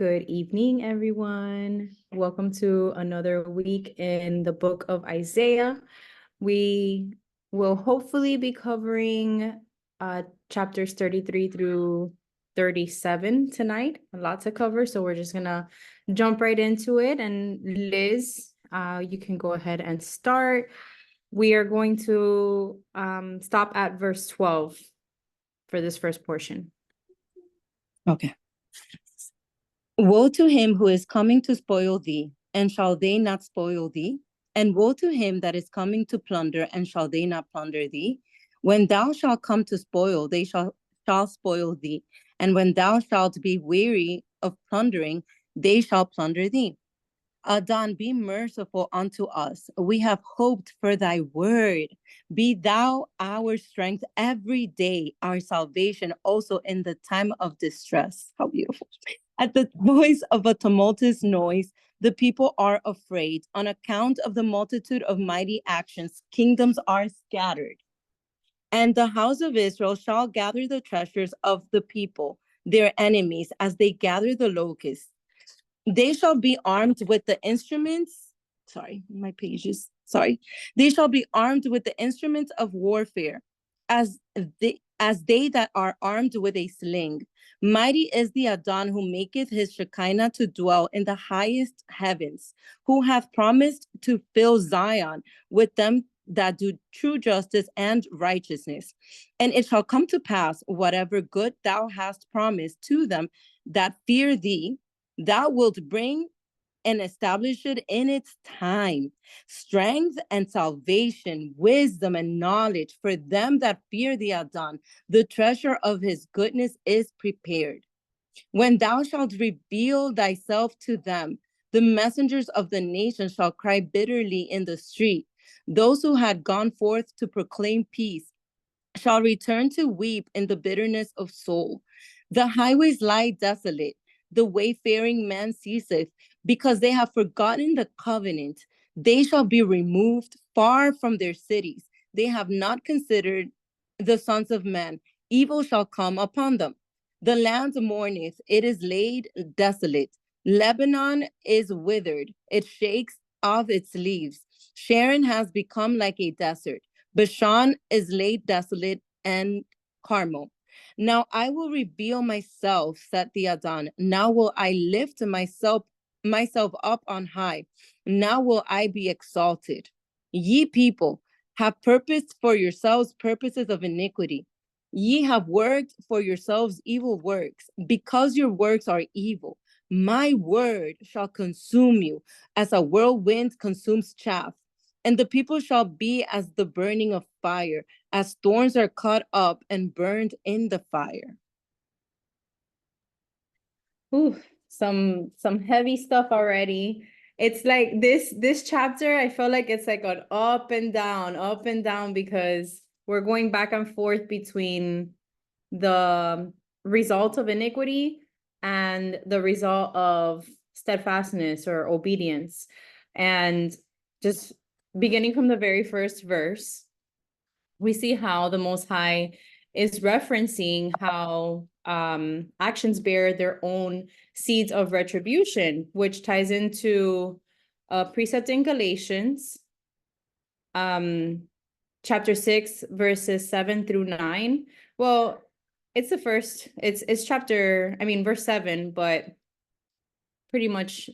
Good evening, everyone. Welcome to another week in the book of Isaiah. We will hopefully be covering chapters 33 through 37 tonight. A lot to cover, so we're just gonna jump right into it. And Liz, you can go ahead and start. We are going to stop at verse 12 for this first portion. Okay. Woe to him who is coming to spoil thee, and shall they not spoil thee? And woe to him that is coming to plunder, and shall they not plunder thee? When thou shalt come to spoil, they shall spoil thee. And when thou shalt be weary of plundering, they shall plunder thee. Adon, be merciful unto us. We have hoped for thy word. Be thou our strength every day, our salvation also in the time of distress. How beautiful. At the voice of a tumultuous noise, the people are afraid. On account of the multitude of mighty actions, kingdoms are scattered. And the house of Israel shall gather the treasures of the people, their enemies, as they gather the locusts. They shall be armed with the instruments. They shall be armed with the instruments of warfare, as they that are armed with a sling. Mighty is the Adon who maketh his Shekinah to dwell in the highest heavens, who hath promised to fill Zion with them that do true justice and righteousness. And it shall come to pass, whatever good thou hast promised to them that fear thee, thou wilt bring and establish it in its time. Strength and salvation, wisdom and knowledge for them that fear the Adon. The treasure of his goodness is prepared. When thou shalt reveal thyself to them, the messengers of the nations shall cry bitterly in the street. Those who had gone forth to proclaim peace shall return to weep in the bitterness of soul. The highways lie desolate. The wayfaring man ceaseth, because they have forgotten the covenant. They shall be removed far from their cities. They have not considered the sons of man. Evil shall come upon them. The land mourneth, it is laid desolate. Lebanon is withered, it shakes off its leaves. Sharon has become like a desert. Bashan is laid desolate, and Carmel. Now I will reveal myself, said the Adon. Now will I lift myself up on high. Now will I be exalted. Ye people have purposed for yourselves purposes of iniquity. Ye have worked for yourselves evil works. Because your works are evil, my word shall consume you as a whirlwind consumes chaff. And the people shall be as the burning of fire, as thorns are cut up and burned in the fire. Ooh, some heavy stuff already. It's like this chapter, I feel like it's like an up and down, because we're going back and forth between the result of iniquity and the result of steadfastness or obedience. And just beginning from the very first verse, we see how the Most High is referencing how actions bear their own seeds of retribution, which ties into a precept in Galatians, chapter 6, verses 7 through 9. Well, it's verse 7, but pretty much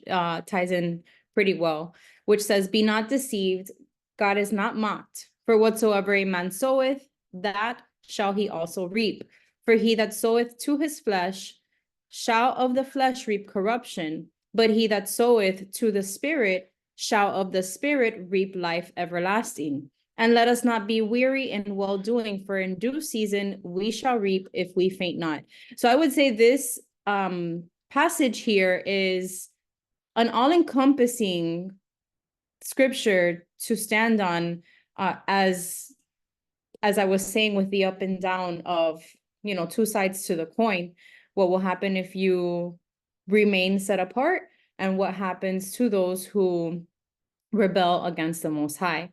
ties in pretty well, which says, "Be not deceived, God is not mocked. For whatsoever a man soweth, that shall he also reap. For he that soweth to his flesh shall of the flesh reap corruption, but he that soweth to the Spirit shall of the Spirit reap life everlasting. And let us not be weary in well-doing, for in due season we shall reap if we faint not." So I would say this passage here is an all-encompassing scripture to stand on, as I was saying, with the up and down of, two sides to the coin. What will happen if you remain set apart, and what happens to those who rebel against the Most High?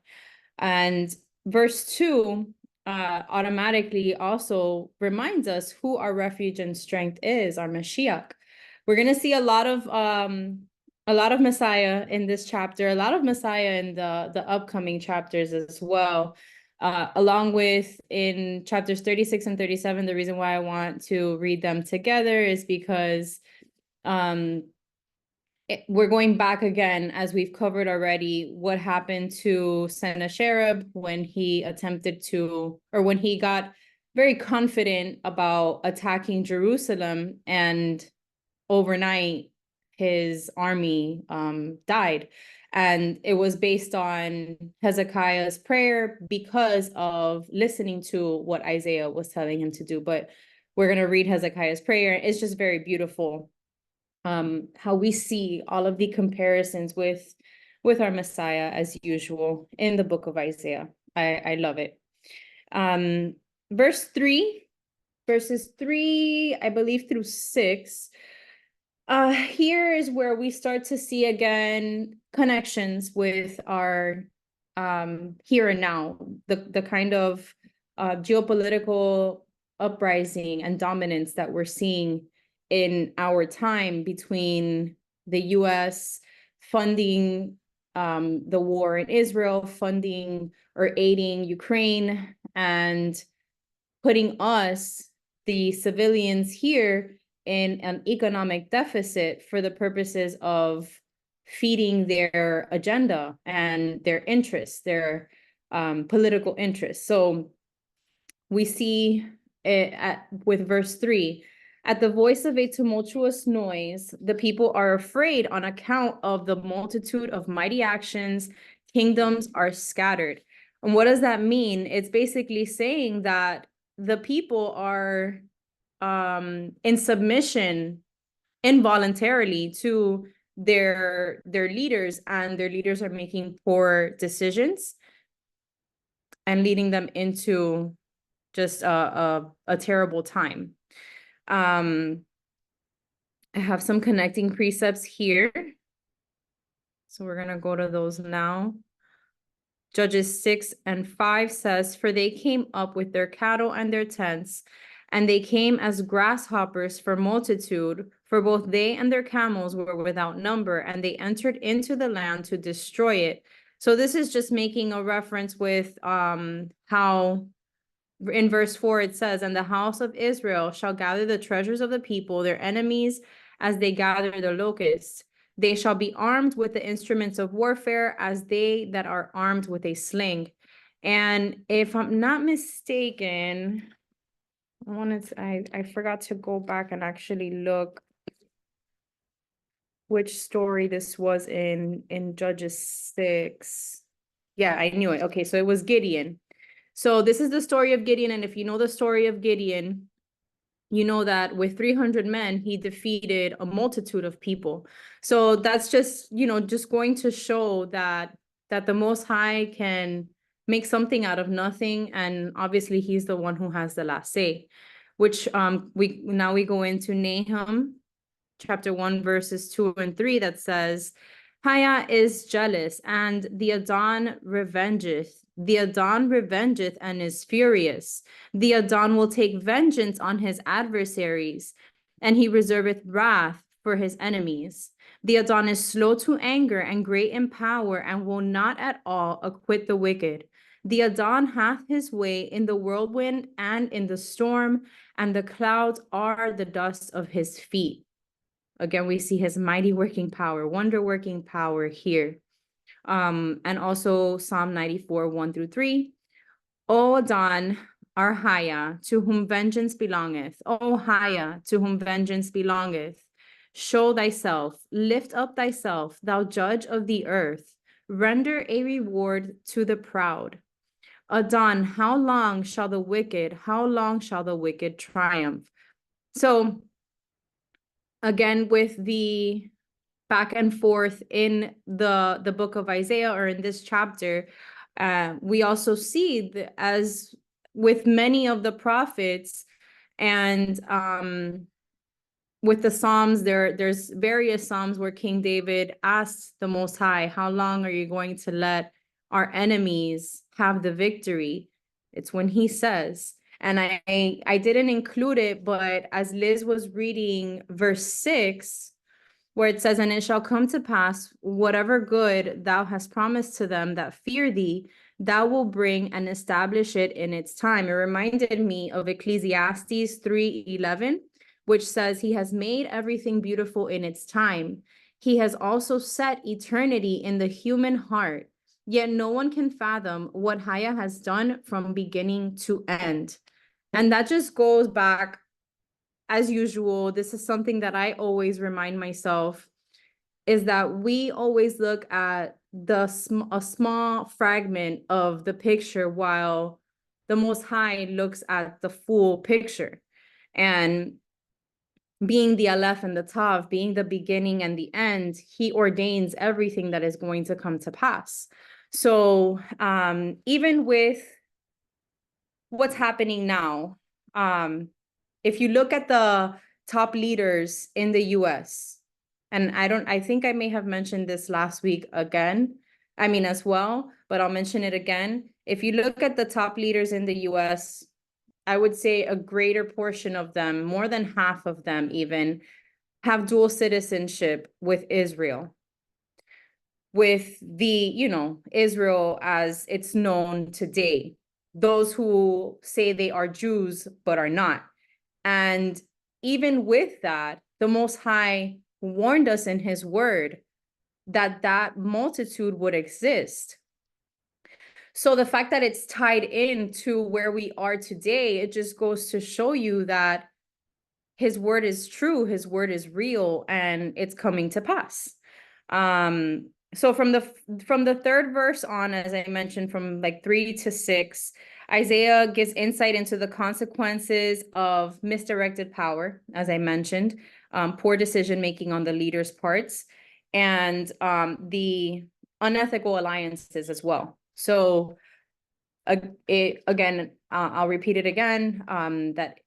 And verse 2 automatically also reminds us who our refuge and strength is, our Mashiach. we're gonna see a lot of Messiah in this chapter, a lot of Messiah in the upcoming chapters as well. Along with in chapters 36 and 37, the reason why I want to read them together is because we're going back again, as we've covered already, what happened to Sennacherib when he attempted to, or when he got very confident about attacking Jerusalem, and overnight his army died. And it was based on Hezekiah's prayer because of listening to what Isaiah was telling him to do. But we're going to read Hezekiah's prayer. It's just very beautiful how we see all of the comparisons with our Messiah as usual in the book of Isaiah. I love it. Verses 3, I believe, through 6. Here is where we start to see again connections with our here and now, the kind of geopolitical uprising and dominance that we're seeing in our time between the US funding the war in Israel, funding or aiding Ukraine, and putting us, the civilians here, in an economic deficit for the purposes of feeding their agenda and their interests, their political interests. So we see with verse 3, at the voice of a tumultuous noise, the people are afraid on account of the multitude of mighty actions. Kingdoms are scattered. And what does that mean? It's basically saying that the people are in submission involuntarily to their leaders, and their leaders are making poor decisions and leading them into just a terrible time. I have some connecting precepts here, so we're gonna go to those now. Judges 6 and 5 says, for they came up with their cattle and their tents, and they came as grasshoppers for multitude, for both they and their camels were without number, and they entered into the land to destroy it. So this is just making a reference with how in verse 4 it says, and the house of Israel shall gather the treasures of the people, their enemies, as they gather the locusts. They shall be armed with the instruments of warfare as they that are armed with a sling. And if I'm not mistaken, I forgot to go back and actually look which story this was in Judges 6. Yeah, I knew it. Okay, so it was Gideon. So this is the story of Gideon, and if you know the story of Gideon, you know that with 300 men, he defeated a multitude of people. So that's just, just going to show that the Most High can make something out of nothing, and obviously he's the one who has the last say. Which we go into Nahum chapter 1 verses 2 and 3 that says, Haya is jealous, and the Adon revengeth. The Adon revengeth and is furious. The Adon will take vengeance on his adversaries, and he reserveth wrath for his enemies. The Adon is slow to anger and great in power, and will not at all acquit the wicked. The Adon hath his way in the whirlwind and in the storm, and the clouds are the dust of his feet. Again, we see his mighty working power, wonder working power here. And also Psalm 94, 1 through 3. O Adon, our Haya, to whom vengeance belongeth. O Haya, to whom vengeance belongeth. Show thyself, lift up thyself, thou judge of the earth. Render a reward to the proud. Adon, how long shall the wicked triumph? So again, with the back and forth in the book of Isaiah, or in this chapter, we also see that, as with many of the prophets and with the Psalms, there's various Psalms where King David asks the Most High, how long are you going to let our enemies have the victory? It's when he says, And I didn't include it, but as Liz was reading verse 6, where it says, "And it shall come to pass, whatever good thou hast promised to them that fear thee, thou will bring and establish it in its time." It reminded me of Ecclesiastes 3:11, which says, "He has made everything beautiful in its time. He has also set eternity in the human heart. Yet no one can fathom what Haya has done from beginning to end." And that just goes back, as usual, this is something that I always remind myself, is that we always look at a small fragment of the picture, while the Most High looks at the full picture. And being the Aleph and the Tav, being the beginning and the end, he ordains everything that is going to come to pass. So even with what's happening now, if you look at the top leaders in the US, and I think I may have mentioned this last week again, as well, but I'll mention it again. If you look at the top leaders in the US, I would say a greater portion of them, more than half of them even, have dual citizenship with Israel, with the, Israel as it's known today. Those who say they are Jews but are not. And even with that, the Most High warned us in his word that that multitude would exist. So the fact that it's tied into where we are today, it just goes to show you that his word is true, his word is real, and it's coming to pass. So from the third verse on, as I mentioned, from like 3 to 6, Isaiah gives insight into the consequences of misdirected power, as I mentioned, poor decision making on the leaders' parts, and the unethical alliances as well. So again, I'll repeat it again, that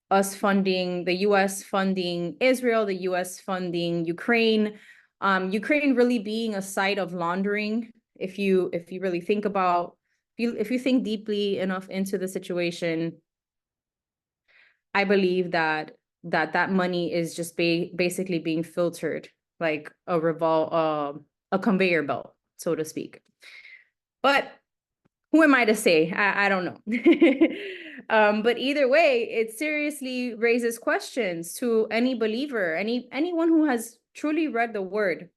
the US funding Israel, the US funding Ukraine, Ukraine really being a site of laundering. If you really think about, if you think deeply enough into the situation, I believe that money is just basically being filtered like a conveyor belt, so to speak. But who am I to say? I don't know. But either way, it seriously raises questions to any believer, anyone who has truly read the word,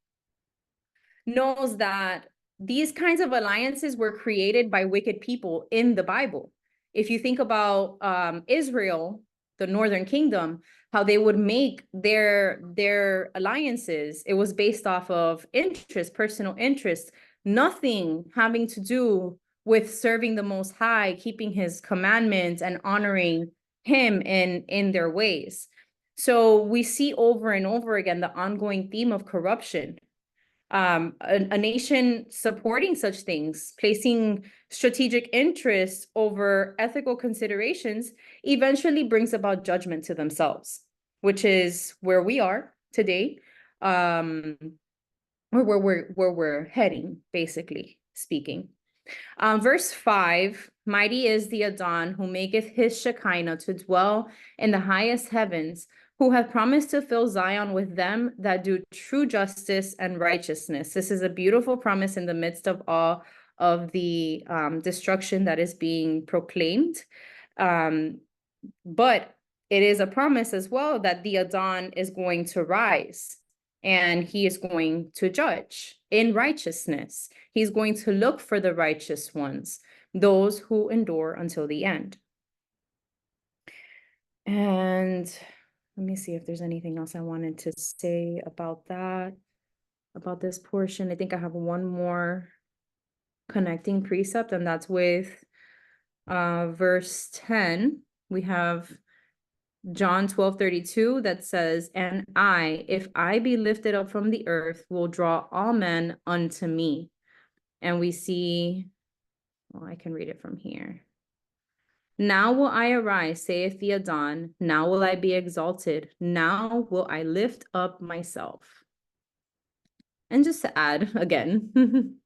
knows that these kinds of alliances were created by wicked people in the Bible. If you think about Israel, the northern kingdom, how they would make their alliances, it was based off of interest, personal interest, nothing having to do with serving the Most High, keeping his commandments, and honoring him in their ways. So we see over and over again the ongoing theme of corruption. A nation supporting such things, placing strategic interests over ethical considerations, eventually brings about judgment to themselves, which is where we are today, or where we're heading, basically speaking. Verse 5, "Mighty is the Adon who maketh his Shekinah to dwell in the highest heavens, who hath promised to fill Zion with them that do true justice and righteousness." This is a beautiful promise in the midst of all of the destruction that is being proclaimed. But it is a promise as well that the Adon is going to rise, and he is going to judge in righteousness. He's going to look for the righteous ones, those who endure until the end. And let me see if there's anything else I wanted to say about that, about this portion. I think I have one more connecting precept, and that's with verse 10. We have John 12:32 that says, "And I, if I be lifted up from the earth, will draw all men unto me." And we see, well, I can read it from here. "Now will I arise, saith the Adon. Now will I be exalted. Now will I lift up myself." And just to add again,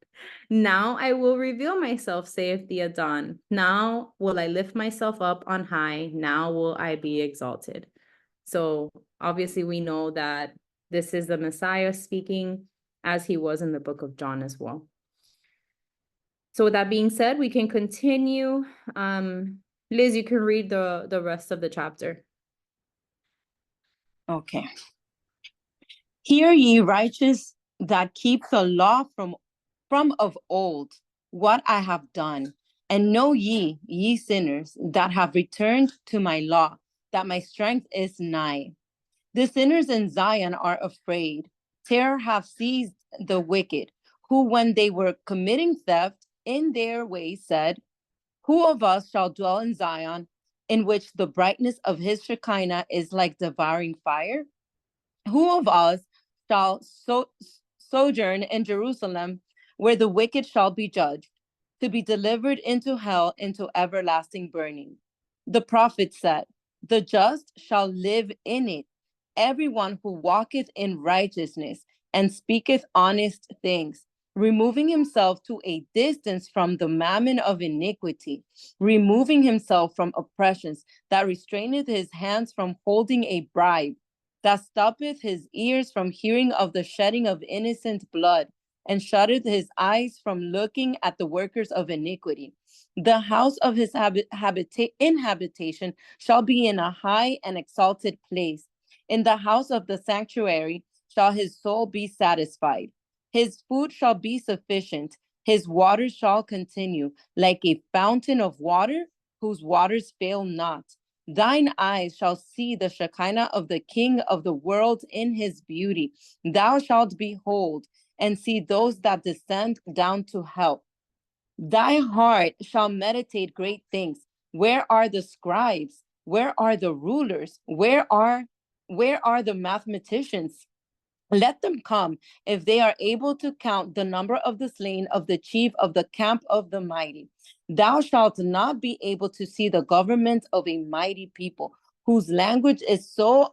Now I will reveal myself, saith the Adon. Now will I lift myself up on high. Now will I be exalted. So obviously we know that this is the Messiah speaking, as he was in the book of John as well. So with that being said, we can continue. Liz, you can read the rest of the chapter. Okay. Hear ye righteous that keep the law from of old, what I have done. And know ye, ye sinners, that have returned to my law, that my strength is nigh. The sinners in Zion are afraid. Terror hath seized the wicked, who when they were committing theft in their way said, who of us shall dwell in Zion, in which the brightness of his Shekinah is like devouring fire? Who of us shall sojourn in Jerusalem, where the wicked shall be judged, to be delivered into hell, into everlasting burning? The prophet said, the just shall live in it, everyone who walketh in righteousness and speaketh honest things, removing himself to a distance from the mammon of iniquity, removing himself from oppressions, that restraineth his hands from holding a bribe, that stoppeth his ears from hearing of the shedding of innocent blood, and shutteth his eyes from looking at the workers of iniquity. The house of his inhabitation shall be in a high and exalted place. In the house of the sanctuary shall his soul be satisfied. His food shall be sufficient. His waters shall continue, like a fountain of water, whose waters fail not. Thine eyes shall see the Shekinah of the King of the world in his beauty. Thou shalt behold and see those that descend down to hell. Thy heart shall meditate great things. Where are the scribes? Where are the rulers? Where are the mathematicians? Let them come, if they are able to count the number of the slain of the chief of the camp of the mighty. Thou shalt not be able to see the government of a mighty people, whose language is so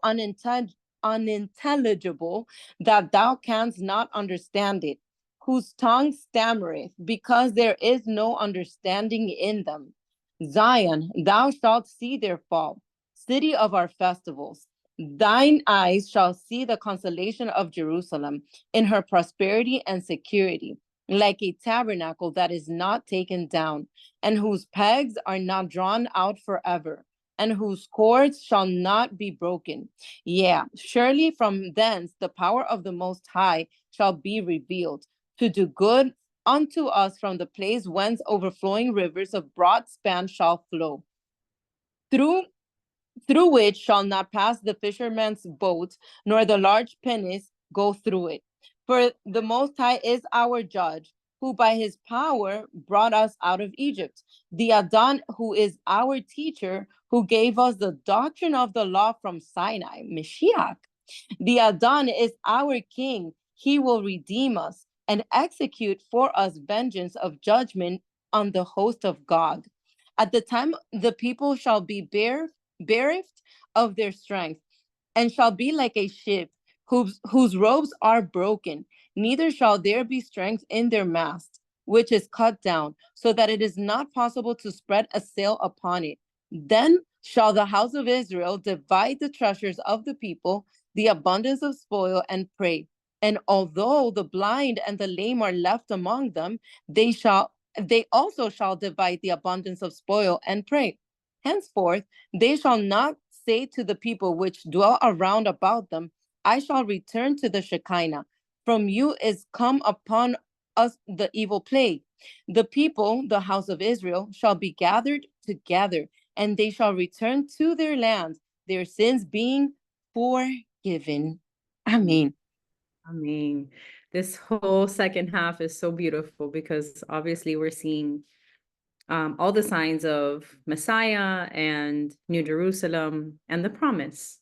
unintelligible that thou canst not understand it, whose tongue stammereth, because there is no understanding in them. Zion, thou shalt see their fall, city of our festivals. Thine eyes shall see the consolation of Jerusalem in her prosperity and security, like a tabernacle that is not taken down, and whose pegs are not drawn out forever, and whose cords shall not be broken. Yeah, surely from thence the power of the Most High shall be revealed, to do good unto us from the place whence overflowing rivers of broad span shall flow. Through which shall not pass the fisherman's boat, nor the large pinnace go through it. For the Most High is our judge, who by his power brought us out of Egypt. The Adon, who is our teacher, who gave us the doctrine of the law from Sinai, Mashiach. The Adon is our king. He will redeem us and execute for us vengeance of judgment on the host of Gog. At the time, the people shall be bereft of their strength, and shall be like a ship whose ropes are broken. Neither shall there be strength in their mast, which is cut down, so that it is not possible to spread a sail upon it. Then shall the house of Israel divide the treasures of the people, the abundance of spoil, and pray. And although the blind and the lame are left among them, they also shall divide the abundance of spoil and pray. Henceforth, they shall not say to the people which dwell around about them, I shall return to the Shekinah. From you is come upon us the evil plague. The people, the house of Israel, shall be gathered together, and they shall return to their land, their sins being forgiven. Amen. Amen. This whole second half is so beautiful because obviously we're seeing all the signs of Messiah and New Jerusalem and the promise.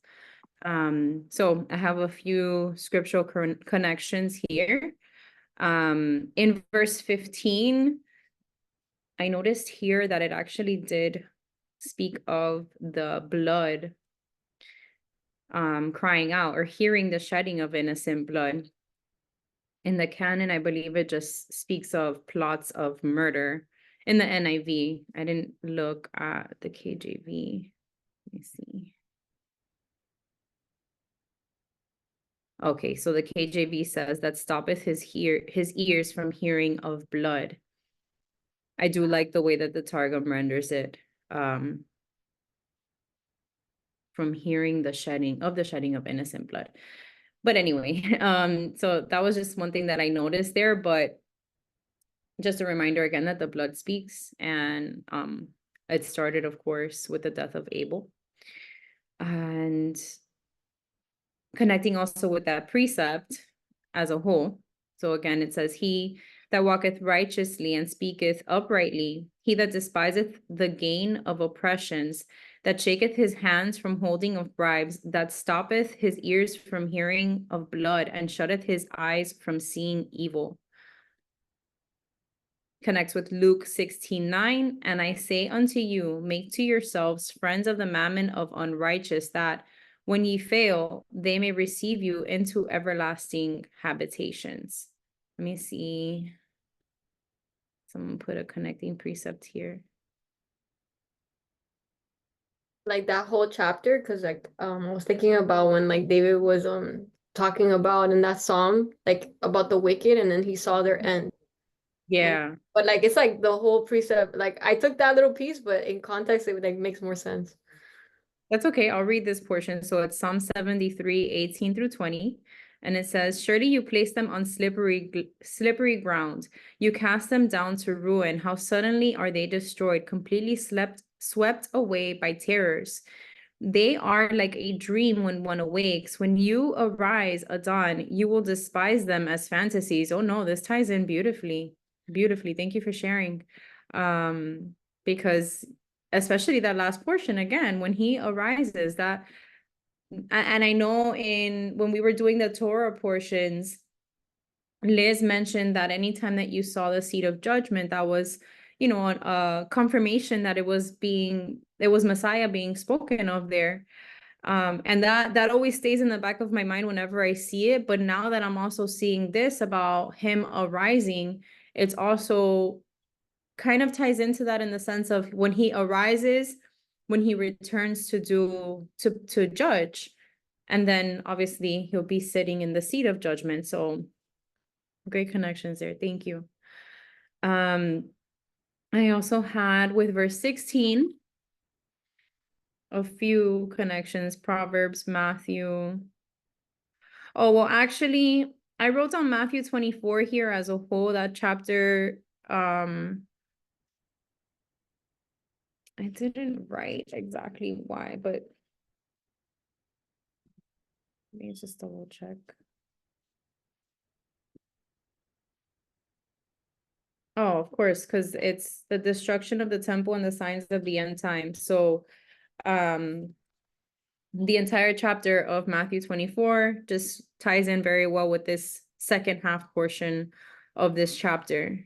So I have a few scriptural connections here. In verse 15, I noticed here that it actually did speak of the blood crying out or hearing the shedding of innocent blood. In the canon, I believe it just speaks of plots of murder. In the NIV, I didn't look at the KJV. Let me see. Okay, so the KJV says that stoppeth his ears from hearing of blood. I do like the way that the Targum renders it. From hearing the shedding of innocent blood. But anyway, so that was just one thing that I noticed there, but just a reminder again that the blood speaks, and it started, of course, with the death of Abel. And connecting also with that precept as a whole. So again, it says, he that walketh righteously and speaketh uprightly, he that despiseth the gain of oppressions, that shaketh his hands from holding of bribes, that stoppeth his ears from hearing of blood, and shutteth his eyes from seeing evil. Connects with Luke 16:9, and I say unto you, make to yourselves friends of the mammon of unrighteous, that when ye fail, they may receive you into everlasting habitations. Let me see. Someone put a connecting precept here. Like that whole chapter, because like I was thinking about when like David was talking about in that psalm like about the wicked, and then he saw their end. Yeah. But like it's like the whole precept, like I took that little piece, but in context it like makes more sense. That's okay. I'll read this portion. So it's Psalm 73:18 through 20. And it says, surely you place them on slippery ground. You cast them down to ruin. How suddenly are they destroyed, completely swept away by terrors. They are like a dream when one awakes. When you arise at dawn, you will despise them as fantasies. Oh no, this ties in beautifully. Beautifully. Thank you for sharing. Because especially that last portion again, when he arises, that, and I know when we were doing the Torah portions, Liz mentioned that anytime that you saw the seat of judgment, that was, a confirmation that it was Messiah being spoken of there. And that always stays in the back of my mind whenever I see it. But now that I'm also seeing this about him arising, it's also kind of ties into that in the sense of when he arises, when he returns to judge, and then obviously he'll be sitting in the seat of judgment. So great connections there. Thank you. I also had with verse 16 a few connections, Proverbs, Matthew. Oh, well, actually, I wrote down Matthew 24 here as a whole, that chapter. I didn't write exactly why, but let me just double check. Oh, of course, because it's the destruction of the temple and the signs of the end time. So, the entire chapter of Matthew 24 just ties in very well with this second half portion of this chapter.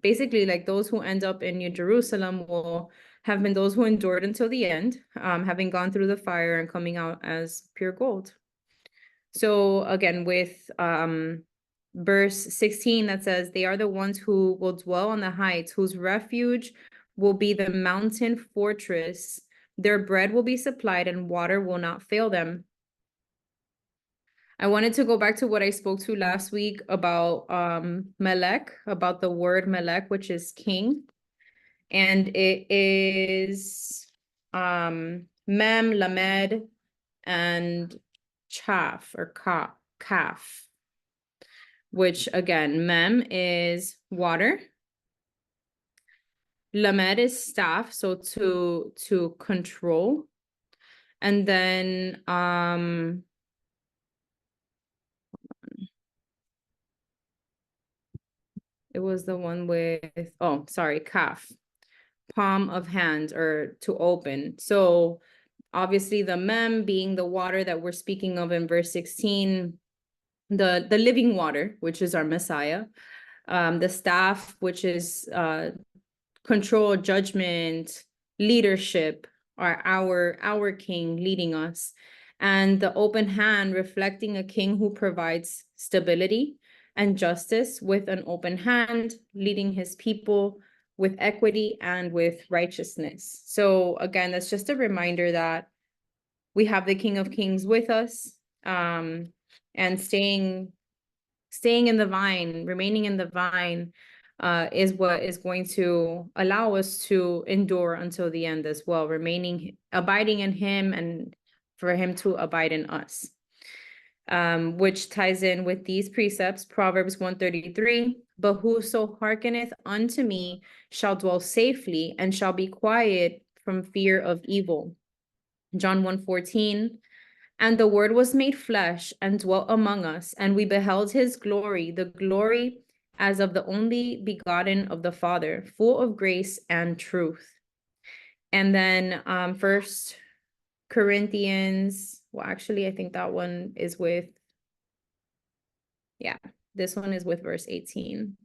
Basically, like those who end up in New Jerusalem will have been those who endured until the end, having gone through the fire and coming out as pure gold. So again, with verse 16 that says, they are the ones who will dwell on the heights, whose refuge will be the mountain fortress. Their bread will be supplied and water will not fail them. I wanted to go back to what I spoke to last week about Melech, about the word Melech, which is king. And it is mem, lamed, and chaf or kaf, which again, mem is water. Lamed is staff, so to control. And then it was the one with, oh, sorry, kaf, palm of hand or to open. So obviously the mem being the water that we're speaking of in verse 16, the living water, which is our Messiah, the staff, which is control, judgment, leadership, are our king leading us, and the open hand reflecting a king who provides stability and justice with an open hand, leading his people with equity and with righteousness. So again, that's just a reminder that we have the King of Kings with us, and staying in the vine, remaining in the vine, is what is going to allow us to endure until the end as well, abiding in him and for him to abide in us. Which ties in with these precepts, Proverbs 133, but whoso hearkeneth unto me shall dwell safely and shall be quiet from fear of evil. John 1:14, and the word was made flesh and dwelt among us, and we beheld his glory, the glory as of the only begotten of the Father, full of grace and truth. And then 1 Corinthians, well, actually, I think that one is with, yeah, this one is with verse 18.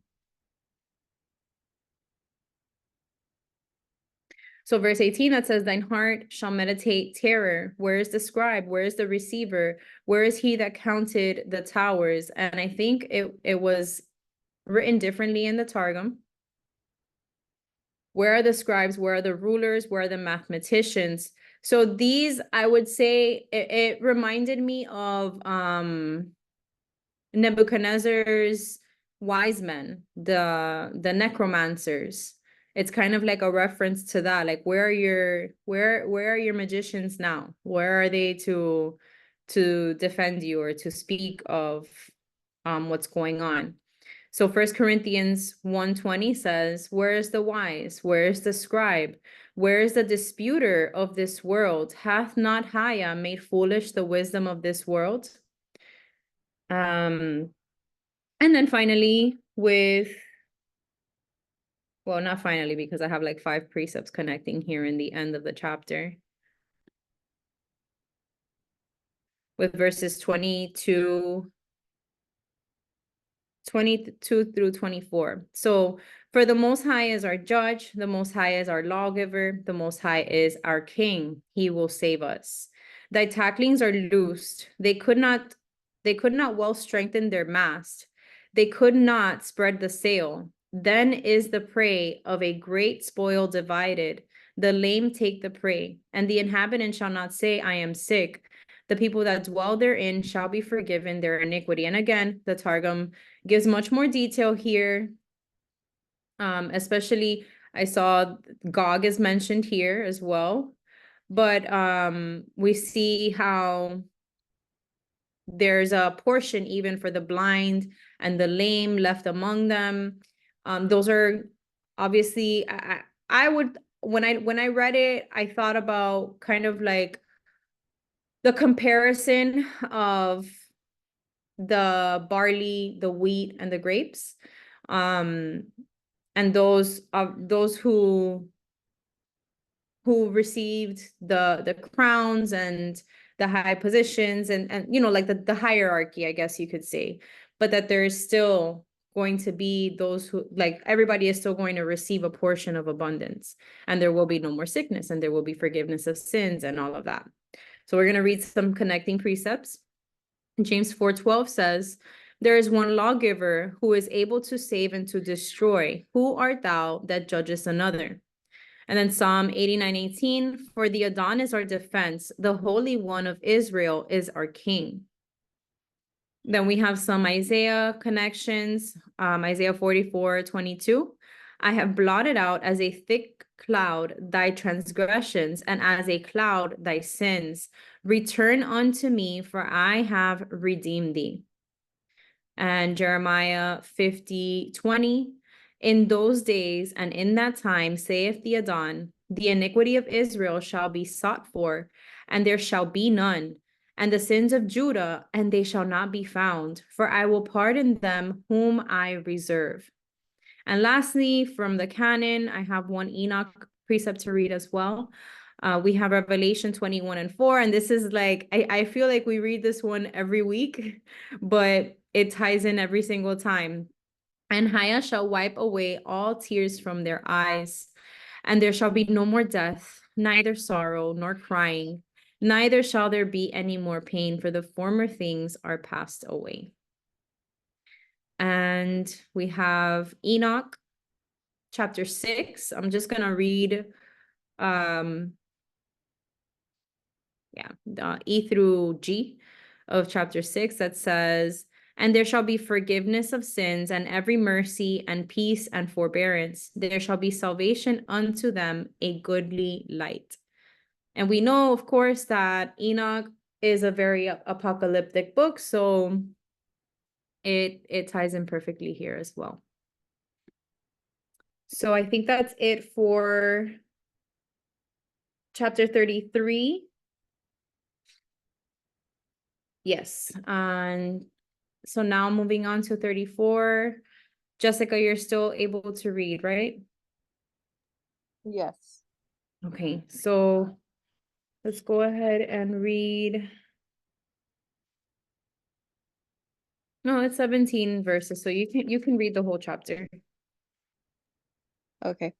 So verse 18, that says, thine heart shall meditate terror. Where is the scribe? Where is the receiver? Where is he that counted the towers? And I think it was written differently in the Targum. Where are the scribes? Where are the rulers? Where are the mathematicians? So these, I would say, it reminded me of Nebuchadnezzar's wise men, the necromancers. It's kind of like a reference to that. Like, where are your magicians now? Where are they to defend you or to speak of what's going on? So 1 Corinthians 1:20 says, where is the wise? Where is the scribe? Where is the disputer of this world? Hath not Haya made foolish the wisdom of this world? And then finally well, not finally, because I have like 5 precepts connecting here in the end of the chapter, with verses 22 through 24. So for the Most High is our judge, the Most High is our lawgiver, the Most High is our king. He will save us. Thy tacklings are loosed. They could not well strengthen their mast. They could not spread the sail. Then is the prey of a great spoil divided. The lame take the prey, and the inhabitant shall not say, I am sick. The people that dwell therein shall be forgiven their iniquity. And again, the Targum gives much more detail here. Especially, I saw Gog is mentioned here as well. But we see how there's a portion even for the blind and the lame left among them. Those are obviously, I would, when I read it, I thought about kind of like the comparison of the barley, the wheat, and the grapes, and those who received the crowns and the high positions and you know, like the hierarchy, I guess you could say, but that there's still going to be those who, like, everybody is still going to receive a portion of abundance, and there will be no more sickness, and there will be forgiveness of sins and all of that. So we're going to read some connecting precepts. James 4:12 says, there is one lawgiver who is able to save and to destroy. Who art thou that judgest another? And then Psalm 89:18, for the Adon is our defense. The Holy One of Israel is our king. Then we have some Isaiah connections. Isaiah 44:22. I have blotted out as a thick cloud thy transgressions, and as a cloud thy sins. Return unto me, for I have redeemed thee. And Jeremiah 50:20. In those days and in that time, saith the Adon, the iniquity of Israel shall be sought for, and there shall be none, and the sins of Judah, and they shall not be found, for I will pardon them whom I reserve. And lastly, from the canon, I have one Enoch precept to read as well. We have Revelation 21:4, and this is like, I feel like we read this one every week, but it ties in every single time. And Haya shall wipe away all tears from their eyes, and there shall be no more death, neither sorrow nor crying, neither shall there be any more pain, for the former things are passed away. And we have Enoch, chapter 6. I'm just gonna read E through G of chapter 6 that says, and there shall be forgiveness of sins and every mercy and peace and forbearance. There shall be salvation unto them, a goodly light. And we know, of course, that Enoch is a very apocalyptic book, so it ties in perfectly here as well. So I think that's it for chapter 33. Yes, and so now moving on to 34. Jessica, you're still able to read, right? Yes. Okay, so let's go ahead and read. No, it's 17 verses, so you can read the whole chapter. Okay.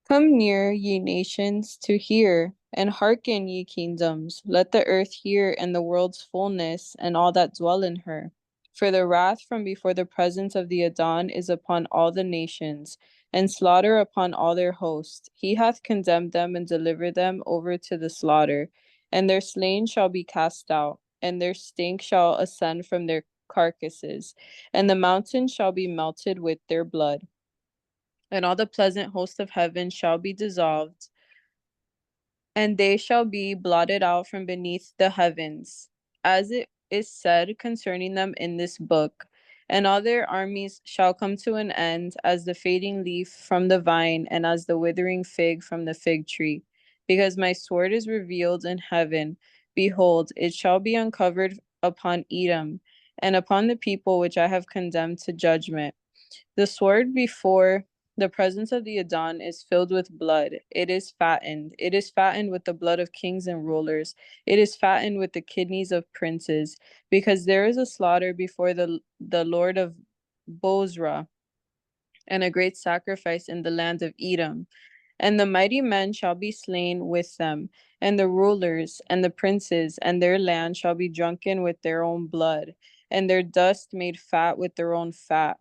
Come near, ye nations, to hear, and hearken, ye kingdoms. Let the earth hear, and the world's fullness, and all that dwell in her. For the wrath from before the presence of the Adon is upon all the nations, and slaughter upon all their host. He hath condemned them and delivered them over to the slaughter, and their slain shall be cast out, and their stink shall ascend from their carcasses, and the mountains shall be melted with their blood. And all the pleasant host of heaven shall be dissolved, and they shall be blotted out from beneath the heavens, as it is said concerning them in this book. And all their armies shall come to an end, as the fading leaf from the vine, and as the withering fig from the fig tree. Because my sword is revealed in heaven. Behold, it shall be uncovered upon Edom, and upon the people which I have condemned to judgment. The sword before the presence of the Adon is filled with blood. It is fattened. It is fattened with the blood of kings and rulers. It is fattened with the kidneys of princes, because there is a slaughter before the Lord of Bozrah, and a great sacrifice in the land of Edom. And the mighty men shall be slain with them, and the rulers and the princes, and their land shall be drunken with their own blood, and their dust made fat with their own fat.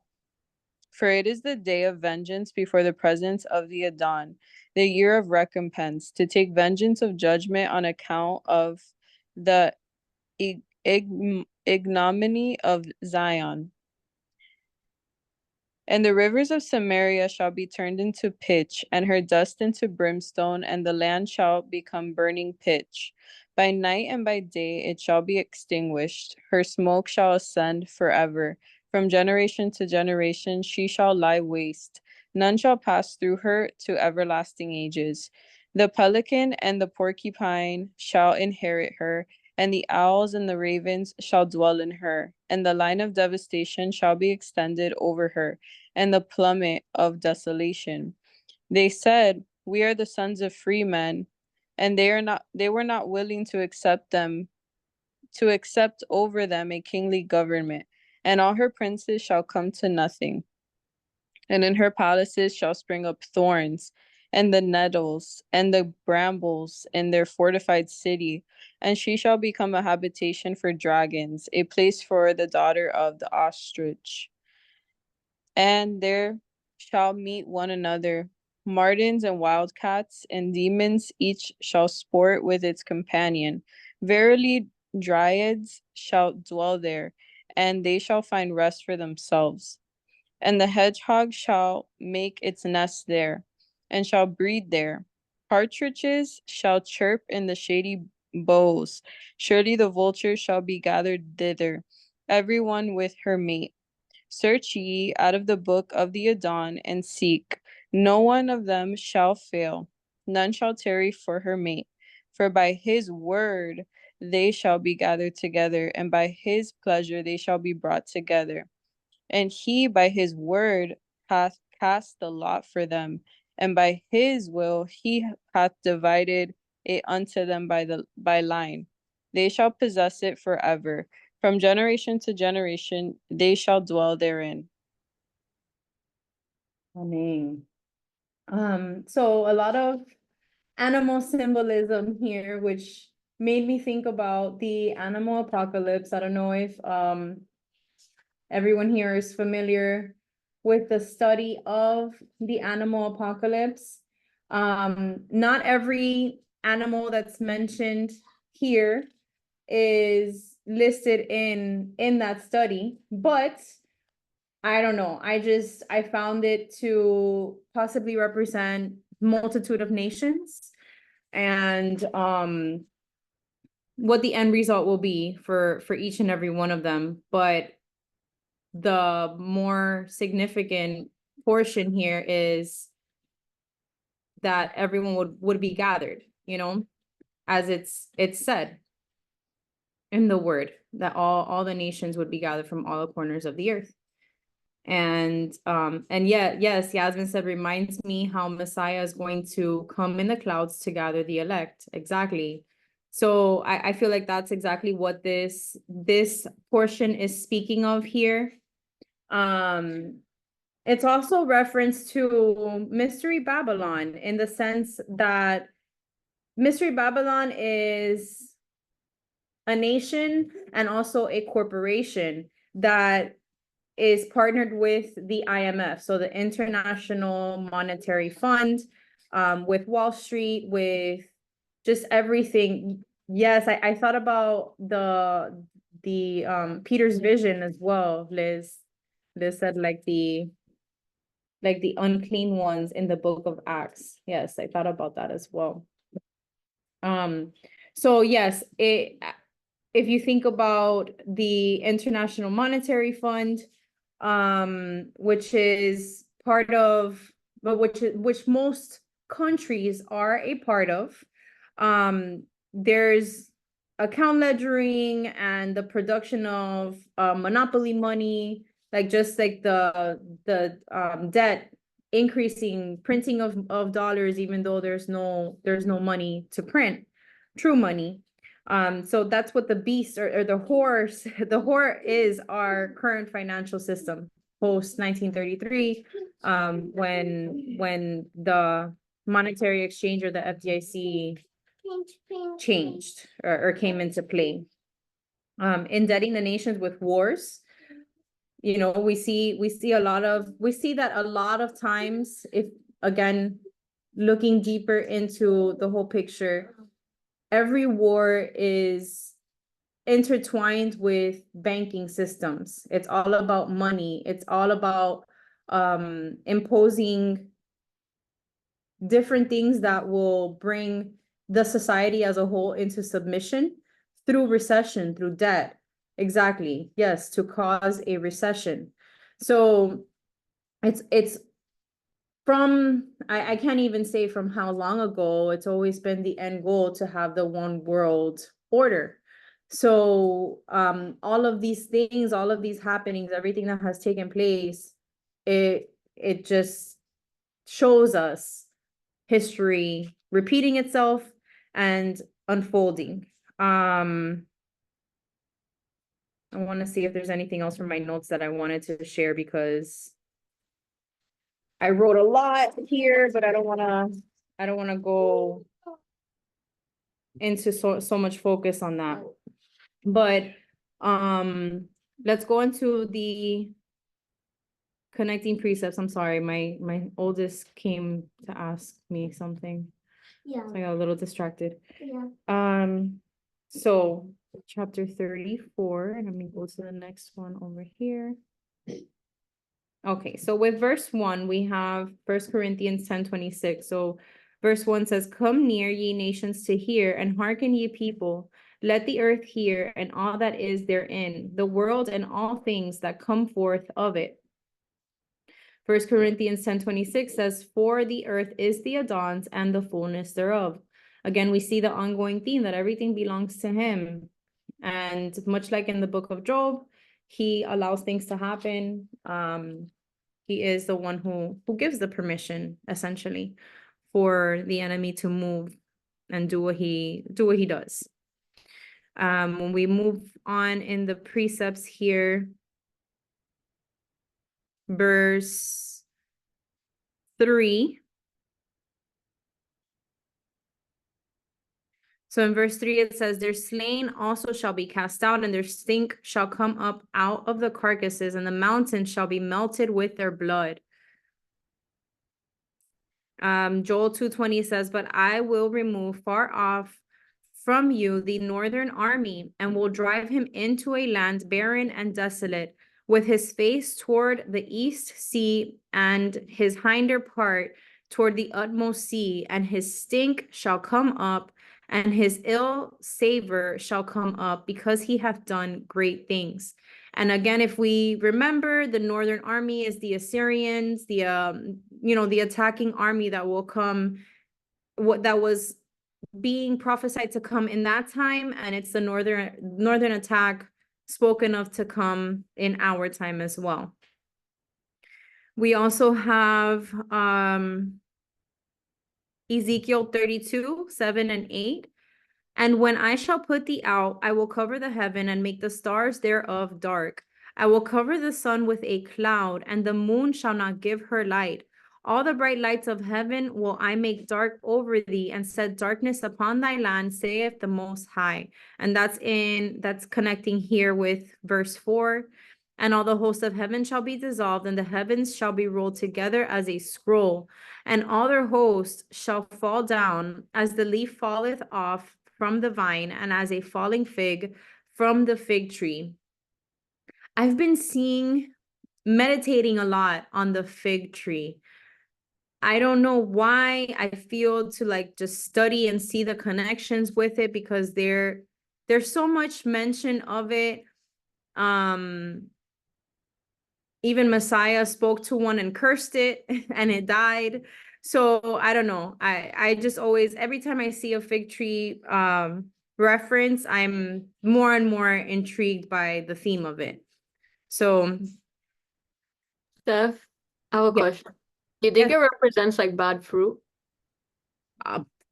For it is the day of vengeance before the presence of the Adon, the year of recompense, to take vengeance of judgment on account of the ignominy of Zion. And the rivers of Samaria shall be turned into pitch, and her dust into brimstone, and the land shall become burning pitch. By night and by day it shall be extinguished. Her smoke shall ascend forever. From generation to generation she shall lie waste. None shall pass through her to everlasting ages. The pelican and the porcupine shall inherit her, and the owls and the ravens shall dwell in her, and the line of devastation shall be extended over her, and the plummet of desolation. They said, we are the sons of free men, and they were not willing to accept over them a kingly government, and all her princes shall come to nothing. And in her palaces shall spring up thorns, and the nettles, and the brambles in their fortified city, and she shall become a habitation for dragons, a place for the daughter of the ostrich. And there shall meet one another martens and wildcats, and demons each shall sport with its companion. Verily, dryads shall dwell there, and they shall find rest for themselves. And the hedgehog shall make its nest there, and shall breed there. Partridges shall chirp in the shady boughs. Surely the vultures shall be gathered thither, every one with her mate. Search ye out of the book of the Adon, and seek. No one of them shall fail. None shall tarry for her mate. For by his word they shall be gathered together, and by his pleasure they shall be brought together. And he by his word hath cast the lot for them, and by his will he hath divided it unto them by line. They shall possess it forever. From generation to generation they shall dwell therein. Amen. So a lot of animal symbolism here, which made me think about the animal apocalypse. I don't know if everyone here is familiar with the study of the animal apocalypse. Not every animal that's mentioned here is listed in that study, but I don't know. I found it to possibly represent multitude of nations and what the end result will be for each and every one of them. But the more significant portion here is that everyone would be gathered, you know, as it's said in the word that all the nations would be gathered from all the corners of the earth. And yeah, yes, Yasmin said, reminds me how Messiah is going to come in the clouds to gather the elect. Exactly. So I feel like that's exactly what this portion is speaking of here. It's also reference to Mystery Babylon in the sense that Mystery Babylon is a nation and also a corporation that is partnered with the IMF, so the International Monetary Fund, with Wall Street, with just everything. Yes, I thought about the Peter's vision as well, Liz. Liz said like the unclean ones in the book of Acts. Yes, I thought about that as well. So yes, if you think about the International Monetary Fund, which is part of, but which most countries are a part of, there's account ledgering and the production of monopoly money, like just like the debt increasing, printing of dollars, even though there's no money to print, true money. So that's what the beast or the horse, the whore is our current financial system post 1933, when the monetary exchange or the FDIC changed or came into play. Indebting the nations with wars. You know, we see that a lot of times, if again, looking deeper into the whole picture, every war is intertwined with banking systems. It's all about money. It's all about imposing different things that will bring the society as a whole into submission through recession, through debt. Exactly. Yes, to cause a recession. So it's from, I can't even say from how long ago, it's always been the end goal to have the one world order. So all of these things, all of these happenings, everything that has taken place, it just shows us history repeating itself and unfolding. I want to see if there's anything else from my notes that I wanted to share, because I wrote a lot here, but I don't want to go into so much focus on that. But let's go into the connecting precepts. I'm sorry, my oldest came to ask me something. Yeah. So I got a little distracted. Yeah. So chapter 34, and let me go to the next one over here. Okay, so with verse 1, we have 1 Corinthians 10:26. So verse 1 says, "Come near, ye nations, to hear, and hearken, ye people. Let the earth hear, and all that is therein, the world and all things that come forth of it." 1 Corinthians 10:26 says, "For the earth is the Adon's, and the fullness thereof." Again, we see the ongoing theme that everything belongs to him. And much like in the book of Job, he allows things to happen. He is the one who gives the permission, essentially, for the enemy to move and do what he does. When we move on in the precepts here, verse 3. So in verse 3, it says, their slain also shall be cast out, and their stink shall come up out of the carcasses, and the mountains shall be melted with their blood. Joel 2:20 says, but I will remove far off from you the northern army, and will drive him into a land barren and desolate, with his face toward the east sea, and his hinder part toward the utmost sea, and his stink shall come up, and his ill savor shall come up, because he hath done great things. And again, if we remember, the northern army is the Assyrians, the the attacking army that will come, that was being prophesied to come in that time, and it's the northern attack spoken of to come in our time as well. We also have Ezekiel 32:7-8. And when I shall put thee out, I will cover the heaven and make the stars thereof dark. I will cover the sun with a cloud, and the moon shall not give her light. All the bright lights of heaven will I make dark over thee, and set darkness upon thy land, saith the Most High. And that's connecting here with verse 4. And all the hosts of heaven shall be dissolved, and the heavens shall be rolled together as a scroll, and all their hosts shall fall down, as the leaf falleth off from the vine, and as a falling fig from the fig tree. I've been meditating a lot on the fig tree. I don't know why I feel to like just study and see the connections with it, because there's so much mention of it. Even Messiah spoke to one and cursed it and it died. So I don't know. I just always, every time I see a fig tree reference, I'm more and more intrigued by the theme of it. So Steph, I have a Yeah. question. Do you think Yes. it represents like bad fruit?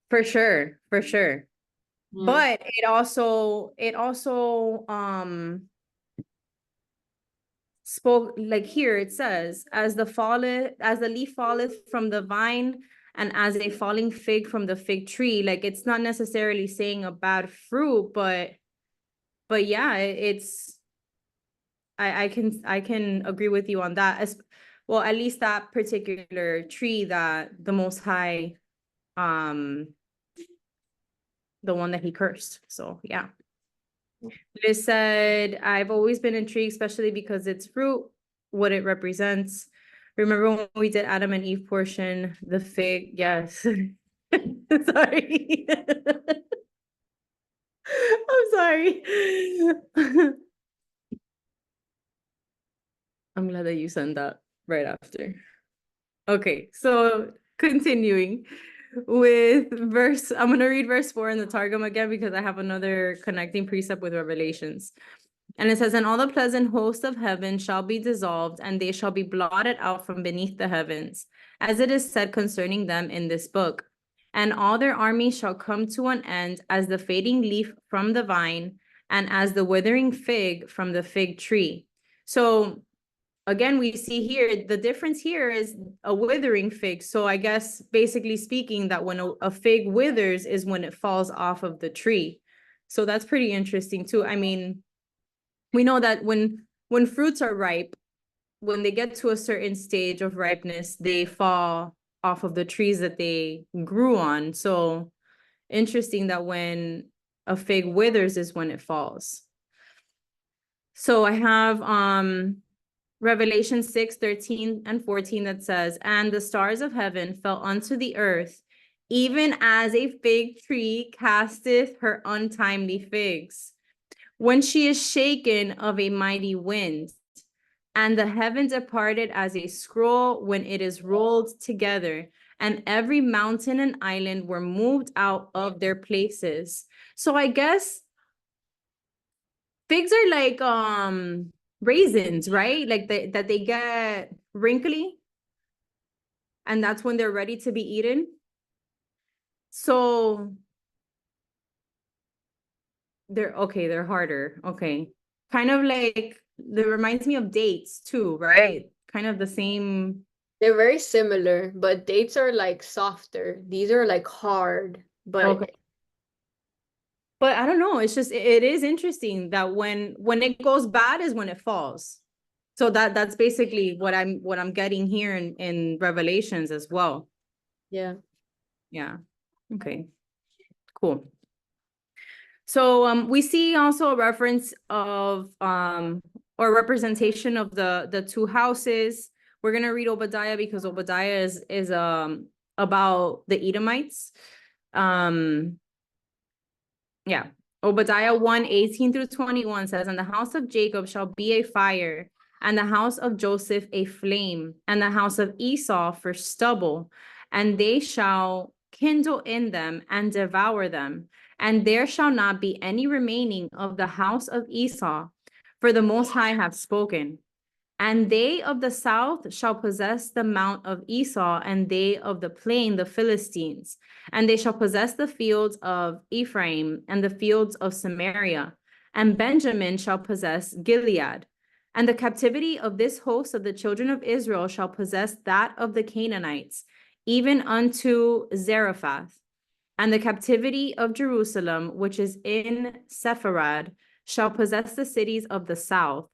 for sure. Yeah. But it also spoke, like here it says, as the leaf falleth from the vine, and as a falling fig from the fig tree. Like, it's not necessarily saying a bad fruit, but yeah, I can agree with you on that. As well, at least that particular tree that the Most High, the one that he cursed. So yeah. It said, I've always been intrigued, especially because it's fruit, what it represents. Remember when we did Adam and Eve portion, the fig? Yes. Sorry. I'm sorry. I'm glad that you sent that right after. Okay, so continuing with I'm going to read verse 4 in the Targum again, because I have another connecting precept with Revelations. And it says, and all the pleasant host of heaven shall be dissolved, and they shall be blotted out from beneath the heavens, as it is said concerning them in this book. And all their army shall come to an end, as the fading leaf from the vine, and as the withering fig from the fig tree. So again, we see here, the difference here is a withering fig. So I guess basically speaking, that when a fig withers is when it falls off of the tree. So that's pretty interesting too. I mean, we know that when fruits are ripe, when they get to a certain stage of ripeness, they fall off of the trees that they grew on. So interesting that when a fig withers is when it falls. So I have Revelation 6:13-14 that says, and the stars of heaven fell unto the earth, even as a fig tree casteth her untimely figs, when she is shaken of a mighty wind. And the heaven departed as a scroll when it is rolled together, and every mountain and island were moved out of their places. So I guess figs are like raisins, right? Like that they get wrinkly, and that's when they're ready to be eaten. So they're harder. Okay. Kind of like, that reminds me of dates too, right? Kind of the same. They're very similar, but dates are like softer. These are like hard, but Okay. But I don't know, it's just, it is interesting that when it goes bad is when it falls. So that's basically what I'm getting here in Revelations as well. Yeah. Yeah. Okay. Cool. So we see also a reference of or representation of the two houses. We're gonna read Obadiah because Obadiah is about the Edomites. Yeah. Obadiah 1:18-21 says, and the house of Jacob shall be a fire, and the house of Joseph a flame, and the house of Esau for stubble, and they shall kindle in them and devour them, and there shall not be any remaining of the house of Esau, for the Most High hath spoken. And they of the south shall possess the mount of Esau, and they of the plain the Philistines. And they shall possess the fields of Ephraim and the fields of Samaria. And Benjamin shall possess Gilead. And the captivity of this host of the children of Israel shall possess that of the Canaanites, even unto Zarephath. And the captivity of Jerusalem, which is in Sepharad, shall possess the cities of the south.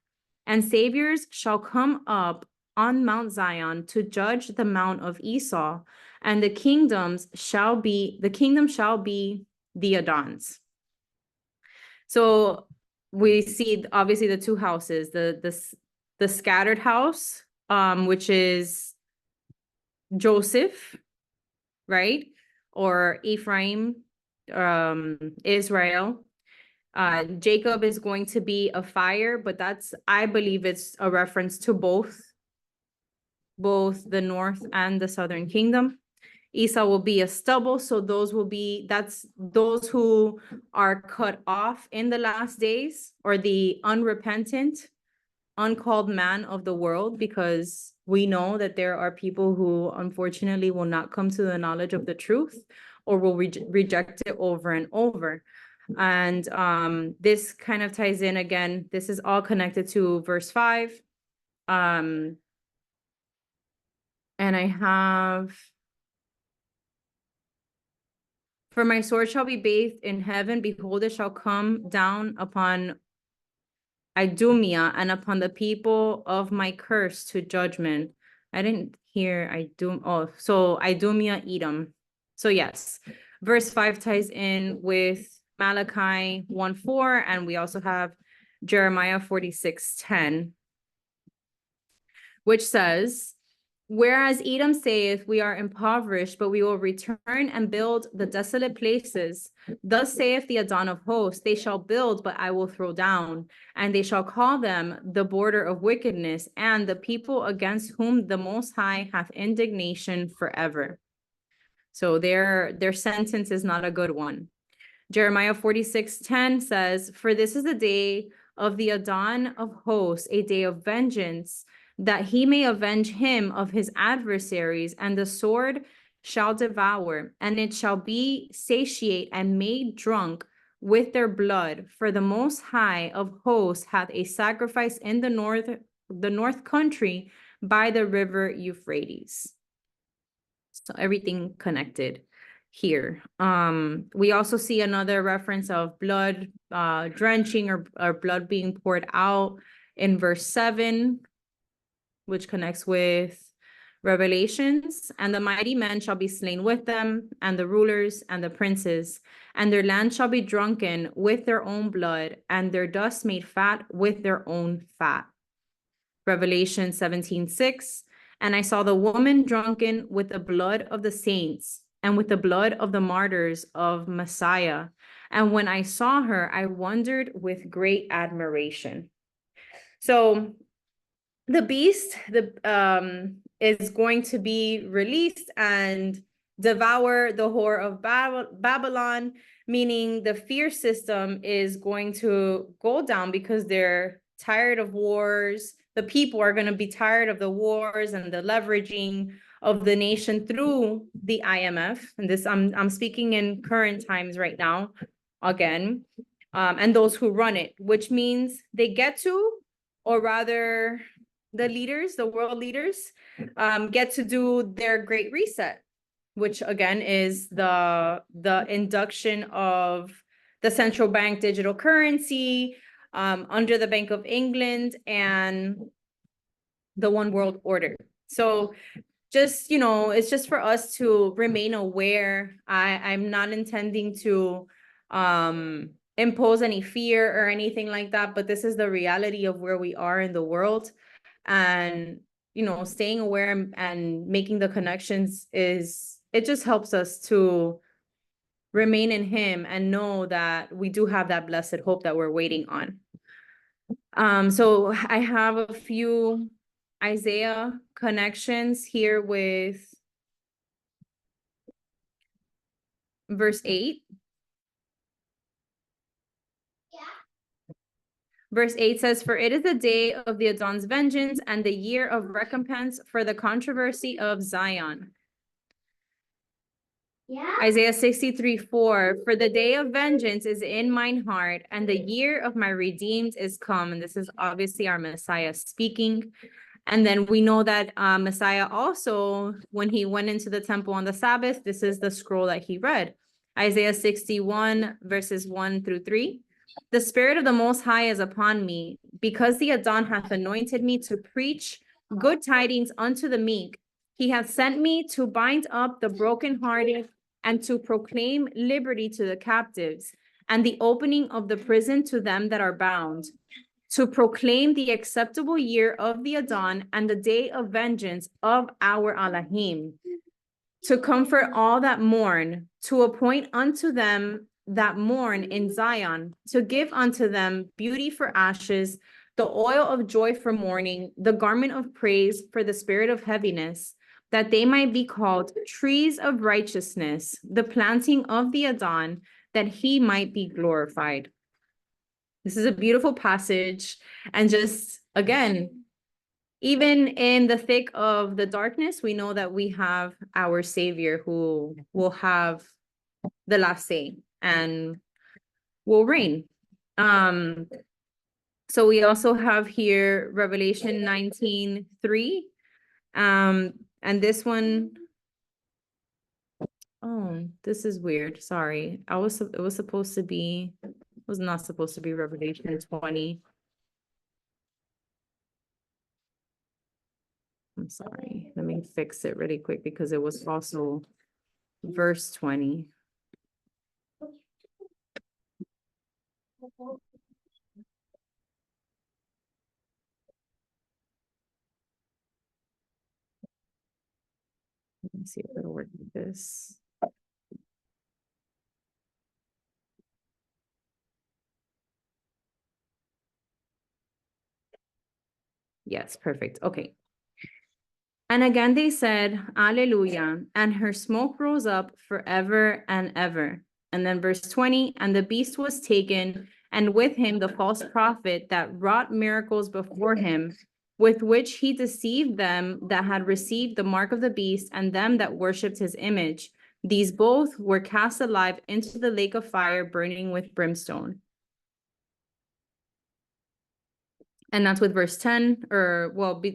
And saviors shall come up on Mount Zion to judge the mount of Esau, and the kingdom shall be the Adons. So we see obviously the two houses, the scattered house, which is Joseph, right? Or Ephraim, Israel. Jacob is going to be a fire, but I believe it's a reference to both the north and the southern kingdom. Esau will be a stubble, so those who are cut off in the last days, or the unrepentant, uncalled man of the world, because we know that there are people who unfortunately will not come to the knowledge of the truth, or will reject it over and over. And this kind of ties in again. This is all connected to verse 5. And I have, for my sword shall be bathed in heaven, behold, it shall come down upon Idumea and upon the people of my curse to judgment. I didn't hear so Idumea, Edom. So yes, verse 5 ties in with Malachi 1:4, and we also have Jeremiah 46:10, which says, whereas Edom saith, we are impoverished, but we will return and build the desolate places. Thus saith the Adon of hosts, they shall build, but I will throw down, and they shall call them the border of wickedness, and the people against whom the Most High hath indignation forever. So their sentence is not a good one. Jeremiah 46:10 says, for this is the day of the Adon of hosts, a day of vengeance, that he may avenge him of his adversaries, and the sword shall devour, and it shall be satiate and made drunk with their blood. For the Most High of hosts hath a sacrifice in the north country by the river Euphrates. So everything connected here. We also see another reference of blood drenching or blood being poured out in verse 7, which connects with Revelations. And the mighty men shall be slain with them, and the rulers and the princes, and their land shall be drunken with their own blood, and their dust made fat with their own fat. Revelation 17:6. And I saw the woman drunken with the blood of the saints and with the blood of the martyrs of Messiah. And when I saw her, I wondered with great admiration. So the beast is going to be released and devour the whore of Babylon, meaning the fear system is going to go down because they're tired of wars. The people are going to be tired of the wars and the leveraging of the nation through the IMF. And this, I'm speaking in current times right now, again, and those who run it, which means they get to, or rather the leaders, the world leaders, get to do their great reset, which again is the induction of the central bank digital currency, under the Bank of England, and the one world order. So just, it's just for us to remain aware. I'm not intending to impose any fear or anything like that, but this is the reality of where we are in the world. And, staying aware and making the connections it just helps us to remain in him and know that we do have that blessed hope that we're waiting on. So I have a few Isaiah connections here with verse 8. Verse 8 says, "For it is the day of the Adon's vengeance and the year of recompense for the controversy of Zion." Isaiah 63:4, "For the day of vengeance is in mine heart, and the year of my redeemed is come." And this is obviously our Messiah speaking. And then we know that Messiah also, when he went into the temple on the Sabbath, this is the scroll that he read. Isaiah 61, verses 1-3. "The Spirit of the Most High is upon me, because the Adon hath anointed me to preach good tidings unto the meek. He hath sent me to bind up the brokenhearted and to proclaim liberty to the captives, and the opening of the prison to them that are bound, to proclaim the acceptable year of the Adon and the day of vengeance of our Elohim, to comfort all that mourn, to appoint unto them that mourn in Zion, to give unto them beauty for ashes, the oil of joy for mourning, the garment of praise for the spirit of heaviness, that they might be called trees of righteousness, the planting of the Adon, that he might be glorified." This is a beautiful passage. And just, again, even in the thick of the darkness, we know that we have our Savior who will have the last say and will reign. So we also have here Revelation 19:3. And this one, oh, this is weird. Sorry. It was supposed to be, was not supposed to be Revelation 20. I'm sorry. Let me fix it really quick because it was also verse 20. Let me see if it'll work with this. Yes, perfect. Okay. "And again they said, Alleluia, and her smoke rose up forever and ever." And then verse 20, "And the beast was taken, and with him the false prophet that wrought miracles before him, with which he deceived them that had received the mark of the beast and them that worshipped his image. These both were cast alive into the lake of fire burning with brimstone." And that's with verse 10, or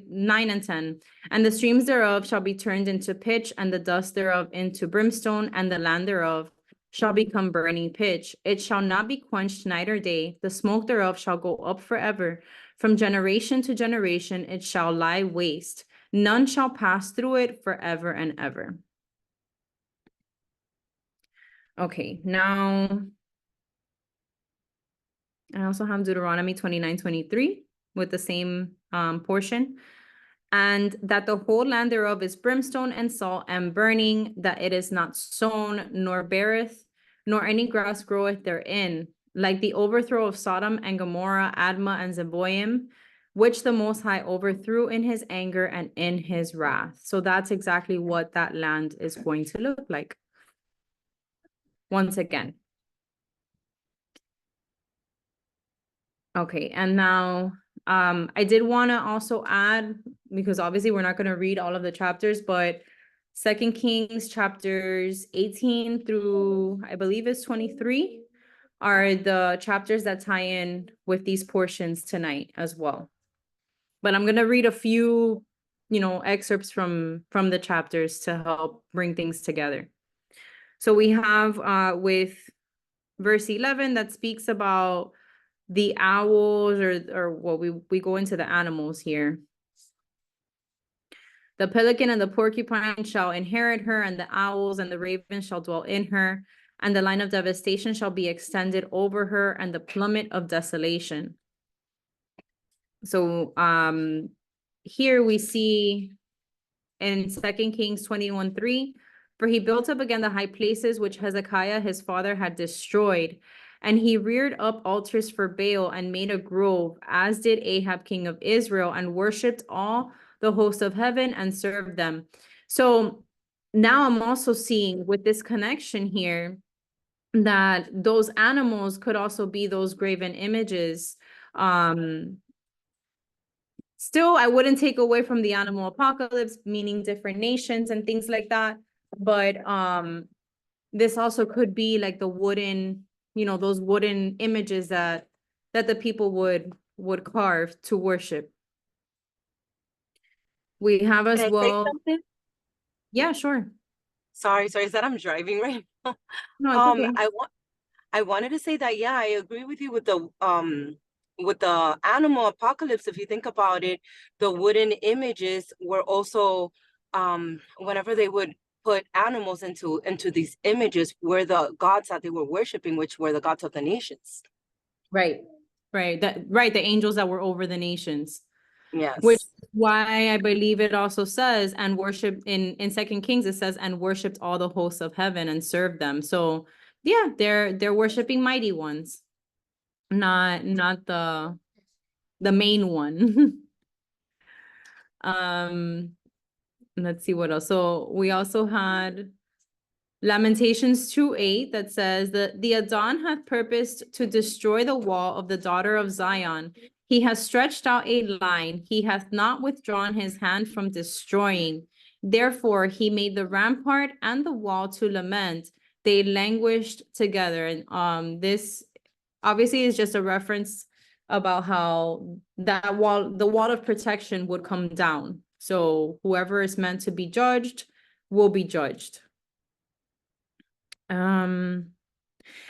9 and 10. "And the streams thereof shall be turned into pitch, and the dust thereof into brimstone, and the land thereof shall become burning pitch. It shall not be quenched night or day. The smoke thereof shall go up forever. From generation to generation it shall lie waste. None shall pass through it forever and ever." Okay, now I also have Deuteronomy 29:23 with the same portion. "And that the whole land thereof is brimstone and salt and burning, that it is not sown, nor beareth, nor any grass groweth therein, like the overthrow of Sodom and Gomorrah, Admah and Zeboim, which the Most High overthrew in his anger and in his wrath." So that's exactly what that land is going to look like. Once again. Okay, and now I did want to also add, because obviously we're not going to read all of the chapters, but 2 Kings chapters 18 through, I believe it's 23, are the chapters that tie in with these portions tonight as well. But I'm going to read a few, excerpts from the chapters to help bring things together. So we have with verse 11 that speaks about the owls, or what we go into the animals here. The pelican and the porcupine shall inherit her, and the owls and the ravens shall dwell in her, and the line of devastation shall be extended over her, and the plummet of desolation. So here we see in 2 Kings 21:3, for he built up again the high places which Hezekiah his father had destroyed, and he reared up altars for Baal and made a grove, as did Ahab king of Israel, and worshipped all the hosts of heaven and served them. So now I'm also seeing with this connection here that those animals could also be those graven images. Still, I wouldn't take away from the animal apocalypse, meaning different nations and things like that. But this also could be like the wooden, those wooden images that the people would carve to worship. We have as Can I say well. something? Yeah, sure. Sorry, is that I'm driving right now. No, it's okay. I wanted to say that, yeah, I agree with you with the animal apocalypse. If you think about it, the wooden images were also whenever they would put animals into these images were the gods that they were worshiping, which were the gods of the nations. Right. The angels that were over the nations. Yes. Which is why I believe it also says, and worship in 2 Kings, it says, and worshipped all the hosts of heaven and served them. So yeah, they're worshiping mighty ones, not the main one. Let's see what else. So we also had Lamentations 2:8 that says that the Adon hath purposed to destroy the wall of the daughter of Zion. He has stretched out a line. He hath not withdrawn his hand from destroying. Therefore, he made the rampart and the wall to lament. They languished together. And this obviously is just a reference about how that wall, the wall of protection, would come down. So whoever is meant to be judged will be judged. And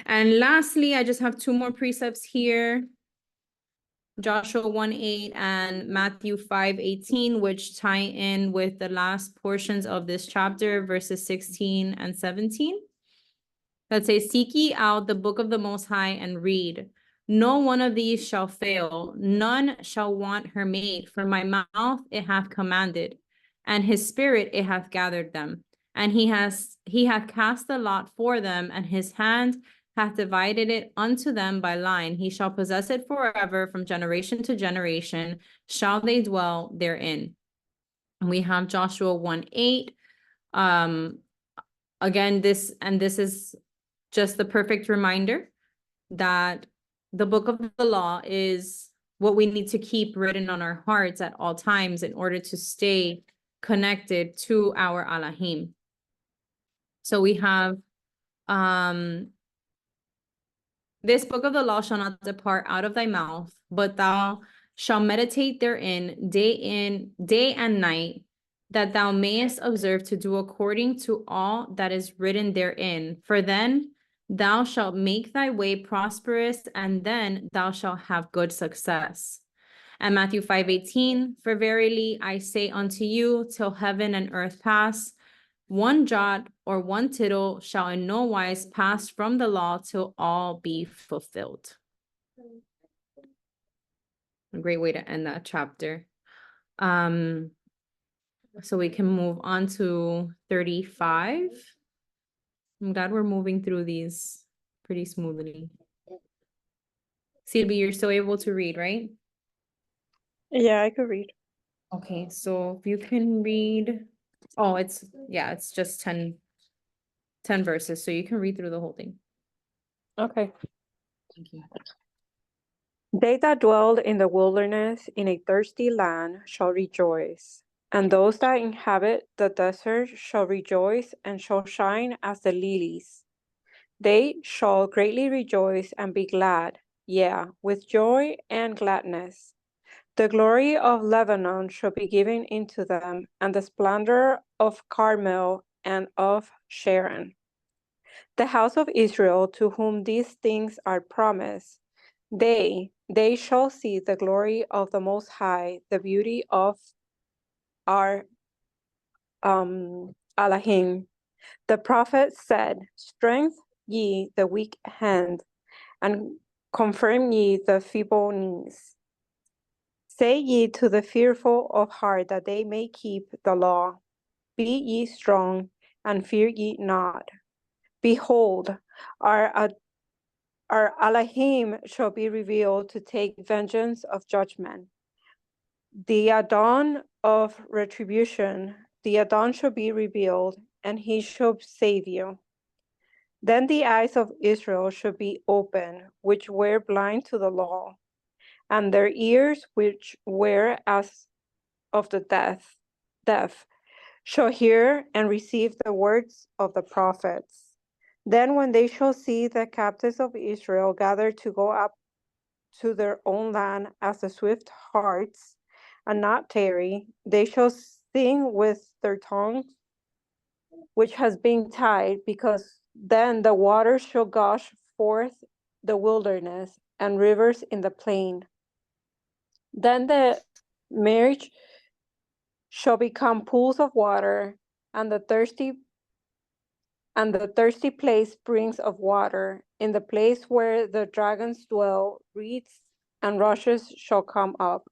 lastly, I just have two more precepts here. Joshua 1:8 and Matthew 5:18, which tie in with the last portions of this chapter, verses 16 and 17. That says, seek ye out the book of the Most High and read. No one of these shall fail, none shall want her mate, for my mouth it hath commanded, and his spirit it hath gathered them. And he hath cast the lot for them, and his hand hath divided it unto them by line. He shall possess it forever, from generation to generation shall they dwell therein. And we have Joshua 1:8. Again, this is just the perfect reminder that the book of the law is what we need to keep written on our hearts at all times in order to stay connected to our Elohim. So we have, this book of the law shall not depart out of thy mouth, but thou shalt meditate therein day and night, that thou mayest observe to do according to all that is written therein. For then thou shalt make thy way prosperous, and then thou shalt have good success. And Matthew 5:18, for verily I say unto you, till heaven and earth pass, one jot or one tittle shall in no wise pass from the law till all be fulfilled. A great way to end that chapter. So we can move on to 35. I'm glad we're moving through these pretty smoothly. Silby, you're still able to read, right? Yeah, I could read. Okay, so if you can read, oh, it's just 10 verses, so you can read through the whole thing. Okay. Thank you. They that dwell in the wilderness in a thirsty land shall rejoice, and those that inhabit the desert shall rejoice and shall shine as the lilies. They shall greatly rejoice and be glad, yea, with joy and gladness. The glory of Lebanon shall be given into them, and the splendor of Carmel and of Sharon. The house of Israel, to whom these things are promised, they shall see the glory of the Most High, the beauty of our Elohim. The prophet said, strengthen ye the weak hand, and confirm ye the feeble knees. Say ye to the fearful of heart that they may keep the law. Be ye strong, and fear ye not. Behold, our Elohim shall be revealed to take vengeance of judgment. The Adon of retribution, the Adon shall be revealed, and he shall save you. Then the eyes of Israel shall be open, which were blind to the law, and their ears, which were as of the deaf, shall hear and receive the words of the prophets. Then when they shall see the captives of Israel gathered to go up to their own land as the swift harts, and not tarry, they shall sing with their tongues, which has been tied, because then the waters shall gush forth the wilderness, and rivers in the plain. Then the marriage shall become pools of water, and the thirsty place springs of water. In the place where the dragons dwell, reeds and rushes shall come up.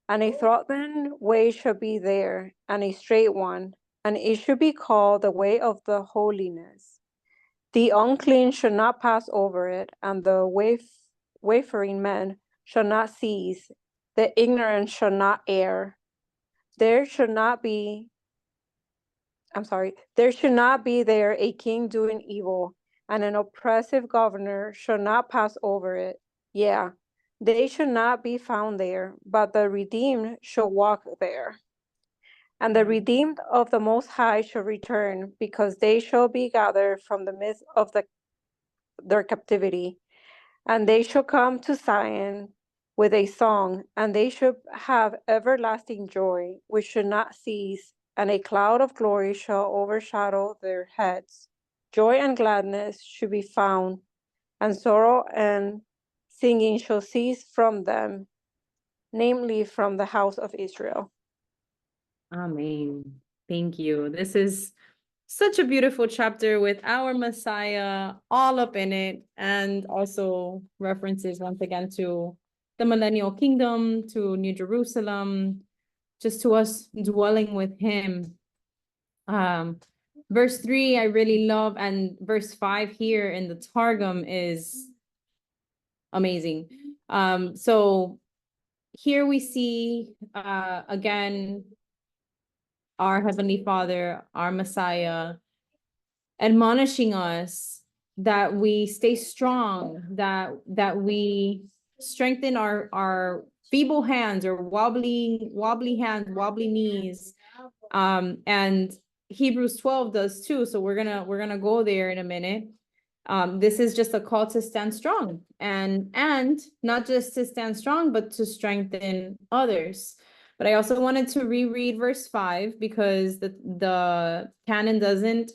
And a trodden way shall be there, and a straight one, and it shall be called the way of the holiness. The unclean shall not pass over it, and the wayfaring men shall not cease. The ignorant shall not err. There should not be there a king doing evil, and an oppressive governor shall not pass over it. Yeah, they should not be found there, but the redeemed shall walk there. And the redeemed of the Most High shall return, because they shall be gathered from the midst of their captivity. And they shall come to Zion with a song, and they shall have everlasting joy, which should not cease, and a cloud of glory shall overshadow their heads. Joy and gladness should be found, and sorrow and singing shall cease from them, namely from the house of Israel. Amen. Thank you. This is such a beautiful chapter with our Messiah all up in it, and also references once again to the millennial kingdom, to New Jerusalem, just to us dwelling with him. Verse 3 I really love, and verse 5 here in the Targum is amazing. So here we see again our Heavenly Father, our Messiah, admonishing us that we stay strong, that we strengthen our feeble hands, or wobbly hands, wobbly knees. And Hebrews 12 does too. So we're gonna go there in a minute. This is just a call to stand strong, and not just to stand strong, but to strengthen others. But I also wanted to reread verse 5, because the canon doesn't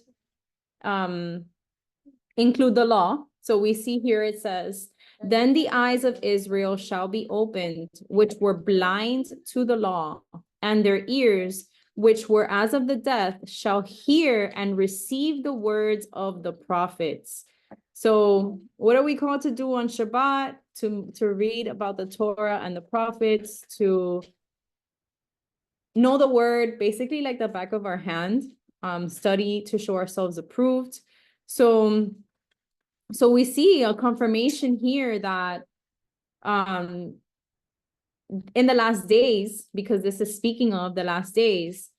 include the law. So we see here it says, then the eyes of Israel shall be opened, which were blind to the law, and their ears, which were as of the deaf, shall hear and receive the words of the prophets. So what are we called to do on Shabbat? To read about the Torah and the prophets, to know the word basically like the back of our hand, study to show ourselves approved. So we see a confirmation here that in the last days, because this is speaking of the last days,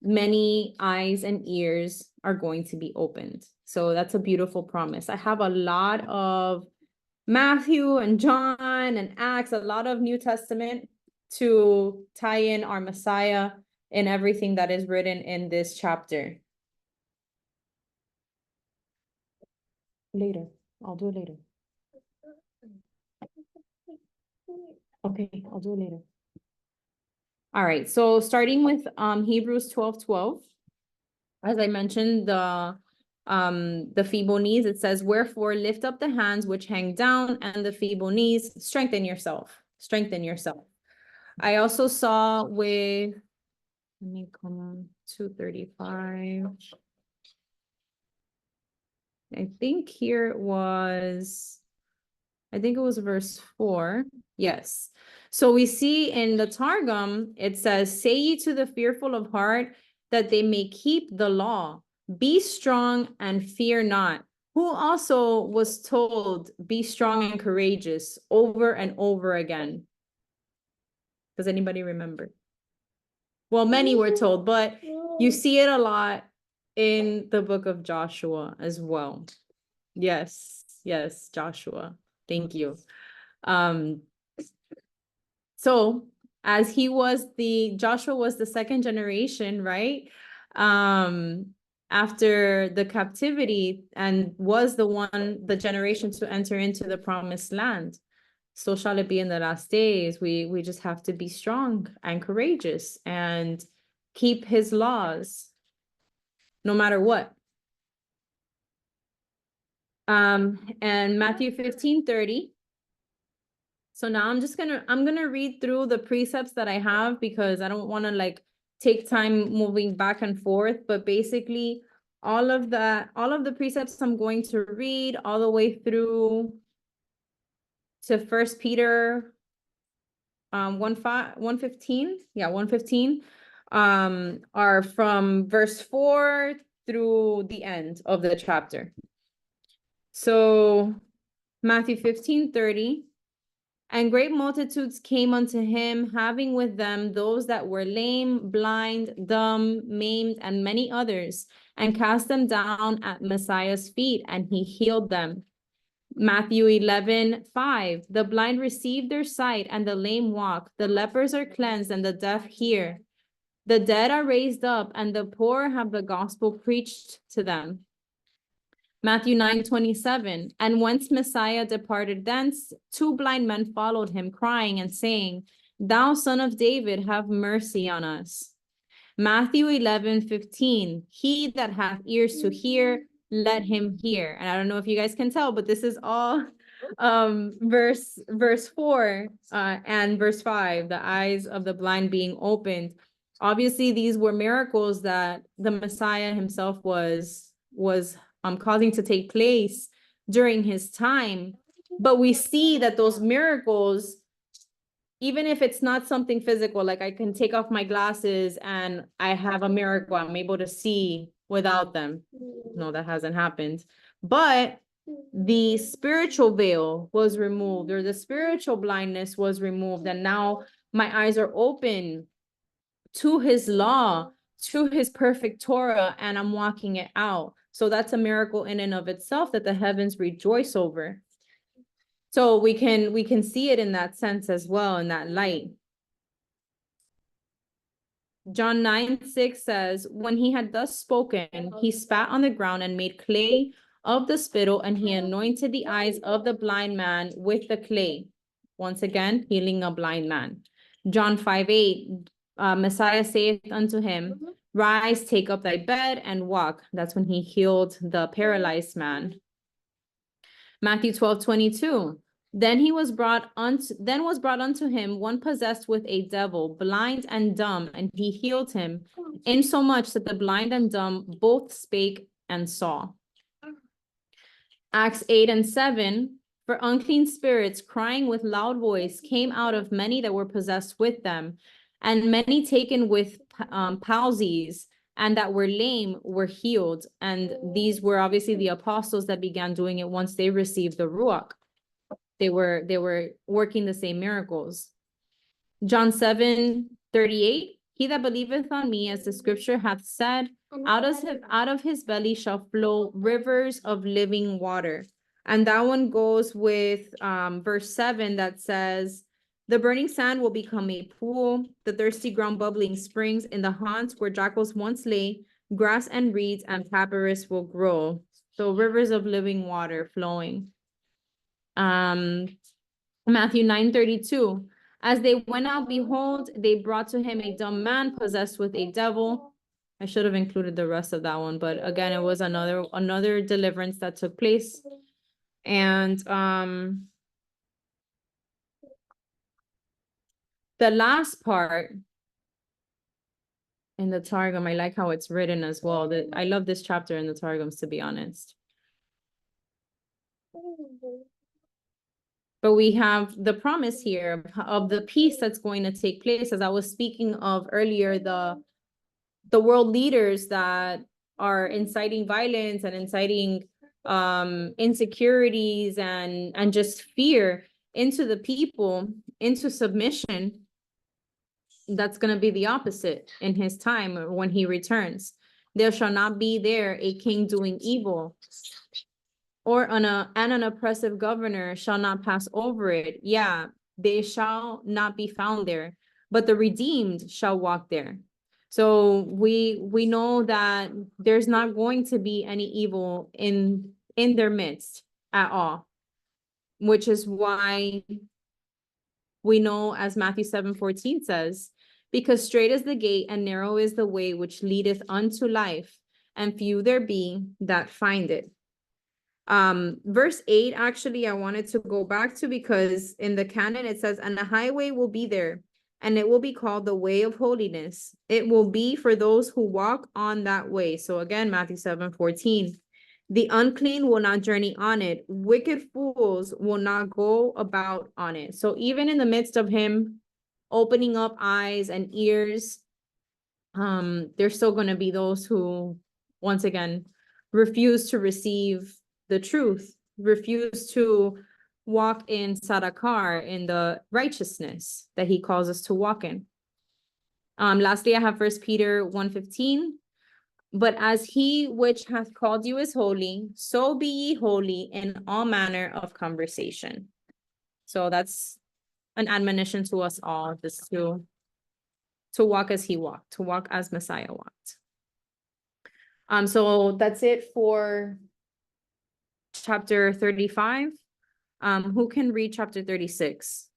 many eyes and ears are going to be opened. So that's a beautiful promise. I have a lot of Matthew and John and Acts, a lot of New Testament to tie in our Messiah and everything that is written in this chapter. Later. I'll do it later. Okay, I'll do it later. All right, so starting with Hebrews 12:12. As I mentioned, the the feeble knees, it says, wherefore lift up the hands which hang down and the feeble knees, strengthen yourself. I also saw with, let me come on, 235. I think it was verse 4. Yes. So we see in the Targum, it says, say ye to the fearful of heart that they may keep the law. Be strong and fear not. Who also was told, be strong and courageous over and over again? Does anybody remember? Well, many were told, but you see it a lot in the book of Joshua as well. Yes, Joshua. Thank you. So as Joshua was the second generation, right? After the captivity, and was the generation to enter into the promised land. So shall it be in the last days. We just have to be strong and courageous and keep his laws no matter what. And Matthew 15:30. So now I'm gonna read through the precepts that I have, because I don't want to like take time moving back and forth, but basically all of the precepts I'm going to read all the way through to 1 Peter 1:15. Yeah, 1:15 are from verse 4 through the end of the chapter. So Matthew 15:30. And great multitudes came unto him, having with them those that were lame, blind, dumb, maimed, and many others, and cast them down at Messiah's feet, and he healed them. Matthew 11:5. The blind receive their sight, and the lame walk. The lepers are cleansed, and the deaf hear. The dead are raised up, and the poor have the gospel preached to them. Matthew 9:27, and whence Messiah departed thence, 2 blind men followed him, crying and saying, Thou son of David, have mercy on us. Matthew 11:15, he that hath ears to hear, let him hear. And I don't know if you guys can tell, but this is all verse 4 and verse 5, the eyes of the blind being opened. Obviously, these were miracles that the Messiah himself was causing to take place during his time. But we see that those miracles, even if it's not something physical, like I can take off my glasses and I have a miracle, I'm able to see without them. No, that hasn't happened. But the spiritual veil was removed, or the spiritual blindness was removed, and now my eyes are open to his law, to his perfect Torah, and I'm walking it out. So that's a miracle in and of itself that the heavens rejoice over. So we can see it in that sense as well, in that light. John 9:6 says, when he had thus spoken, he spat on the ground and made clay of the spittle, and he anointed the eyes of the blind man with the clay. Once again, healing a blind man. John 5:8, Messiah saith unto him, rise, take up thy bed and walk. That's when he healed the paralyzed man. Matthew 12:22. Then was brought unto him one possessed with a devil, blind and dumb, and he healed him, insomuch that the blind and dumb both spake and saw. Acts 8:7. For unclean spirits, crying with loud voice, came out of many that were possessed with them, and many taken with palsies and that were lame were healed. And these were obviously the apostles that began doing it once they received the Ruach. They were working the same miracles. John 7:38, he that believeth on me, as the scripture hath said, out of his belly shall flow rivers of living water. And that one goes with verse 7 that says, the burning sand will become a pool, the thirsty ground bubbling springs. In the haunts where jackals once lay, grass and reeds and papyrus will grow. So rivers of living water flowing. Matthew 9:32. As they went out, behold, they brought to him a dumb man possessed with a devil. I should have included the rest of that one, but again, it was another deliverance that took place. And the last part in the Targum, I like how it's written as well. That I love this chapter in the Targums, to be honest. But we have the promise here of the peace that's going to take place. As I was speaking of earlier, the world leaders that are inciting violence and inciting insecurities and just fear into the people, into submission. That's going to be the opposite in his time when he returns. There shall not be there a king doing evil, or an oppressive governor shall not pass over it. Yeah, they shall not be found there, but the redeemed shall walk there. So we know that there's not going to be any evil in their midst at all, which is why we know, as Matthew 7:14 says, because straight is the gate and narrow is the way which leadeth unto life, and few there be that find it. Verse 8, actually, I wanted to go back to, because in the canon it says, and the highway will be there, and it will be called the way of holiness. It will be for those who walk on that way. So again, Matthew 7:14. The unclean will not journey on it. Wicked fools will not go about on it. So even in the midst of him opening up eyes and ears, there's still going to be those who, once again, refuse to receive the truth, refuse to walk in Sadakar, in the righteousness that he calls us to walk in. Lastly, I have 1 Peter 1:15. But as he which hath called you is holy, so be ye holy in all manner of conversation. So that's an admonition to us all, just to walk as he walked, to walk as Messiah walked. So that's it for chapter 35. Who can read chapter 36?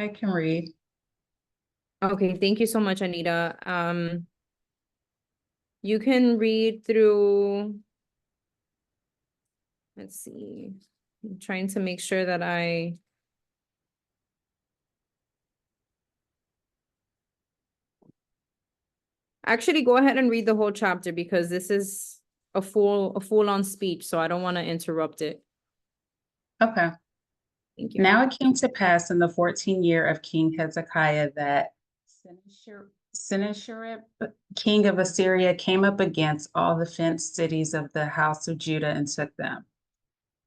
I can read. Okay, thank you so much, Anita. You can read through, let's see, I'm trying to make sure that actually go ahead and read the whole chapter, because this is a full-on speech, so I don't want to interrupt it. Okay. Thank you. Now it came to pass in the 14th year of King Hezekiah that Sennacherib, king of Assyria, came up against all the fenced cities of the house of Judah and took them.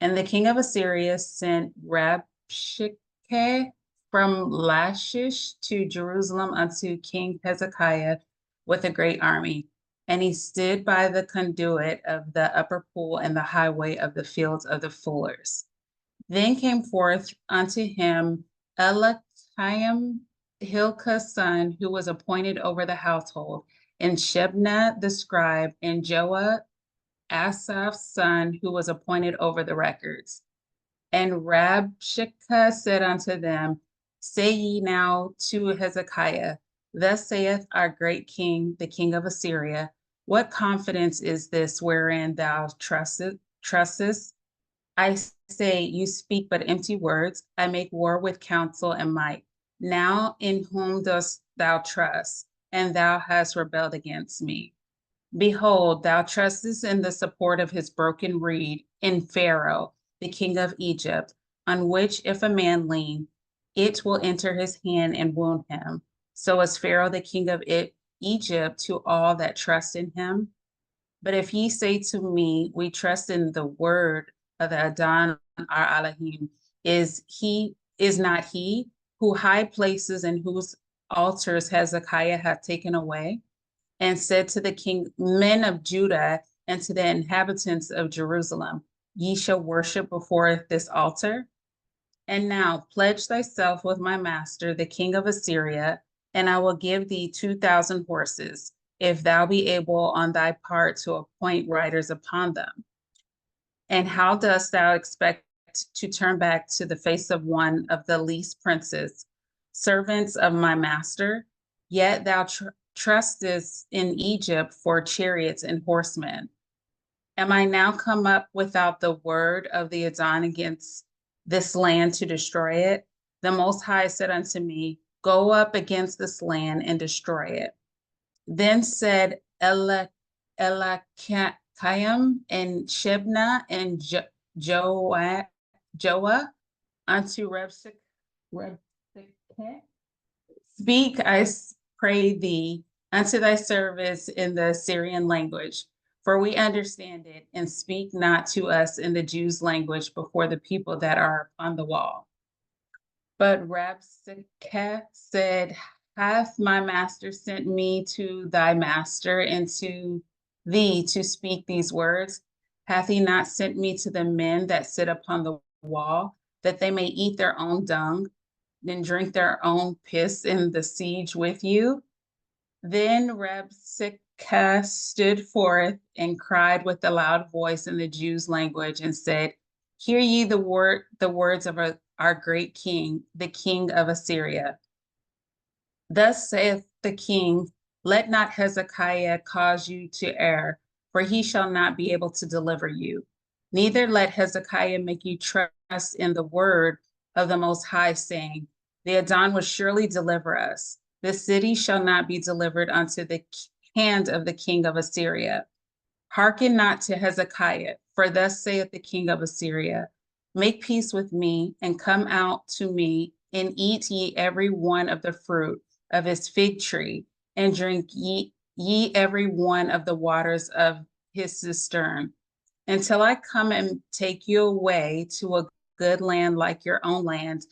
And the king of Assyria sent Rabshakeh from Lachish to Jerusalem unto King Hezekiah with a great army. And he stood by the conduit of the upper pool and the highway of the fields of the fullers. Then came forth unto him Eliakim, Hilkiah's son, who was appointed over the household, and Shebna the scribe, and Joah, Asaph's son, who was appointed over the records. And Rabshakeh said unto them, say ye now to Hezekiah, thus saith our great king, the king of Assyria, what confidence is this wherein thou trustest? I say, you speak but empty words. I make war with counsel and might. Now in whom dost thou trust? And thou hast rebelled against me. Behold, thou trustest in the support of his broken reed, in Pharaoh, the king of Egypt, on which if a man lean, it will enter his hand and wound him. So is Pharaoh, the king of Egypt, to all that trust in him. But if ye say to me, we trust in the word of the Adon our Elohim, is not he who high places and whose altars Hezekiah hath taken away, and said to the men of Judah and to the inhabitants of Jerusalem, ye shall worship before this altar? And now pledge thyself with my master, the king of Assyria, and I will give thee 2,000 horses, if thou be able on thy part to appoint riders upon them. And how dost thou expect to turn back to the face of one of the least princes, servants of my master, yet thou trustest in Egypt for chariots and horsemen. Am I now come up without the word of the Adon against this land to destroy it? The Most High said unto me, Go up against this land and destroy it. Then said Elakayim and Shebna and Joah unto Rebshakeh, Speak, I pray thee, unto thy service in the Assyrian language, for we understand it, and speak not to us in the Jews' language before the people that are on the wall. But Rabshakeh said, Hath my master sent me to thy master and to thee to speak these words? Hath he not sent me to the men that sit upon the wall, that they may eat their own dung, and drink their own piss in the siege with you? Then Rabshakeh stood forth and cried with a loud voice in the Jews' language and said, Hear ye the words of our great king, the king of Assyria. Thus saith the king, Let not Hezekiah cause you to err, for he shall not be able to deliver you. Neither let Hezekiah make you trust in the word of the Most High, saying, The Adon will surely deliver us. This city shall not be delivered unto the hand of the king of Assyria. Hearken not to Hezekiah, for thus saith the king of Assyria, Make peace with me, and come out to me, and eat ye every one of the fruit of his fig tree, and drink ye every one of the waters of his cistern, until I come and take you away to a good land like your own land,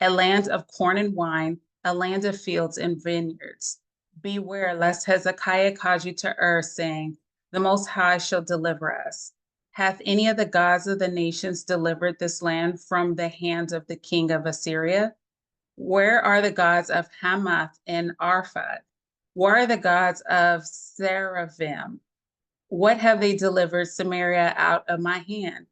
a land of corn and wine, a land of fields and vineyards. Beware lest Hezekiah cause you to err, saying, The Most High shall deliver us. Hath any of the gods of the nations delivered this land from the hands of the king of Assyria? Where are the gods of Hamath and Arphad? Where are the gods of Seraphim? What have they delivered Samaria out of my hand?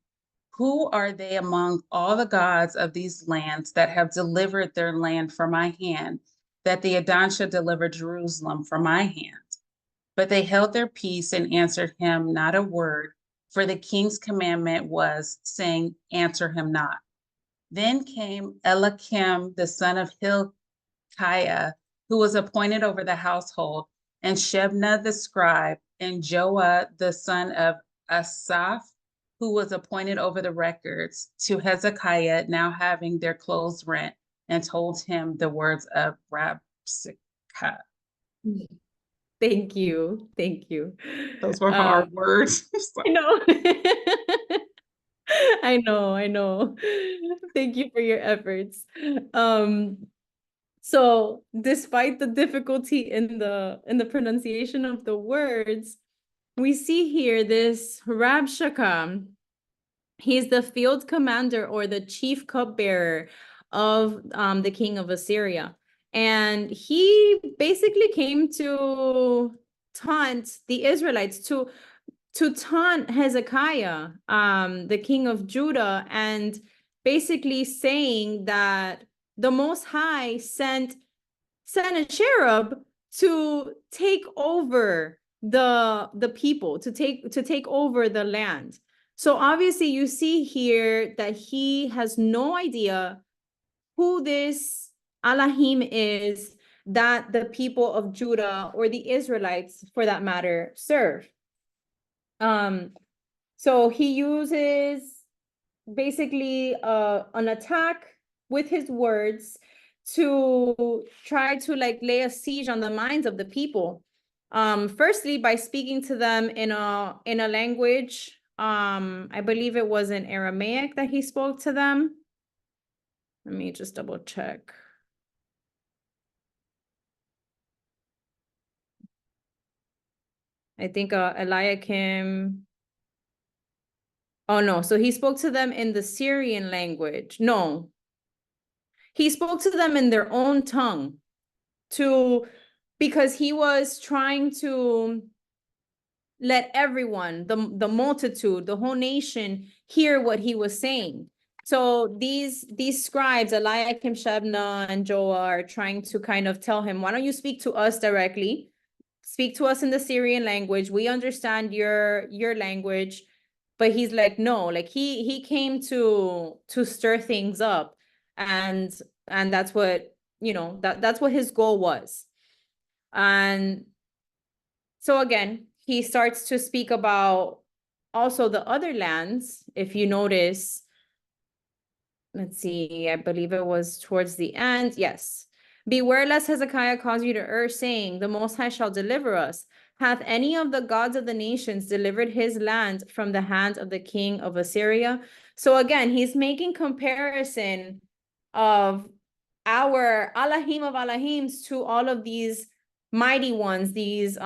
Who are they among all the gods of these lands that have delivered their land from my hand, that the Adon shall deliver Jerusalem from my hand? But they held their peace and answered him not a word, for the king's commandment was, saying, Answer him not. Then came Eliakim, the son of Hilkiah, who was appointed over the household, and Shebna the scribe, and Joah the son of Asaph, who was appointed over the records, to Hezekiah, now having their clothes rent, and told him the words of Rabshakeh. Thank you. Thank you. Those were hard words. I know. I know. Thank you for your efforts. So despite the difficulty in the pronunciation of the words, we see here this Rabshakeh. He's the field commander or the chief cupbearer of the king of Assyria. And he basically came to taunt the Israelites, to taunt Hezekiah, the king of Judah, and basically saying that the Most High sent a cherub to take over the people, to take over the land. So obviously you see here that he has no idea who this Elohim is that the people of Judah, or the Israelites for that matter, serve. So he uses basically an attack with his words to try to like lay a siege on the minds of the people. Firstly, by speaking to them in a language, I believe it was in Aramaic that he spoke to them. Let me just double check. I think Eliakim. Oh no, so he spoke to them in the Syrian language. No, he spoke to them in their own tongue, because he was trying to let everyone, the multitude, the whole nation, hear what he was saying. So these scribes, Eliakim, Shebna, and Joah, are trying to kind of tell him, why don't you speak to us directly? Speak to us in the Syrian language. We understand your language. But he's like, no, like he came to stir things up. And that's what, you know, that's what his goal was. And so again, he starts to speak about also the other lands. If you notice, let's see, I believe it was towards the end. Yes. Beware lest Hezekiah cause you to err, saying, the Most High shall deliver us. Hath any of the gods of the nations delivered his land from the hand of the king of Assyria? So again, he's making comparison of our Allahim of Allahims to all of these mighty ones, these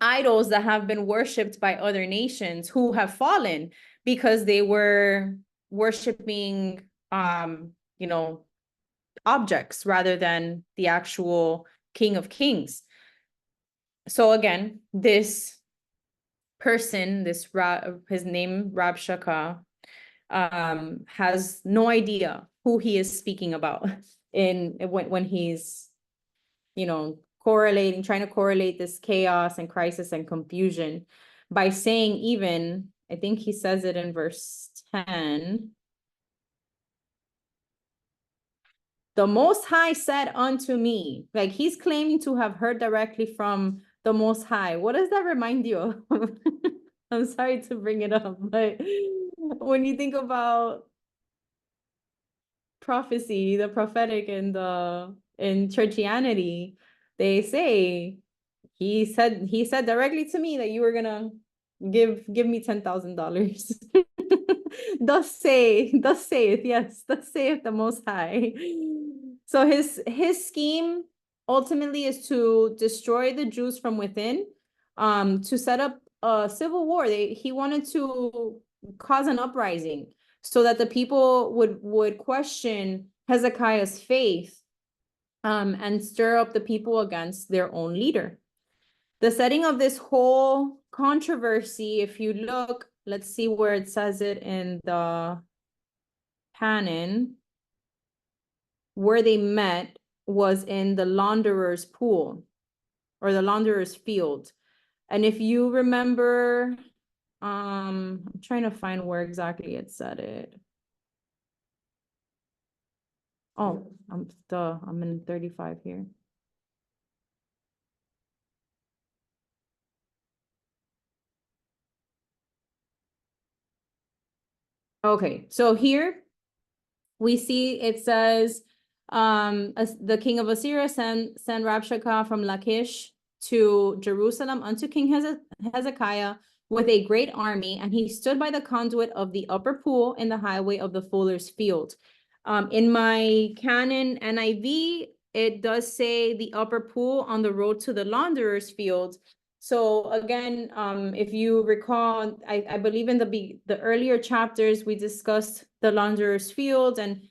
idols that have been worshipped by other nations who have fallen because they were worshiping you know, objects rather than the actual King of Kings. So again, this person, his name Rabshakeh, has no idea who he is speaking about when he's, you know, trying to correlate this chaos and crisis and confusion by saying, even, I think he says it in verse 10, the Most High said unto me, like he's claiming to have heard directly from the Most High. What does that remind you of? I'm sorry to bring it up, but when you think about prophecy, the prophetic in churchianity, they say he said directly to me that you were gonna give me $10,000. Thus saith, yes, thus saith the Most High. So his scheme ultimately is to destroy the Jews from within, to set up a civil war. He wanted to cause an uprising so that the people would question Hezekiah's faith, and stir up the people against their own leader. The setting of this whole controversy, if you look, let's see where it says it in the canon, where they met was in the launderer's pool or the launderer's field. And if you remember, I'm trying to find where exactly it said it. Oh, I'm in 35 here. Okay, so here we see it says, the king of Assyria sent Rabshakeh from Lachish to Jerusalem unto King Hezekiah with a great army, and he stood by the conduit of the upper pool in the highway of the fuller's field. In my canon NIV, it does say the upper pool on the road to the launderer's field. So again, if you recall, I believe in the earlier chapters, we discussed the launderer's field, and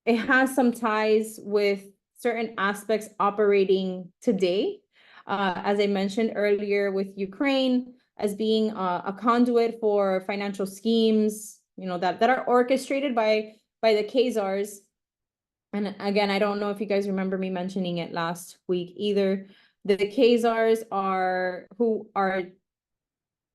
it has some ties with certain aspects operating today. As I mentioned earlier, with Ukraine as being a conduit for financial schemes, you know, that are orchestrated by the Khazars. And again, I don't know if you guys remember me mentioning it last week either. The Khazars are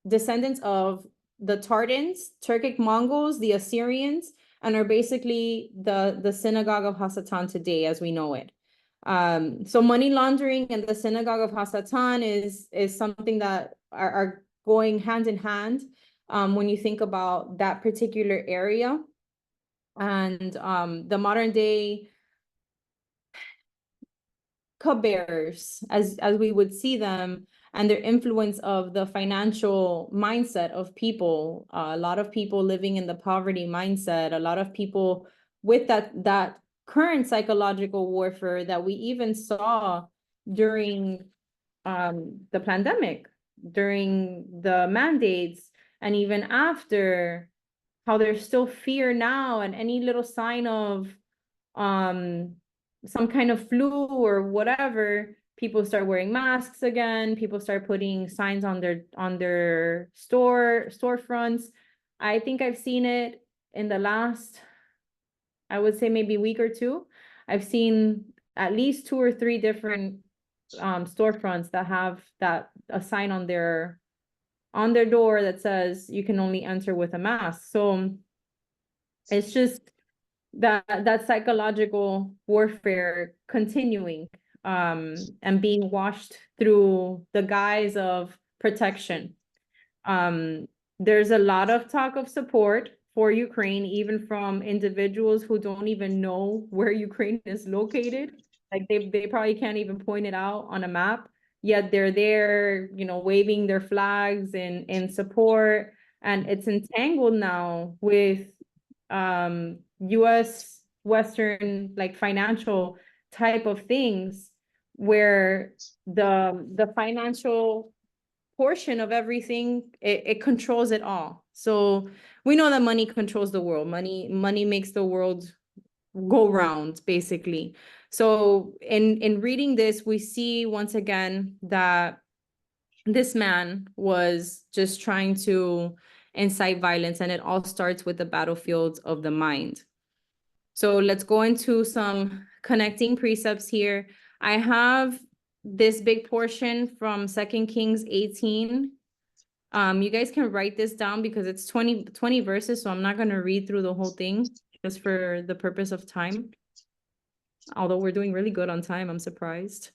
descendants of the Tardans, Turkic Mongols, the Assyrians, and are basically the synagogue of Hasatan today as we know it. So money laundering and the synagogue of Hasatan is something that are going hand in hand when you think about that particular area. And the modern day cupbearers, as we would see them, and their influence of the financial mindset of people, a lot of people living in the poverty mindset, a lot of people with that current psychological warfare that we even saw during the pandemic, during the mandates, and even after, how there's still fear now, and any little sign of some kind of flu or whatever, people start wearing masks again, people start putting signs on their storefronts. I think I've seen it in the last, I would say maybe week or two, I've seen at least 2 or 3 different storefronts that have a sign on their door that says you can only enter with a mask. So it's just that psychological warfare continuing and being washed through the guise of protection. There's a lot of talk of support for Ukraine, even from individuals who don't even know where Ukraine is located. Like they probably can't even point it out on a map, yet they're there, you know, waving their flags in support. And it's entangled now with US Western like financial type of things, where the financial portion of everything, it controls it all. So we know that money controls the world. Money makes the world go round, basically. So in reading this, we see once again that this man was just trying to incite violence, and it all starts with the battlefield of the mind. So let's go into some connecting precepts here. I have this big portion from 2 Kings 18. You guys can write this down because it's 20 verses, so I'm not going to read through the whole thing just for the purpose of time. Although we're doing really good on time, I'm surprised.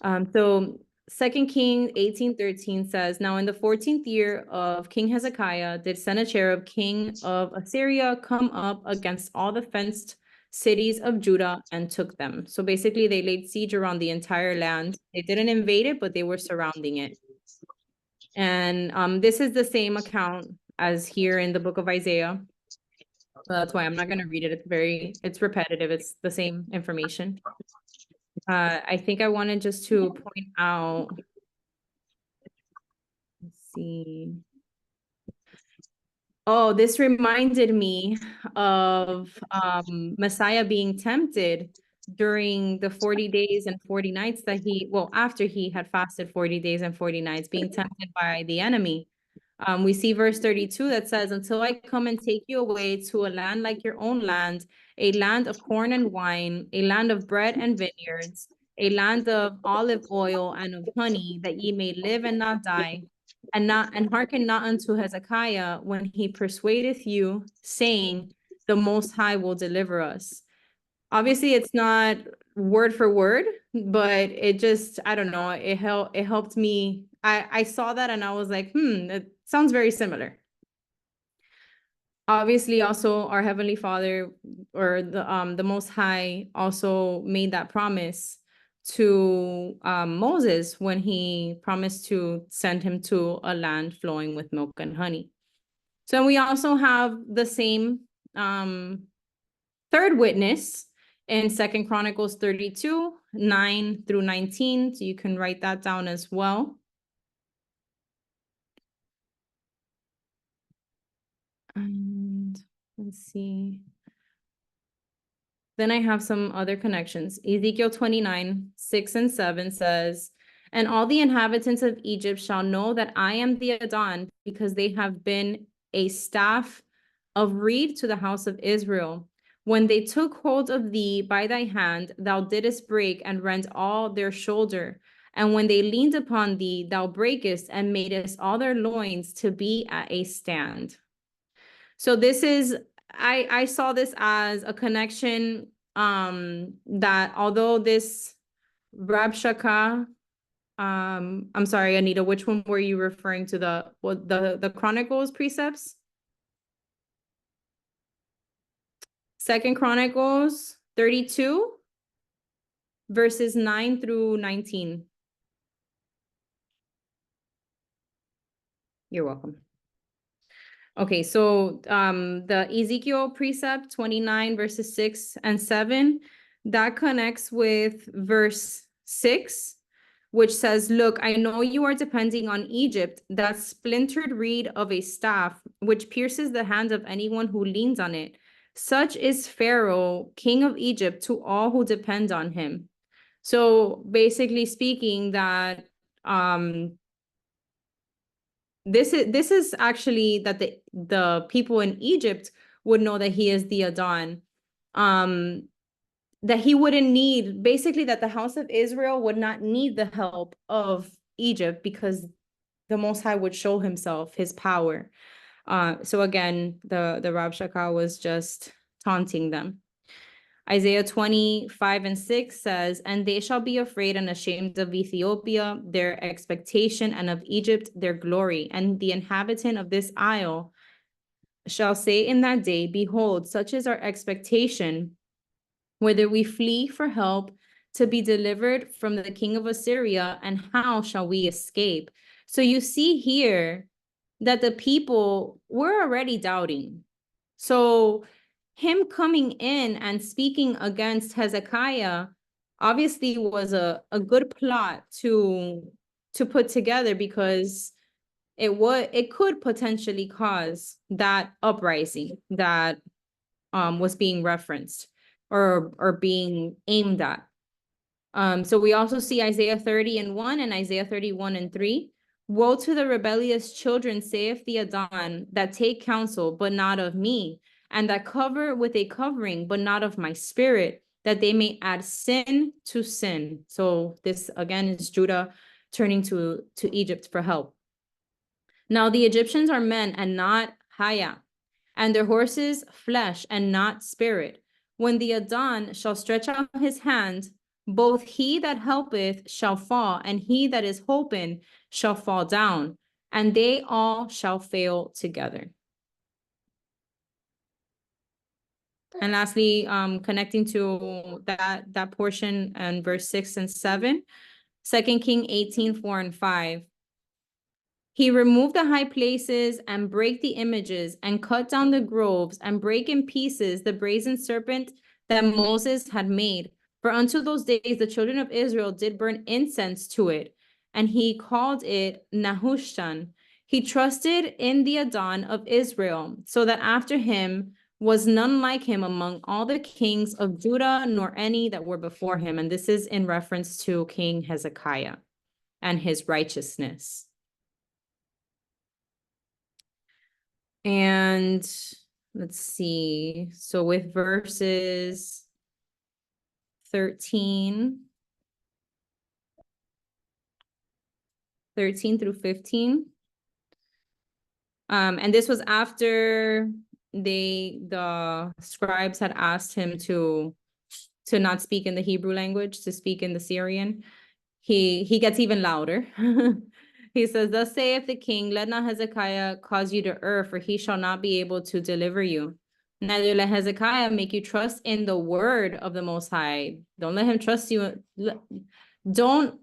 So 2 Kings 18:13 says, now in the 14th year of King Hezekiah did Sennacherib, king of Assyria, come up against all the fenced cities of Judah and took them. So basically they laid siege around the entire land. They didn't invade it, but they were surrounding it. And this is the same account as here in the book of Isaiah. So that's why I'm not going to read it. It's repetitive. It's the same information. I think I wanted just to point out, let's see. Oh, this reminded me of Messiah being tempted during the 40 days and 40 nights that after he had fasted 40 days and 40 nights, being tempted by the enemy. We see verse 32 that says, until I come and take you away to a land like your own land, a land of corn and wine, a land of bread and vineyards, a land of olive oil and of honey, that ye may live and not die, and hearken not unto Hezekiah when he persuadeth you, saying, the Most High will deliver us. Obviously, it's not word for word, but it just, I don't know, it helped me. I saw that and I was like, it sounds very similar. Obviously, also our Heavenly Father, or the Most High, also made that promise to Moses when he promised to send him to a land flowing with milk and honey. So we also have the same third witness in 2 Chronicles 32, 9 through 19. So you can write that down as well. And let's see. Then I have some other connections. Ezekiel 29, 6 and 7 says, and all the inhabitants of Egypt shall know that I am the Adon, because they have been a staff of reed to the house of Israel. When they took hold of thee by thy hand, thou didst break and rend all their shoulder. And when they leaned upon thee, thou breakest and madest all their loins to be at a stand. So this is, I saw this as a connection that although this Rabshakeh, I'm sorry, Anita, which one were you referring to? The Chronicles precepts? 2 Chronicles 32, verses 9 through 19. You're welcome. Okay, so the Ezekiel precept 29, verses 6 and 7, that connects with verse 6, which says, look, I know you are depending on Egypt, that splintered reed of a staff, which pierces the hand of anyone who leans on it. Such is Pharaoh, king of Egypt, to all who depend on him. So basically speaking that this is actually that the people in Egypt would know that he is the Adon. That he wouldn't need, basically that the house of Israel would not need the help of Egypt because the Most High would show himself, his power. So again, the Rabshakeh was just taunting them. Isaiah 25:6 says, and they shall be afraid and ashamed of Ethiopia, their expectation, and of Egypt, their glory. And the inhabitant of this isle shall say in that day, behold, such is our expectation, whether we flee for help to be delivered from the king of Assyria, and how shall we escape? So you see here that the people were already doubting. So him coming in and speaking against Hezekiah obviously was a good plot to put together, because it could potentially cause that uprising that was being referenced or being aimed at. So we also see Isaiah 30:1 and Isaiah 31:3. Woe to the rebellious children, saith the Adon, that take counsel, but not of me, and that cover with a covering, but not of my spirit, that they may add sin to sin. So this again is Judah turning to Egypt for help. Now the Egyptians are men and not haya, and their horses flesh and not spirit. When the Adon shall stretch out his hand, both he that helpeth shall fall, and he that is holpen shall fall down, and they all shall fail together. And lastly, connecting to that portion and verse 6 and 7, 2 Kings 18:4-5. He removed the high places and break the images and cut down the groves and break in pieces the brazen serpent that Moses had made. For unto those days the children of Israel did burn incense to it, and he called it Nehushtan. He trusted in the Adon of Israel, so that after him was none like him among all the kings of Judah, nor any that were before him. And this is in reference to King Hezekiah and his righteousness. And let's see. So with verses 13 through 15. And this was after the scribes had asked him to not speak in the Hebrew language, to speak in the Syrian. He gets even louder. He says, thus saith the king, let not Hezekiah cause you to err, for he shall not be able to deliver you. Neither let Hezekiah make you trust in the word of the Most High. Don't let him trust you. Don't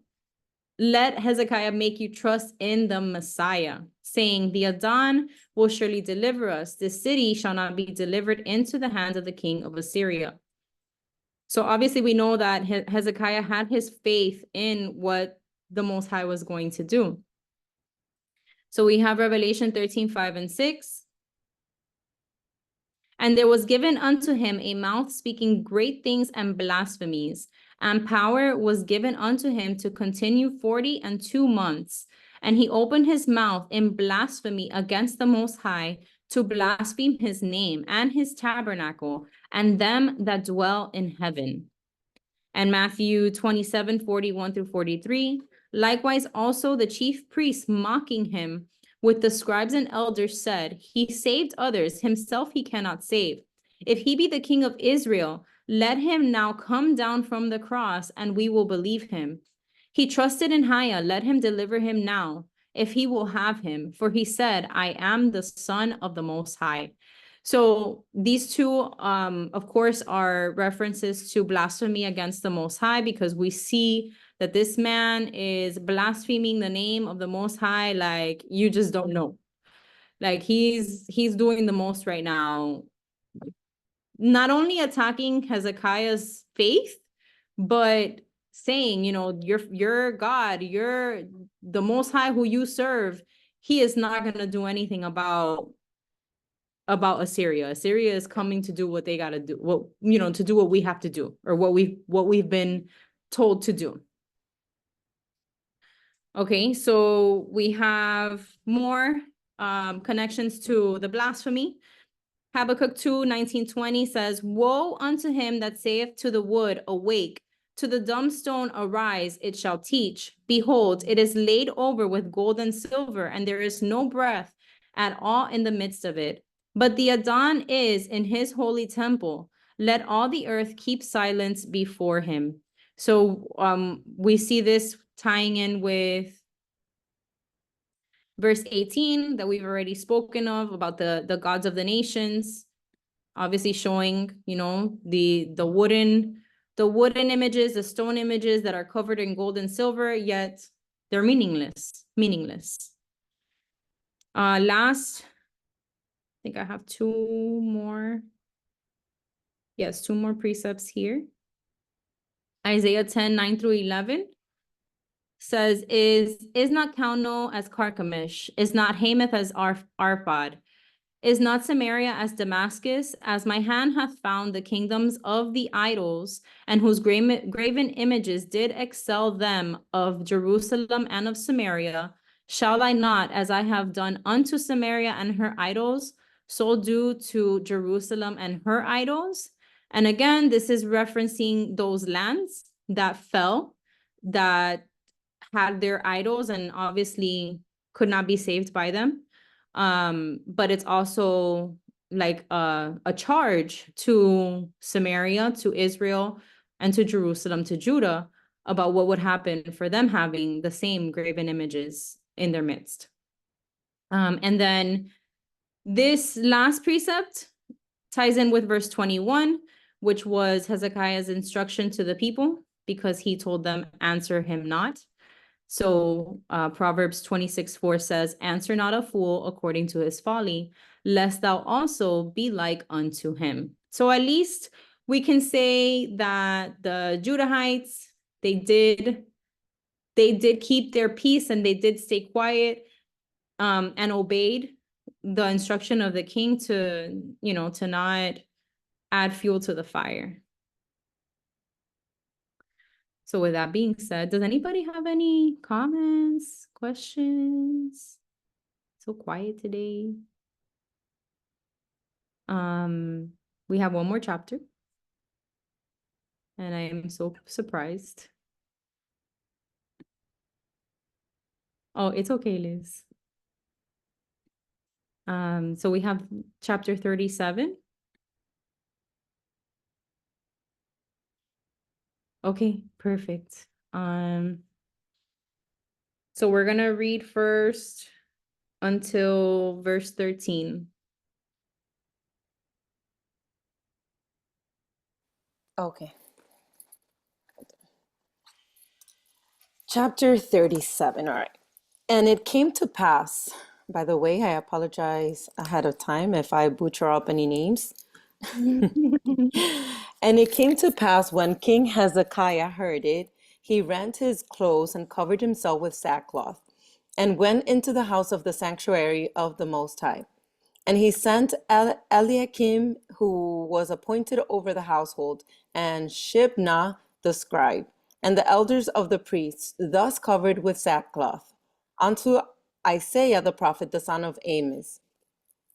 let Hezekiah make you trust in the Messiah, saying, the Adon will surely deliver us. This city shall not be delivered into the hands of the king of Assyria. So obviously we know that Hezekiah had his faith in what the Most High was going to do. So we have Revelation 13:5-6. And there was given unto him a mouth speaking great things and blasphemies, and power was given unto him to continue 42 months. And he opened his mouth in blasphemy against the Most High, to blaspheme his name and his tabernacle and them that dwell in heaven. And Matthew 27:41-43. Likewise also the chief priests mocking him with the scribes and elders said, he saved others, himself he cannot save. If he be the king of Israel, let him now come down from the cross, and we will believe him. He trusted in Hiah, let him deliver him now, if he will have him. For he said, I am the Son of the Most High. So these two, of course, are references to blasphemy against the Most High, because we see that this man is blaspheming the name of the Most High like you just don't know. Like he's doing the most right now. Not only attacking Hezekiah's faith, but saying, you know, your God, you're the Most High who you serve, he is not going to do anything about Assyria. Assyria is coming to do what they got to do, to do what we have to do, or what we've been told to do. Okay, so we have more connections to the blasphemy. Habakkuk 2:19-20 says, woe unto him that saith to the wood, awake, to the dumb stone, arise, it shall teach. Behold, it is laid over with gold and silver, and there is no breath at all in the midst of it. But the Adon is in his holy temple. Let all the earth keep silence before him. So we see this tying in with verse 18 that we've already spoken of about the gods of the nations, obviously showing, you know, the wooden images, the stone images that are covered in gold and silver, yet they're meaningless. Last, I think I have two more precepts here. Isaiah 10:9-11 says, is not Calno as Carchemish? Is not Hamath as Arpad? Is not Samaria as Damascus? As my hand hath found the kingdoms of the idols, and whose graven images did excel them of Jerusalem and of Samaria, shall I not, as I have done unto Samaria and her idols, so do to Jerusalem and her idols? And again, this is referencing those lands that fell, that had their idols and obviously could not be saved by them. But it's also like a charge to Samaria, to Israel, and to Jerusalem, to Judah, about what would happen for them having the same graven images in their midst. And then this last precept ties in with verse 21, which was Hezekiah's instruction to the people, because he told them, answer him not. So Proverbs 26:4 says, answer not a fool according to his folly, lest thou also be like unto him. So at least we can say that the Judahites, they did keep their peace, and they did stay quiet, and obeyed the instruction of the king to, you know, to not add fuel to the fire. So with that being said, does anybody have any comments, questions? So quiet today. We have one more chapter, and I am so surprised. Oh, it's okay, Liz. So we have chapter 37. Okay, perfect. So we're gonna read first until verse 13. Okay. Chapter 37. All right. And it came to pass, by the way, I apologize ahead of time if I butcher up any names. And it came to pass when King Hezekiah heard it, he rent his clothes and covered himself with sackcloth, and went into the house of the sanctuary of the Most High. And he sent Eliakim, who was appointed over the household, and Shebna the scribe, and the elders of the priests, thus covered with sackcloth, unto Isaiah the prophet, the son of Amos.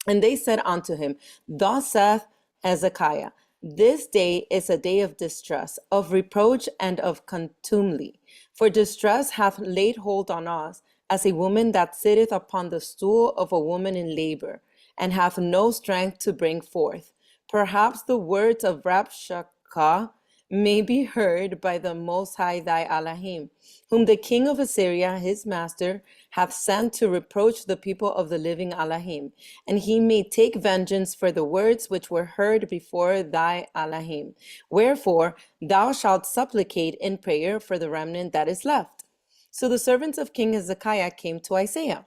And they said unto him, thus saith Hezekiah, this day is a day of distress, of reproach, and of contumely. For distress hath laid hold on us, as a woman that sitteth upon the stool of a woman in labor, and hath no strength to bring forth. Perhaps the words of Rabshakeh may be heard by the Most High thy Elohim, whom the king of Assyria, his master, hath sent to reproach the people of the living Elohim, and he may take vengeance for the words which were heard before thy Elohim. Wherefore thou shalt supplicate in prayer for the remnant that is left. So the servants of King Hezekiah came to Isaiah.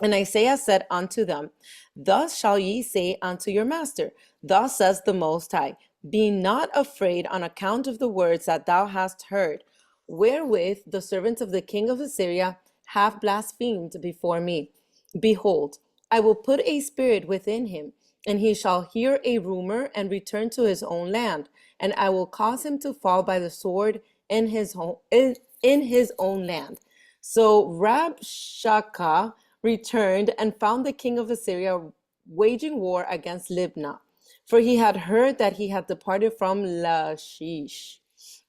And Isaiah said unto them, thus shall ye say unto your master, thus says the Most High, be not afraid on account of the words that thou hast heard, wherewith the servants of the king of Assyria have blasphemed before me. Behold, I will put a spirit within him, and he shall hear a rumor and return to his own land, and I will cause him to fall by the sword in his own land. So Rabshakeh returned and found the king of Assyria waging war against Libnah, for he had heard that he had departed from Lachish.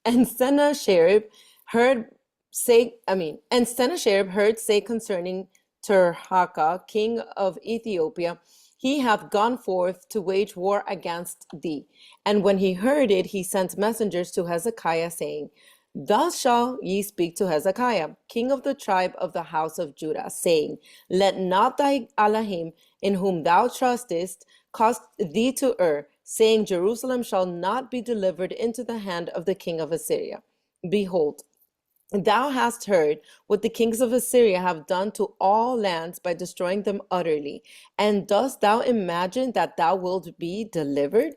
And Sennacherib heard say concerning Tirhakah, king of Ethiopia, he hath gone forth to wage war against thee. And when he heard it, he sent messengers to Hezekiah, saying, Thus shall ye speak to Hezekiah, king of the tribe of the house of Judah, saying, Let not thy Elohim, in whom thou trustest, cause thee to err, saying, Jerusalem shall not be delivered into the hand of the king of Assyria. Behold, thou hast heard what the kings of Assyria have done to all lands by destroying them utterly. And dost thou imagine that thou wilt be delivered?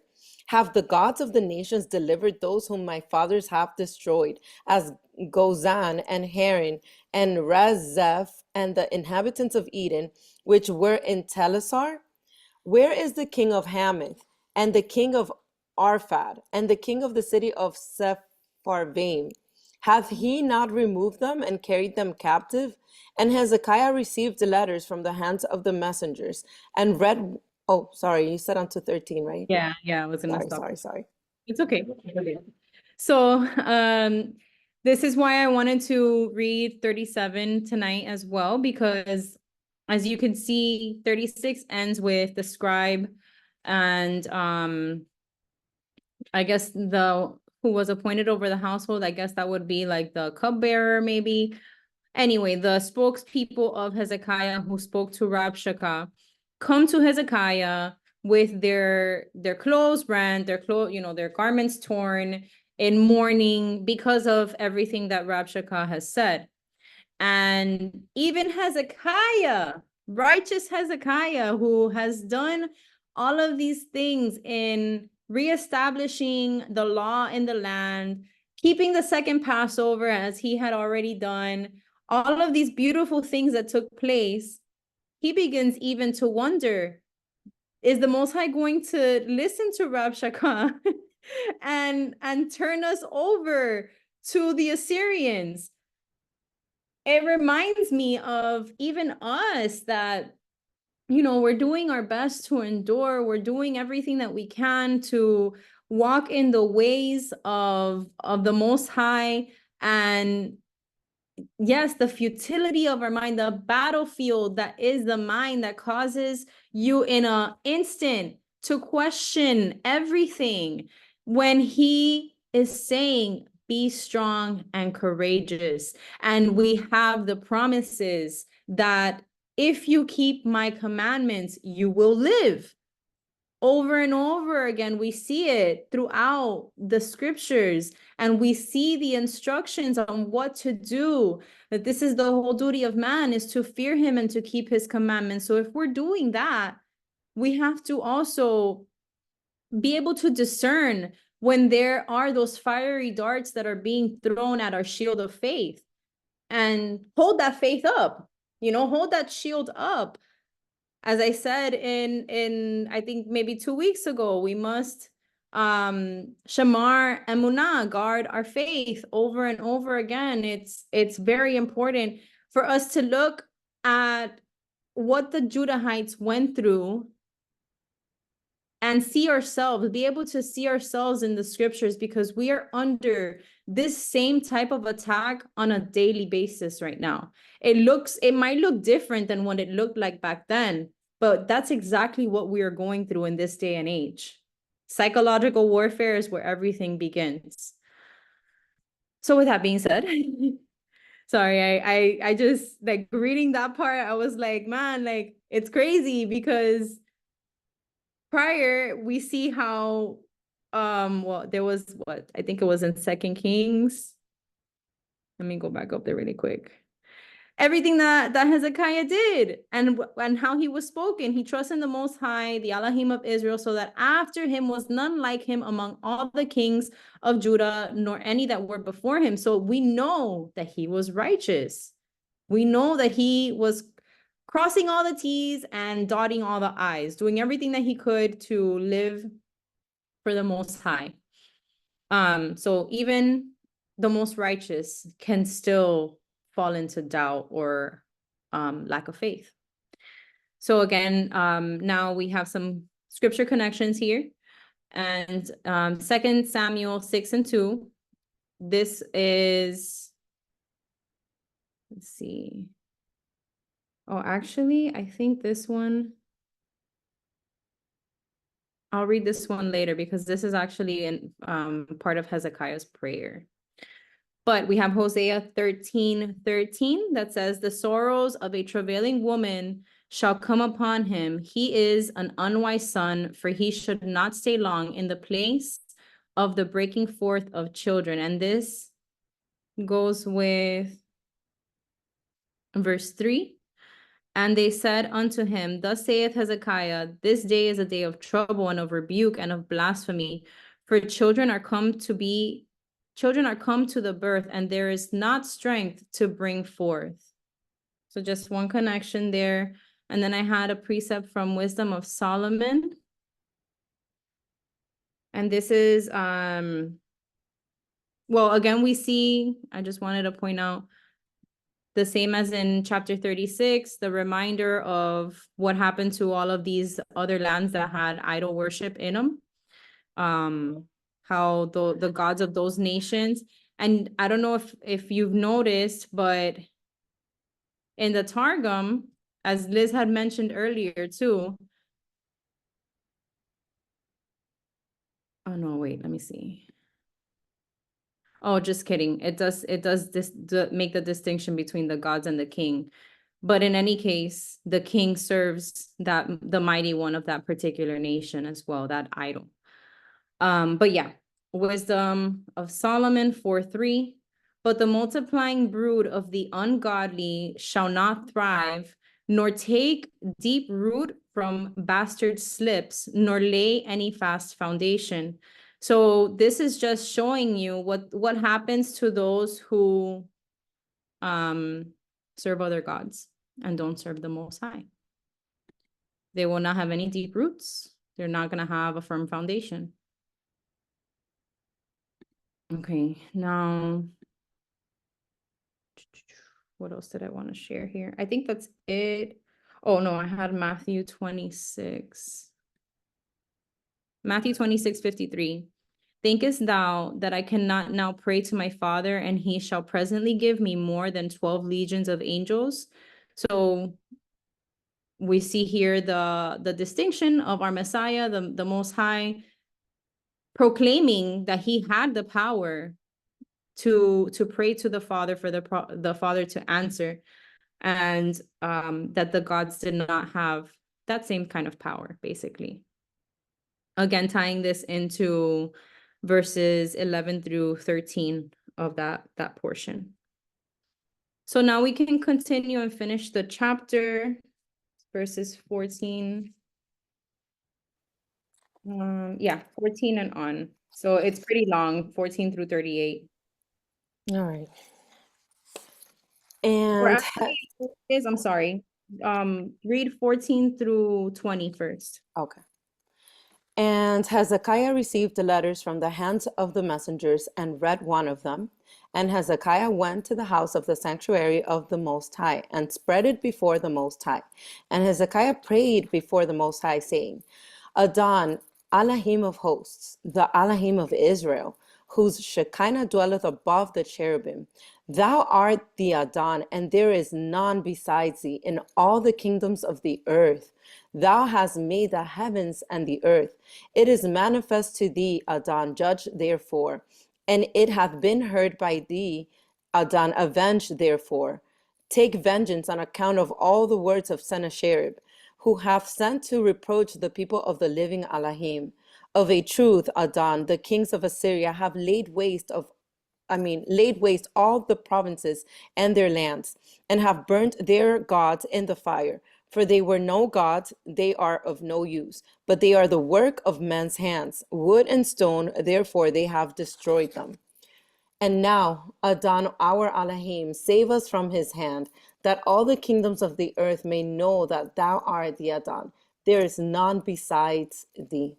Have the gods of the nations delivered those whom my fathers have destroyed, as Gozan and Haran and Rezeph and the inhabitants of Eden, which were in Telassar? Where is the king of Hamath, and the king of Arphad, and the king of the city of Sepharvaim? Hath he not removed them and carried them captive? And Hezekiah received the letters from the hands of the messengers, and read. Oh, sorry, you said unto 13, right? Yeah, I was gonna stop. Sorry. It's okay. So, this is why I wanted to read 37 tonight as well, because as you can see, 36 ends with the scribe and I guess who was appointed over the household. I guess that would be like the cupbearer, maybe. Anyway, the spokespeople of Hezekiah who spoke to Rabshakeh come to Hezekiah with their clothes rent, their garments torn, in mourning because of everything that Rabshakeh has said. And even Hezekiah, righteous Hezekiah, who has done all of these things in reestablishing the law in the land, keeping the second Passover as he had already done, all of these beautiful things that took place, he begins even to wonder, is the Most High going to listen to Rabshakeh and turn us over to the Assyrians? It reminds me of even us that, we're doing our best to endure. We're doing everything that we can to walk in the ways of the Most High. And yes, the futility of our mind, the battlefield that is the mind that causes you in an instant to question everything, when he is saying, be strong and courageous. And we have the promises that if you keep my commandments, you will live. Over and over again, we see it throughout the scriptures, and we see the instructions on what to do, that this is the whole duty of man, is to fear him and to keep his commandments. So if we're doing that, we have to also be able to discern when there are those fiery darts that are being thrown at our shield of faith, and hold that faith up, hold that shield up. As I said in I think maybe 2 weeks ago, we must shamar emunah, guard our faith over and over again. It's very important for us to look at what the Judahites went through and be able to see ourselves in the scriptures, because we are under this same type of attack on a daily basis right now. It might look different than what it looked like back then, but that's exactly what we are going through in this day and age. Psychological warfare is where everything begins. So with that being said, sorry, I just, like, reading that part, I was like, man, like, it's crazy, because prior we see how there was I think it was in 2 Kings. Let me go back up there really quick. Everything that Hezekiah did, and how he was spoken. He trusted in the Most High, the Elohim of Israel, so that after him was none like him among all the kings of Judah, nor any that were before him. So we know that he was righteous. We know that he was crossing all the T's and dotting all the I's, doing everything that he could to live for the Most High. So even the most righteous can still fall into doubt or lack of faith. So again, now we have some scripture connections here. And 2 Samuel 6:2. This is, let's see. Oh, actually, I think this one, I'll read this one later because this is actually in part of Hezekiah's prayer. But we have Hosea 13:13 that says, the sorrows of a travailing woman shall come upon him. He is an unwise son, for he should not stay long in the place of the breaking forth of children. And this goes with verse 3. And they said unto him, thus saith Hezekiah, this day is a day of trouble and of rebuke and of blasphemy, for children are come to the birth, and there is not strength to bring forth. So just one connection there. And then I had a precept from Wisdom of Solomon. And this is, well, again, we see, I just wanted to point out, the same as in chapter 36, the reminder of what happened to all of these other lands that had idol worship in them. How the gods of those nations. And I don't know if you've noticed, but in the Targum, as Liz had mentioned earlier too. Oh no, wait, let me see. Oh, just kidding. It does make the distinction between the gods and the king. But in any case, the king serves the mighty one of that particular nation as well, that idol. But yeah, Wisdom of Solomon 4:3. But the multiplying brood of the ungodly shall not thrive, nor take deep root from bastard slips, nor lay any fast foundation. So this is just showing you what happens to those who serve other gods and don't serve the Most High. They will not have any deep roots. They're not going to have a firm foundation. Okay, now, what else did I want to share here? I think that's it. Oh no, I had Matthew 26. Matthew 26:53. Thinkest thou that I cannot now pray to my Father, and he shall presently give me more than 12 legions of angels? So we see here the distinction of our Messiah, the Most High, proclaiming that he had the power to pray to the Father for the Father to answer, and that the gods did not have that same kind of power, basically. Again, tying this into verses 11 through 13 of that portion. So now we can continue and finish the chapter, verses 14. Yeah, 14 and on. So it's pretty long, 14 through 38. All right. Or And actually, I'm sorry. Read 14 through 20 first. okay. And Hezekiah received the letters from the hands of the messengers and read one of them. And Hezekiah went to the house of the sanctuary of the Most High and spread it before the Most High. And Hezekiah prayed before the Most High, saying, Adon, Elohim of hosts, the Elohim of Israel, whose Shekinah dwelleth above the cherubim. Thou art the Adon, and there is none besides thee in all the kingdoms of the earth. Thou hast made the heavens and the earth. It is manifest to thee, Adon, judge therefore. And it hath been heard by thee, Adon, avenge therefore. Take vengeance on account of all the words of Sennacherib, who hath sent to reproach the people of the living Elohim. Of a truth, Adon, the kings of Assyria have laid waste all the provinces and their lands, and have burnt their gods in the fire. For they were no gods, they are of no use, but they are the work of men's hands, wood and stone, therefore they have destroyed them. And now, Adon, our Elohim, save us from his hand, that all the kingdoms of the earth may know that thou art the Adon. There is none besides thee.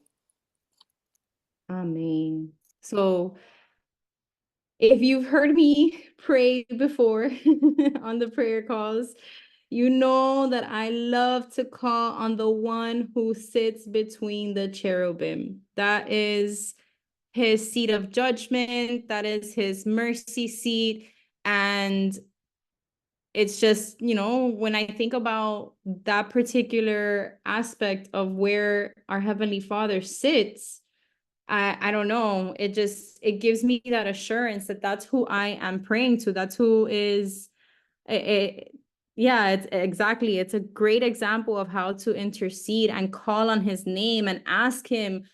Amen. So if you've heard me pray before on the prayer calls, You know that I love to call on the one who sits between the cherubim. That is his seat of judgment. That is his mercy seat. And it's just, you know, when I think about that particular aspect of where our Heavenly Father sits, I don't know, it gives me that assurance that that's who I am praying to. That's who is, yeah, it's exactly. It's a great example of how to intercede and call on his name and ask him,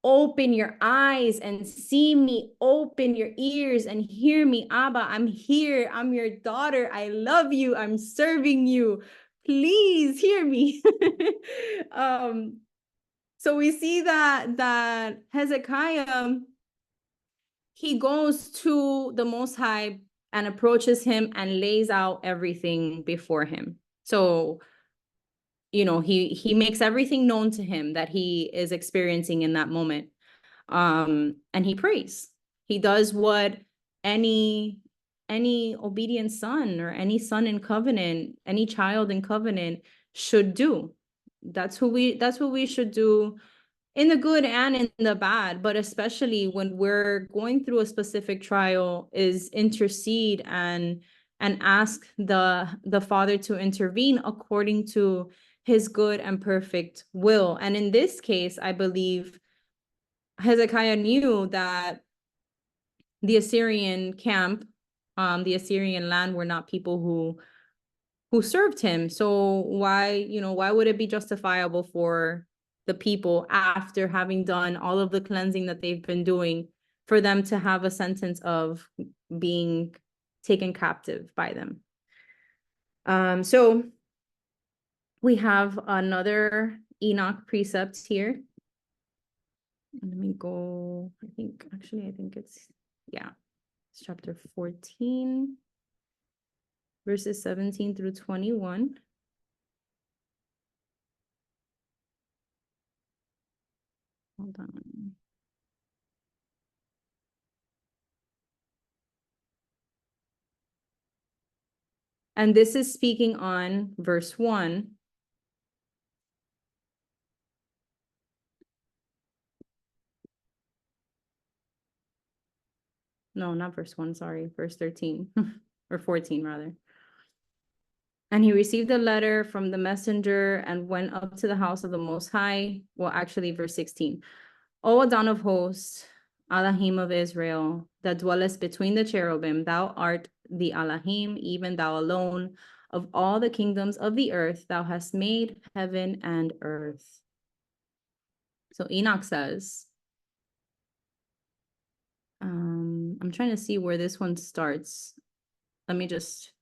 open your eyes and see me, open your ears and hear me. Abba, I'm here. I'm your daughter. I love you. I'm serving you. Please hear me. So we see that Hezekiah, he goes to the Most High and approaches him and lays out everything before him. So, you know, he makes everything known to him that he is experiencing in that moment. And he prays. He does what any obedient son or any son in covenant, any child in covenant should do. That's what we should do in the good and in the bad, but especially when we're going through a specific trial, is intercede and ask the Father to intervene according to his good and perfect will. And in this case, I believe Hezekiah knew that the Assyrian camp, the Assyrian land, were not people who served him. So why would it be justifiable for the people, after having done all of the cleansing that they've been doing, for them to have a sentence of being taken captive by them? So we have another Enoch precept here. Let me go, I think it's chapter 14, verses 17 through 21. Hold on. And this is speaking on verse 1. No, not verse 1, sorry, verse 13 or 14 rather. And he received a letter from the messenger and went up to the house of the Most High. Well, actually, verse 16. O Adon of hosts, Elohim of Israel, that dwellest between the cherubim, thou art the Elohim, even thou alone, of all the kingdoms of the earth, thou hast made heaven and earth. So Enoch says, I'm trying to see where this one starts. Let me just,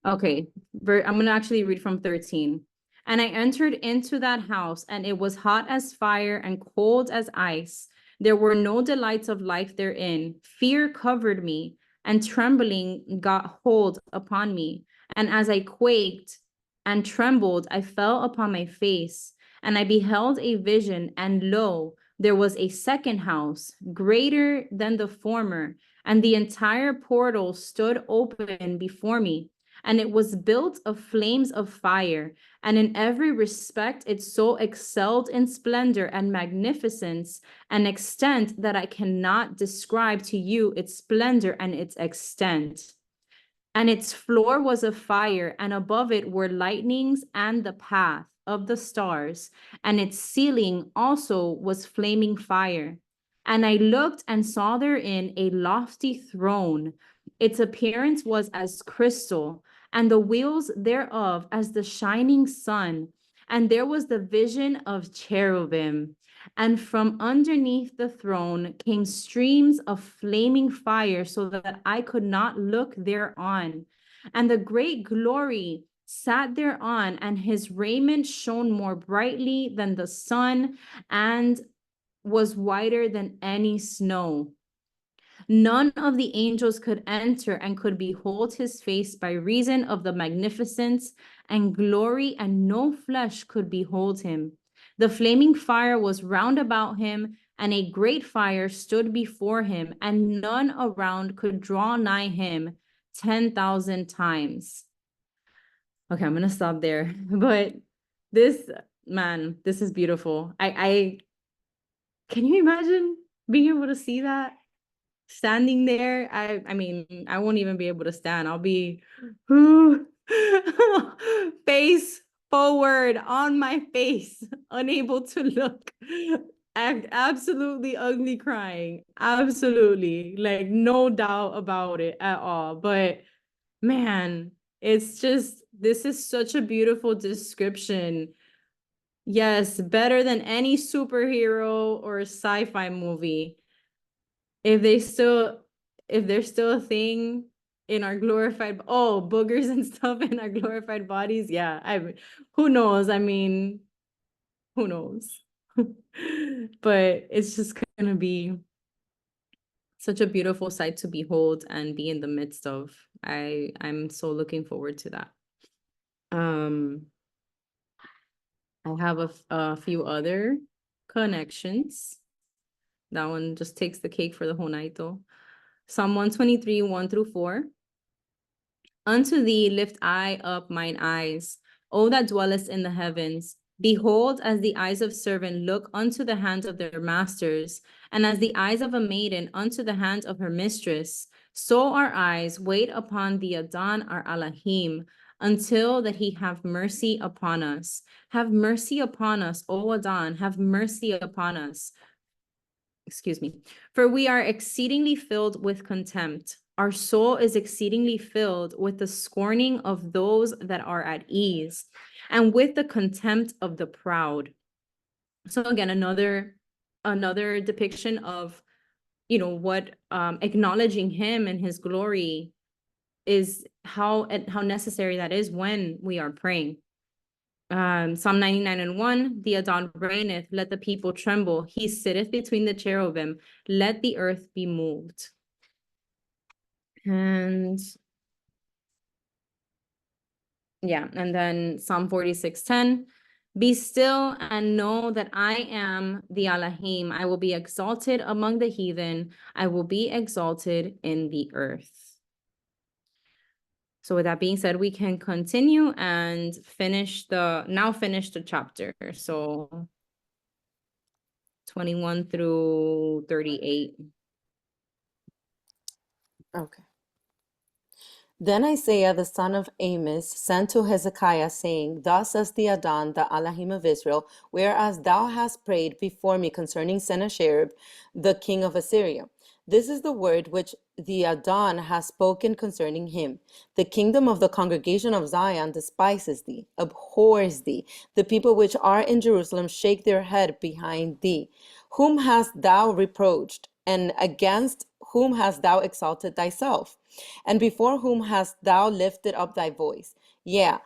okay, I'm going to actually read from 13. And I entered into that house, and it was hot as fire and cold as ice. There were no delights of life therein. Fear covered me, and trembling got hold upon me. And as I quaked and trembled, I fell upon my face, and I beheld a vision, and lo, there was a second house, greater than the former, and the entire portal stood open before me. And it was built of flames of fire, and in every respect it so excelled in splendor and magnificence, an extent that I cannot describe to you its splendor and its extent. And its floor was of fire, and above it were lightnings and the path of the stars, and its ceiling also was flaming fire. And I looked and saw therein a lofty throne. Its appearance was as crystal, and the wheels thereof as the shining sun. And there was the vision of cherubim. And from underneath the throne came streams of flaming fire, so that I could not look thereon. And the great glory sat thereon, and his raiment shone more brightly than the sun, and was whiter than any snow. None of the angels could enter and could behold his face by reason of the magnificence and glory, and no flesh could behold him. The flaming fire was round about him, and a great fire stood before him, and none around could draw nigh him. 10,000 times. Okay, I'm gonna stop there. But this, man, this is beautiful. I can you imagine being able to see that? Standing there, I mean, I won't even be able to stand. I'll be face forward on my face, unable to look, absolutely ugly crying. Absolutely, like no doubt about it at all. But man, it's just, this is such a beautiful description. Yes, better than any superhero or sci-fi movie. If there's still a thing in our glorified, boogers and stuff in our glorified bodies, yeah, who knows? I mean, who knows? But it's just gonna be such a beautiful sight to behold and be in the midst of. I'm so looking forward to that. I have a few other connections. That one just takes the cake for the whole night, though. Psalm 123, 1-4. Unto thee lift I up mine eyes, O that dwellest in the heavens. Behold, as the eyes of servant look unto the hands of their masters, and as the eyes of a maiden unto the hands of her mistress, so our eyes wait upon the Adon our Elohim, until that he have mercy upon us. Have mercy upon us, O Adon, have mercy upon us. Excuse me. For we are exceedingly filled with contempt. Our soul is exceedingly filled with the scorning of those that are at ease, and with the contempt of the proud. So again, another depiction of, what acknowledging him and his glory is, how necessary that is when we are praying. Psalm 99:1, the Adon reigneth, let the people tremble. He sitteth between the cherubim, let the earth be moved. And yeah, and then Psalm 46:10, be still and know that I am the Elohim. I will be exalted among the heathen. I will be exalted in the earth. So with that being said, we can continue and finish the chapter. So 21-38. Okay. Then Isaiah the son of Amos sent to Hezekiah, saying, Thus says the Adon, the Elohim of Israel, whereas thou hast prayed before me concerning Sennacherib, the king of Assyria. This is the word which the Adon has spoken concerning him. The kingdom of the congregation of Zion despises thee, abhors thee. The people which are in Jerusalem shake their head behind thee. Whom hast thou reproached, and against whom hast thou exalted thyself? And before whom hast thou lifted up thy voice? Yeah,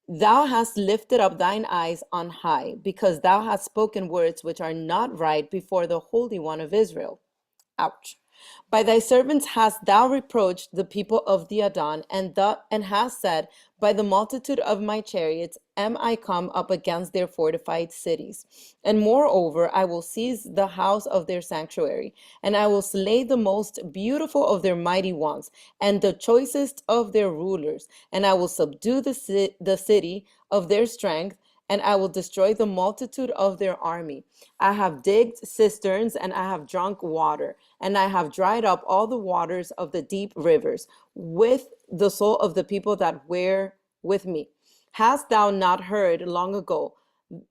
thou hast lifted up thine eyes on high, because thou hast spoken words which are not right before the Holy One of Israel. Ouch. By thy servants hast thou reproached the people of the Adon, and hast said, By the multitude of my chariots am I come up against their fortified cities. And moreover, I will seize the house of their sanctuary, and I will slay the most beautiful of their mighty ones, and the choicest of their rulers, and I will subdue the city of their strength, and I will destroy the multitude of their army. I have digged cisterns, and I have drunk water, and I have dried up all the waters of the deep rivers with the soul of the people that were with me. Hast thou not heard long ago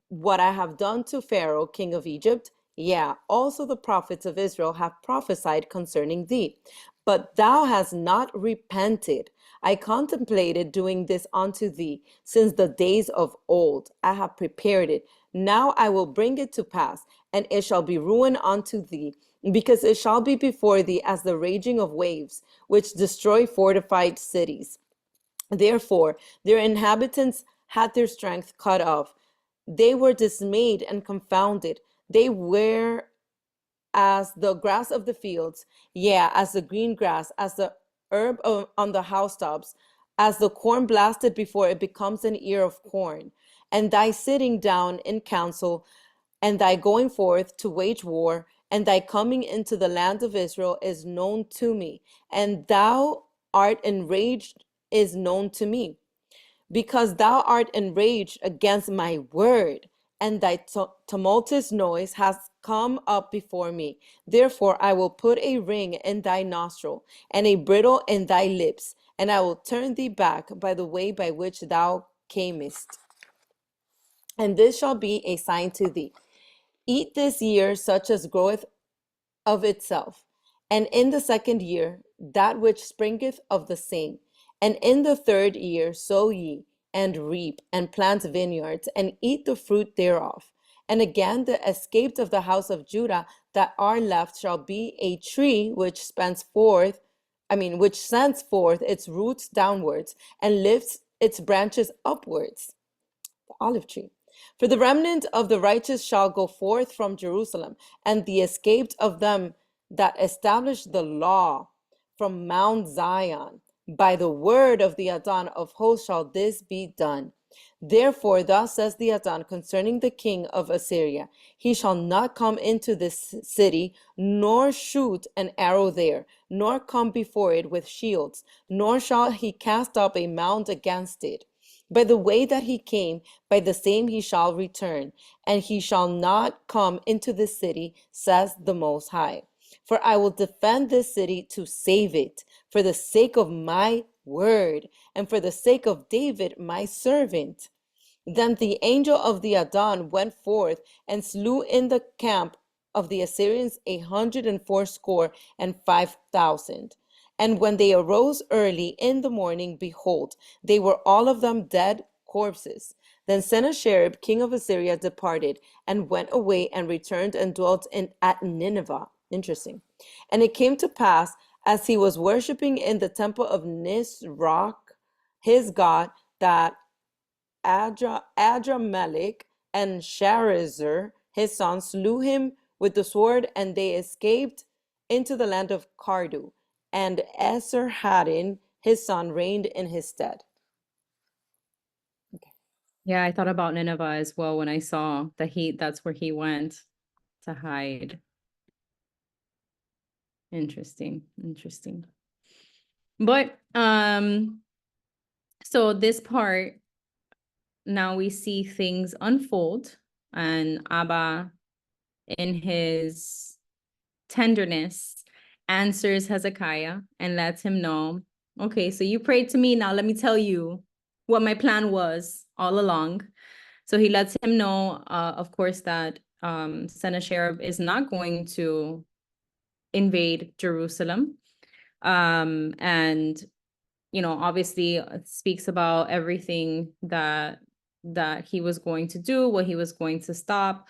what I have done to Pharaoh, king of Egypt? Yeah, also the prophets of Israel have prophesied concerning thee. But thou hast not repented. I contemplated doing this unto thee since the days of old. I have prepared it. Now I will bring it to pass, and it shall be ruin unto thee, because it shall be before thee as the raging of waves, which destroy fortified cities. Therefore, their inhabitants had their strength cut off. They were dismayed and confounded. They were as the grass of the fields, as the green grass, as the herb on the housetops, as the corn blasted before it becomes an ear of corn. And thy sitting down in council, and thy going forth to wage war, and thy coming into the land of Israel is known to me. And thou art enraged is known to me, because thou art enraged against my word, and thy tumultuous noise has come up before me. Therefore I will put a ring in thy nostril, and a bridle in thy lips, and I will turn thee back by the way by which thou camest. And this shall be a sign to thee. Eat this year such as groweth of itself, and in the second year that which springeth of the same, and in the third year sow ye, and reap, and plant vineyards, and eat the fruit thereof. And again the escaped of the house of Judah that are left shall be a tree which sends forth its roots downwards, and lifts its branches upwards, the olive tree. For the remnant of the righteous shall go forth from Jerusalem, and the escaped of them that establish the law from Mount Zion. By the word of the Adon of hosts shall this be done. Therefore, thus says the Adon concerning the king of Assyria: he shall not come into this city, nor shoot an arrow there, nor come before it with shields, nor shall he cast up a mound against it. By the way that he came, by the same he shall return, and he shall not come into this city, says the Most High. For I will defend this city to save it, for the sake of my word, and for the sake of David my servant. Then the angel of the Adon went forth and slew in the camp of the Assyrians 185,000. And when they arose early in the morning, behold, they were all of them dead corpses. Then Sennacherib, king of Assyria, departed and went away and returned and dwelt at Nineveh. Interesting. And it came to pass, as he was worshiping in the temple of Nisroch, his god, that Adramelech and Sharezer, his son, slew him with the sword, and they escaped into the land of Cardu. And Esarhaddon, his son, reigned in his stead. Yeah, I thought about Nineveh as well when I saw that that's where he went to hide. Interesting. But so this part, now we see things unfold, and Abba, in his tenderness, answers Hezekiah and lets him know, okay, so you prayed to me, now let me tell you what my plan was all along. So he lets him know, of course, that Sennacherib is not going to invade Jerusalem. And, obviously speaks about everything that he was going to do, what he was going to stop,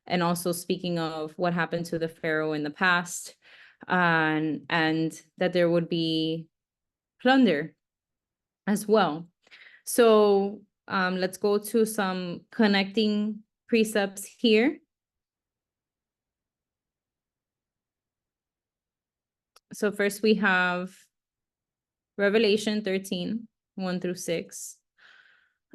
and also speaking of what happened to the Pharaoh in the past, and that there would be plunder as well. So let's go to some connecting precepts here. So first we have Revelation 13, 1-6.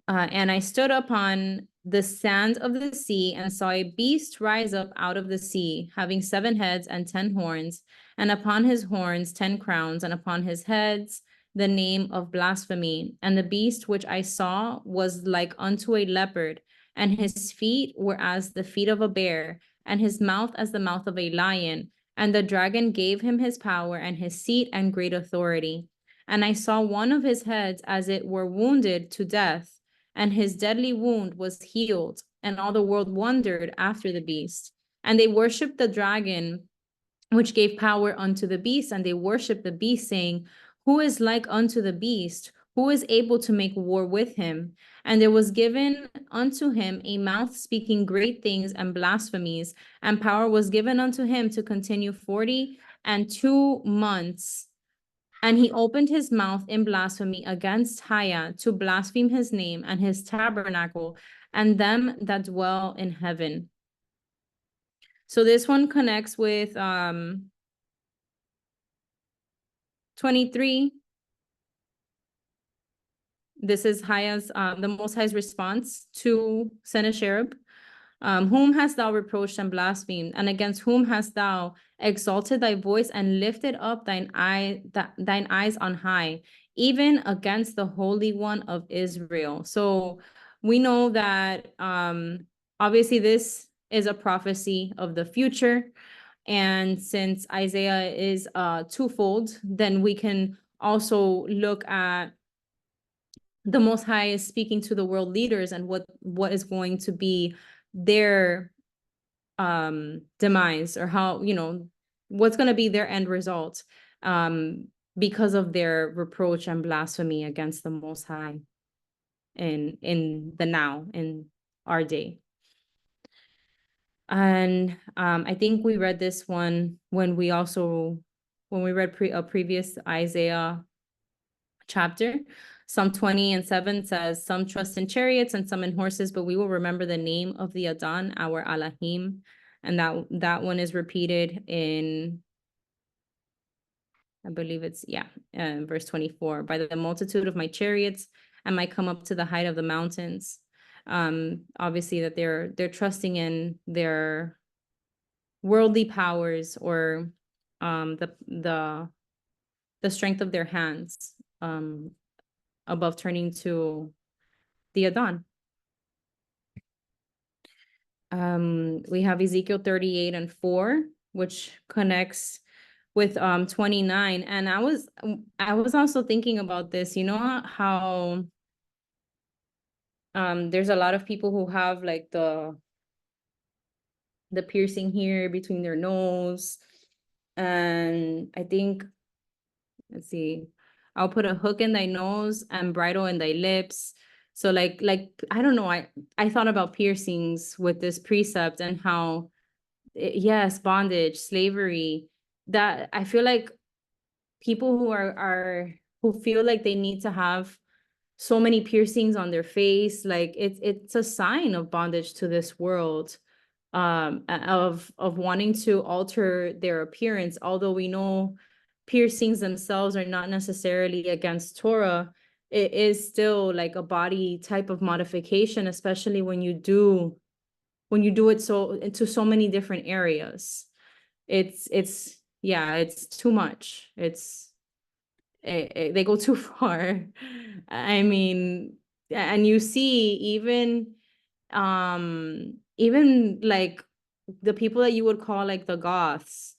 And I stood upon the sand of the sea and saw a beast rise up out of the sea, having 7 heads and 10 horns, and upon his horns 10 crowns, and upon his heads the name of blasphemy. And the beast which I saw was like unto a leopard, and his feet were as the feet of a bear, and his mouth as the mouth of a lion. And the dragon gave him his power and his seat and great authority. And I saw one of his heads as it were wounded to death, and his deadly wound was healed, and all the world wondered after the beast. And they worshipped the dragon, which gave power unto the beast, and they worshipped the beast, saying, who is like unto the beast? Who is able to make war with him? And there was given unto him a mouth speaking great things and blasphemies, and power was given unto him to continue 42 months. And he opened his mouth in blasphemy against Haya, to blaspheme his name and his tabernacle and them that dwell in heaven. So this one connects with 23. This is Haya's, the Most High's response to Sennacherib. Whom hast thou reproached and blasphemed? And against whom hast thou exalted thy voice and lifted up thine eyes on high, even against the Holy One of Israel? So we know that obviously this is a prophecy of the future. And since Isaiah is twofold, then we can also look at the Most High is speaking to the world leaders and what is going to be their demise, or how, what's going to be their end result because of their reproach and blasphemy against the Most High in the now, in our day. And I think we read this one when we read a previous Isaiah chapter. Psalm 20:7 says, some trust in chariots and some in horses, but we will remember the name of the Adon, our Elohim. And that one is repeated in, I believe it's, verse 24. By the multitude of my chariots, I might come up to the height of the mountains. Obviously that they're trusting in their worldly powers, or the strength of their hands, above turning to the Adon. We have Ezekiel 38:4, which connects with 29. And I was also thinking about this, how there's a lot of people who have like the piercing here between their nose. And I think, let's see, I'll put a hook in thy nose and bridle in thy lips. So like I don't know, I thought about piercings with this precept, and how yes, bondage, slavery, that I feel like people who feel like they need to have so many piercings on their face, like it's a sign of bondage to this world, of wanting to alter their appearance. Although we know piercings themselves are not necessarily against Torah, it is still like a body type of modification, especially when you do it so into so many different areas. It's too much. They go too far. I mean, and you see even like the people that you would call like the goths,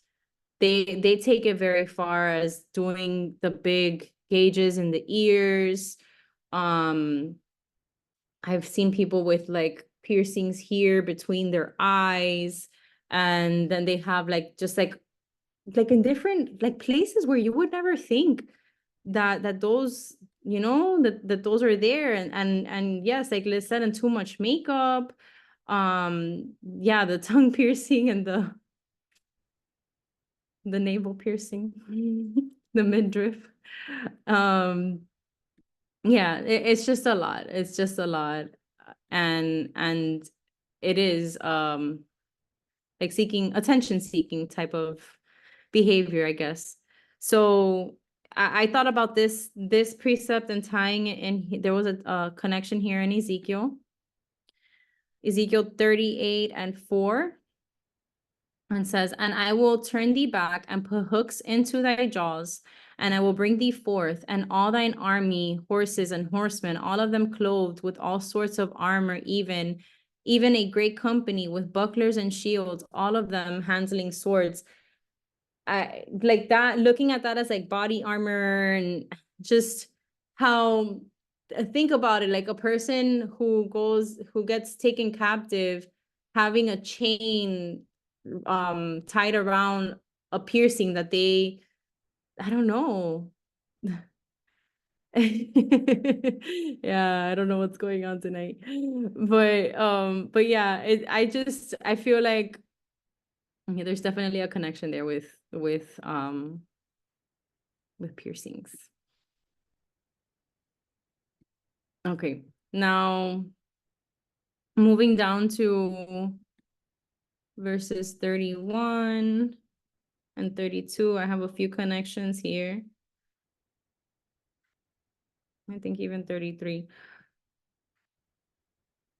they take it very far, as doing the big gauges in the ears. I've seen people with like piercings here between their eyes, and then they have like just like in different like places where you would never think that those, that those are there. And yes, like Liz said, and too much makeup, the tongue piercing and the navel piercing, the midriff. It's just a lot. It's just a lot. And it is like attention seeking type of behavior, I guess. So I thought about this precept and tying it in. There was a connection here in Ezekiel 38:4. And says, and I will turn thee back and put hooks into thy jaws, and I will bring thee forth, and all thine army, horses and horsemen, all of them clothed with all sorts of armor, even a great company with bucklers and shields, all of them handling swords. I like that, looking at that as like body armor, and just how, think about it, like a person who gets taken captive, having a chain tied around a piercing that I don't know. Yeah, I don't know what's going on tonight, but yeah, I feel like there's definitely a connection there with piercings. Okay, now moving down to verses 31 and 32, I have a few connections here. I think even 33.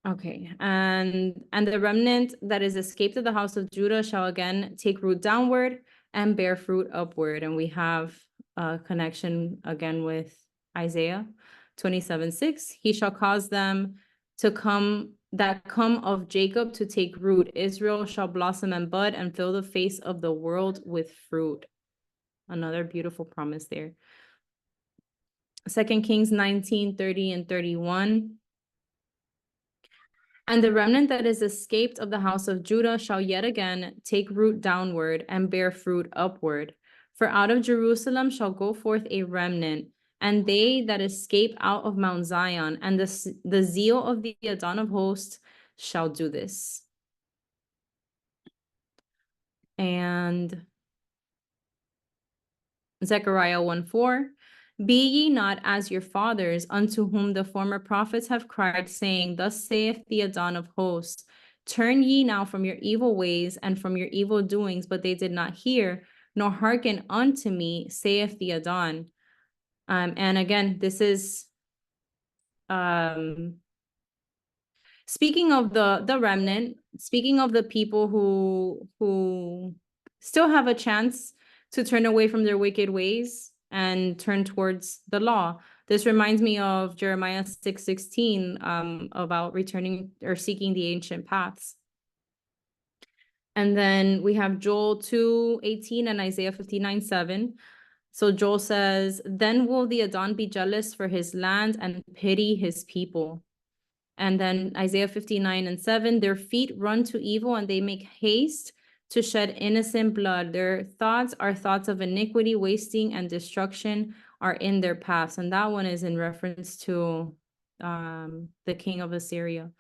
Okay, and the remnant that is escaped of the house of Judah shall again take root downward and bear fruit upward. And we have a connection again with Isaiah 27:6. He shall cause them to come that come of Jacob to take root. Israel shall blossom and bud and fill the face of the world with fruit. Another beautiful promise there. 2 Kings 19:30 and 31. And the remnant that is escaped of the house of Judah shall yet again take root downward and bear fruit upward. For out of Jerusalem shall go forth a remnant, and they that escape out of Mount Zion, and the zeal of the Adon of hosts shall do this. And Zechariah 1:4. Be ye not as your fathers, unto whom the former prophets have cried, saying, Thus saith the Adon of hosts, turn ye now from your evil ways and from your evil doings. But they did not hear, nor hearken unto me, saith the Adon. And again, this is speaking of the remnant, speaking of the people who still have a chance to turn away from their wicked ways and turn towards the law. This reminds me of Jeremiah 6:16 about returning or seeking the ancient paths. And then we have Joel 2:18 and Isaiah 59:7. So Joel says, then will the Adon be jealous for his land and pity his people. And then Isaiah 59:7, their feet run to evil and they make haste to shed innocent blood. Their thoughts are thoughts of iniquity, wasting and destruction are in their paths. And that one is in reference to the king of Assyria.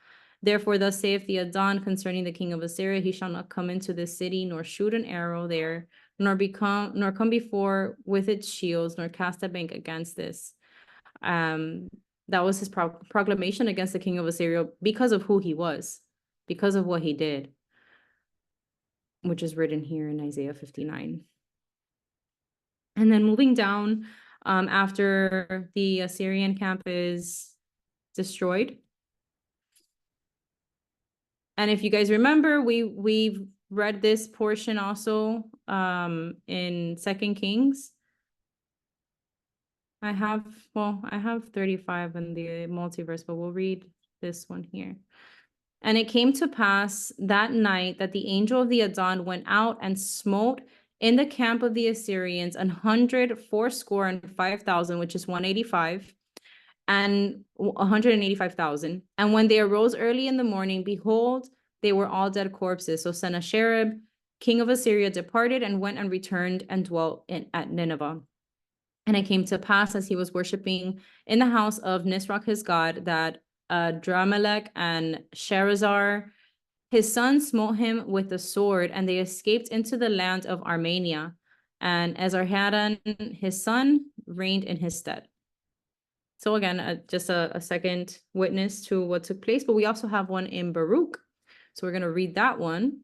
Therefore, thus saith the Adon concerning the king of Assyria, he shall not come into the city, nor shoot an arrow there, nor come before with its shields, nor cast a bank against this. That was his proclamation against the king of Assyria because of who he was, because of what he did, which is written here in Isaiah 59. And then moving down, after the Assyrian camp is destroyed. And if you guys remember, we've read this portion also in 2 Kings. I have 35 in the multiverse, but we'll read this one here. And it came to pass that night that the angel of the Adon went out and smote in the camp of the Assyrians 185,000, which is 185, and 185,000. And when they arose early in the morning, behold, they were all dead corpses. So Sennacherib, king of Assyria, departed and went and returned and dwelt at Nineveh. And it came to pass as he was worshiping in the house of Nisroch his god, that Dramelech and Sharezer, his son, smote him with the sword, and they escaped into the land of Armenia. And Esarhaddon, his son, reigned in his stead. So again, just a second witness to what took place, but we also have one in Baruch. So we're going to read that one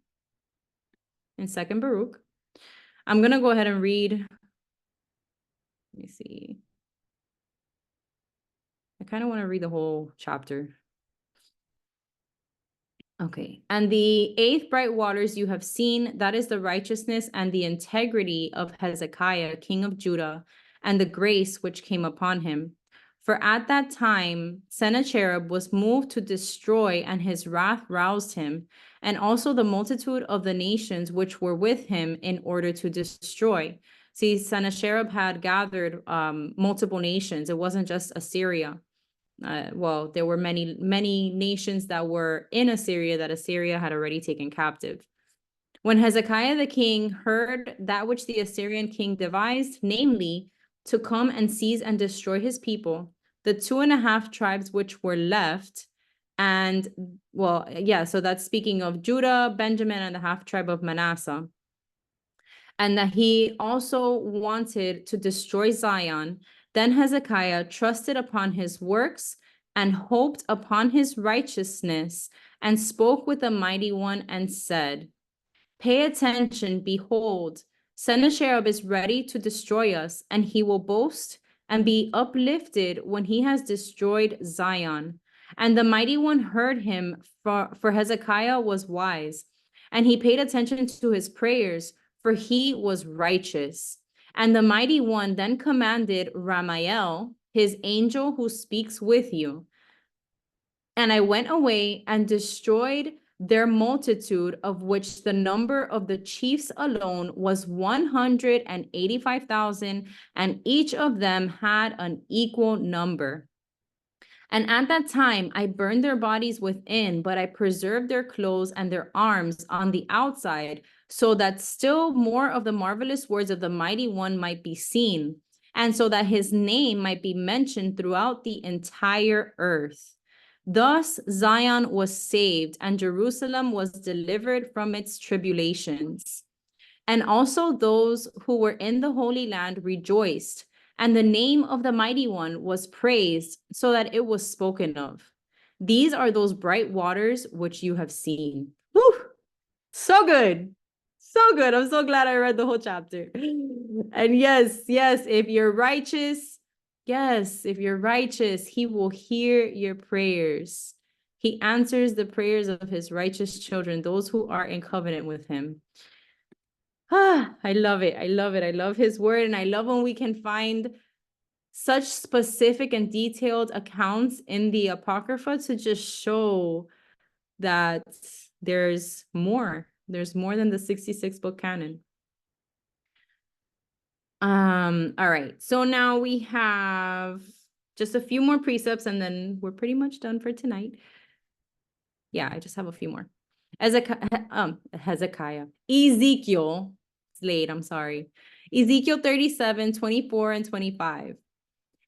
in 2nd Baruch. I'm going to go ahead and read. Let me see. I kind of want to read the whole chapter. Okay. And the 8th bright waters you have seen, that is the righteousness and the integrity of Hezekiah, king of Judah, and the grace which came upon him. For at that time, Sennacherib was moved to destroy, and his wrath roused him, and also the multitude of the nations which were with him in order to destroy. See, Sennacherib had gathered multiple nations. It wasn't just Assyria. Well, there were many nations that were in Assyria that Assyria had already taken captive. When Hezekiah the king heard that which the Assyrian king devised, namely, to come and seize and destroy his people, the 2.5 tribes which were left, and well, yeah, so that's speaking of Judah, Benjamin, and the half tribe of Manasseh. And that he also wanted to destroy Zion. Then Hezekiah trusted upon his works and hoped upon his righteousness, and spoke with the mighty one and said, pay attention, behold, Sennacherib is ready to destroy us, and he will boast and be uplifted when he has destroyed Zion. And the mighty one heard him, for Hezekiah was wise, and he paid attention to his prayers, for he was righteous. And the mighty one then commanded Ramael, his angel who speaks with you. And I went away and destroyed their multitude, of which the number of the chiefs alone was 185,000, and each of them had an equal number. And at that time I burned their bodies within, but I preserved their clothes and their arms on the outside, so that still more of the marvelous words of the mighty one might be seen, and so that his name might be mentioned throughout the entire earth. Thus Zion was saved, and Jerusalem was delivered from its tribulations. And also those who were in the Holy Land rejoiced, and the name of the Mighty One was praised, so that it was spoken of. These are those bright waters which you have seen. Whew! So good. So good. I'm so glad I read the whole chapter. And yes, if you're righteous, he will hear your prayers. He answers the prayers of his righteous children, those who are in covenant with him. I love it. I love his word. And I love when we can find such specific and detailed accounts in the Apocrypha to just show that there's more. There's more than the 66 book canon. All right. So now we have just a few more precepts and then we're pretty much done for tonight. Yeah, I just have a few more. Hezekiah. Ezekiel. It's late, I'm sorry. Ezekiel 37, 24, and 25.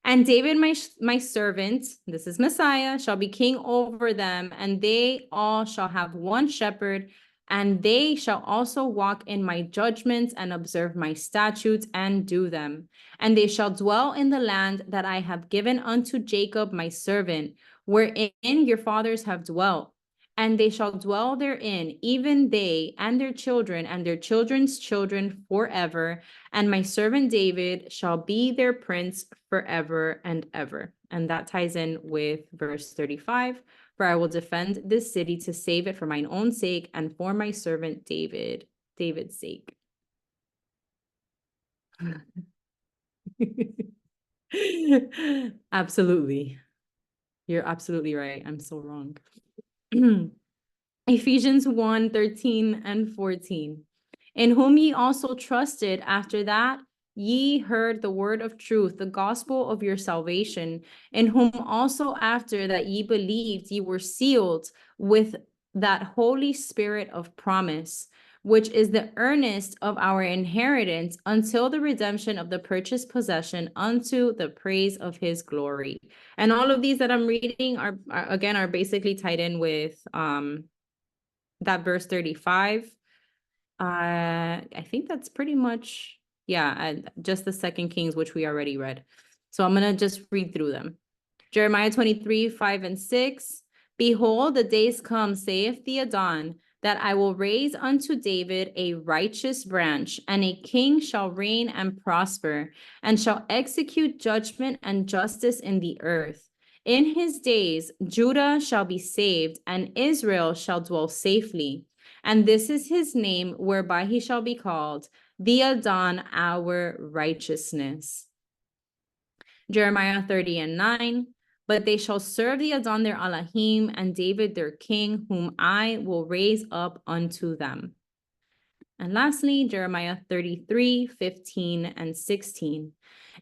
And David, my servant, this is Messiah, shall be king over them, and they all shall have one shepherd, and they shall also walk in my judgments and observe my statutes and do them. And they shall dwell in the land that I have given unto Jacob my servant, wherein your fathers have dwelt. And they shall dwell therein, even they and their children and their children's children forever. And my servant David shall be their prince forever and ever. And that ties in with verse 35. For I will defend this city to save it for mine own sake and for my servant David's sake. Absolutely. You're absolutely right. I'm so wrong. Ephesians 1, 13 and 14. In whom ye also trusted after that ye heard the word of truth, the gospel of your salvation, in whom also after that ye believed, ye were sealed with that Holy Spirit of promise, which is the earnest of our inheritance until the redemption of the purchased possession unto the praise of his glory. And all of these that I'm reading are basically tied in with that verse 35. I think that's pretty much, just the 2 Kings, which we already read. So I'm going to just read through them. Jeremiah 23, 5 and 6. Behold, the days come, saith the Adon, that I will raise unto David a righteous branch, and a king shall reign and prosper, and shall execute judgment and justice in the earth. In his days, Judah shall be saved, and Israel shall dwell safely. And this is his name, whereby he shall be called, the Adon, our righteousness. Jeremiah 30 and 9. But they shall serve the Adon their Elohim, and David their king, whom I will raise up unto them. And lastly, Jeremiah 33, 15 and 16.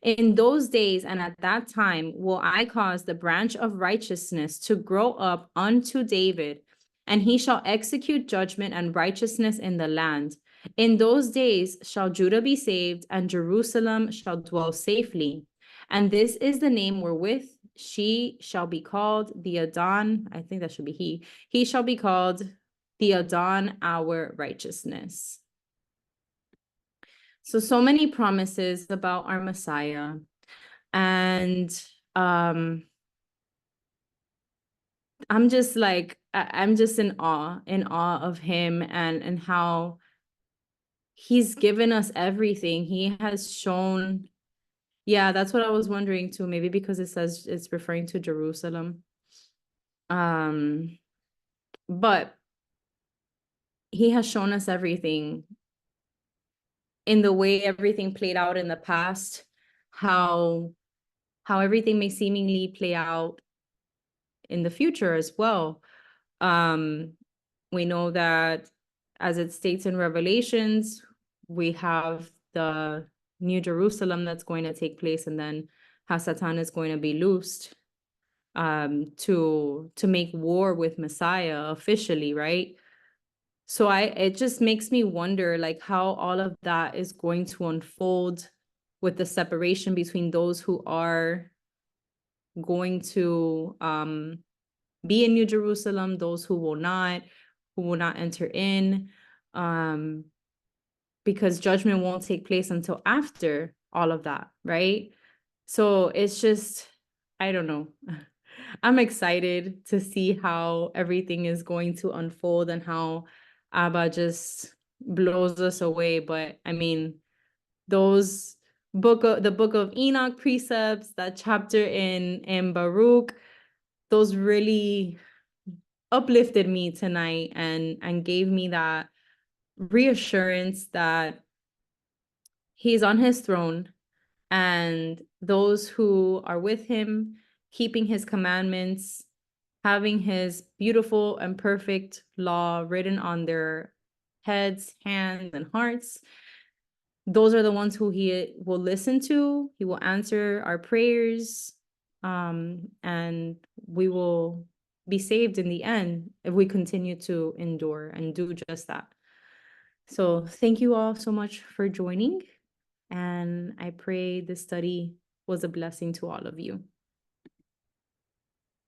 In those days and at that time will I cause the branch of righteousness to grow up unto David, and he shall execute judgment and righteousness in the land. In those days shall Judah be saved, and Jerusalem shall dwell safely. And this is the name wherewith she shall be called, the Adon. I think that should be he. He shall be called the Adon, our righteousness. So many promises about our Messiah. And I'm just in awe of him and how he's given us everything. He has shown. Yeah, that's what I was wondering too. Maybe because it says it's referring to Jerusalem. But he has shown us everything in the way everything played out in the past, how everything may seemingly play out in the future as well. We know that, as it states in Revelations, we have the New Jerusalem that's going to take place, and then how Satan is going to be loosed to make war with Messiah officially, right? So it just makes me wonder, like, how all of that is going to unfold with the separation between those who are going to be in New Jerusalem, those who will not enter in, because judgment won't take place until after all of that, right? So it's just, I don't know. I'm excited to see how everything is going to unfold and how Abba just blows us away. But I mean, the book of Enoch precepts, that chapter in Baruch, those really uplifted me tonight and gave me that reassurance that he's on his throne, and those who are with him, keeping his commandments, having his beautiful and perfect law written on their heads, hands, and hearts, those are the ones who he will listen to. He will answer our prayers, and we will be saved in the end if we continue to endure and do just that. So thank you all so much for joining, and I pray this study was a blessing to all of you.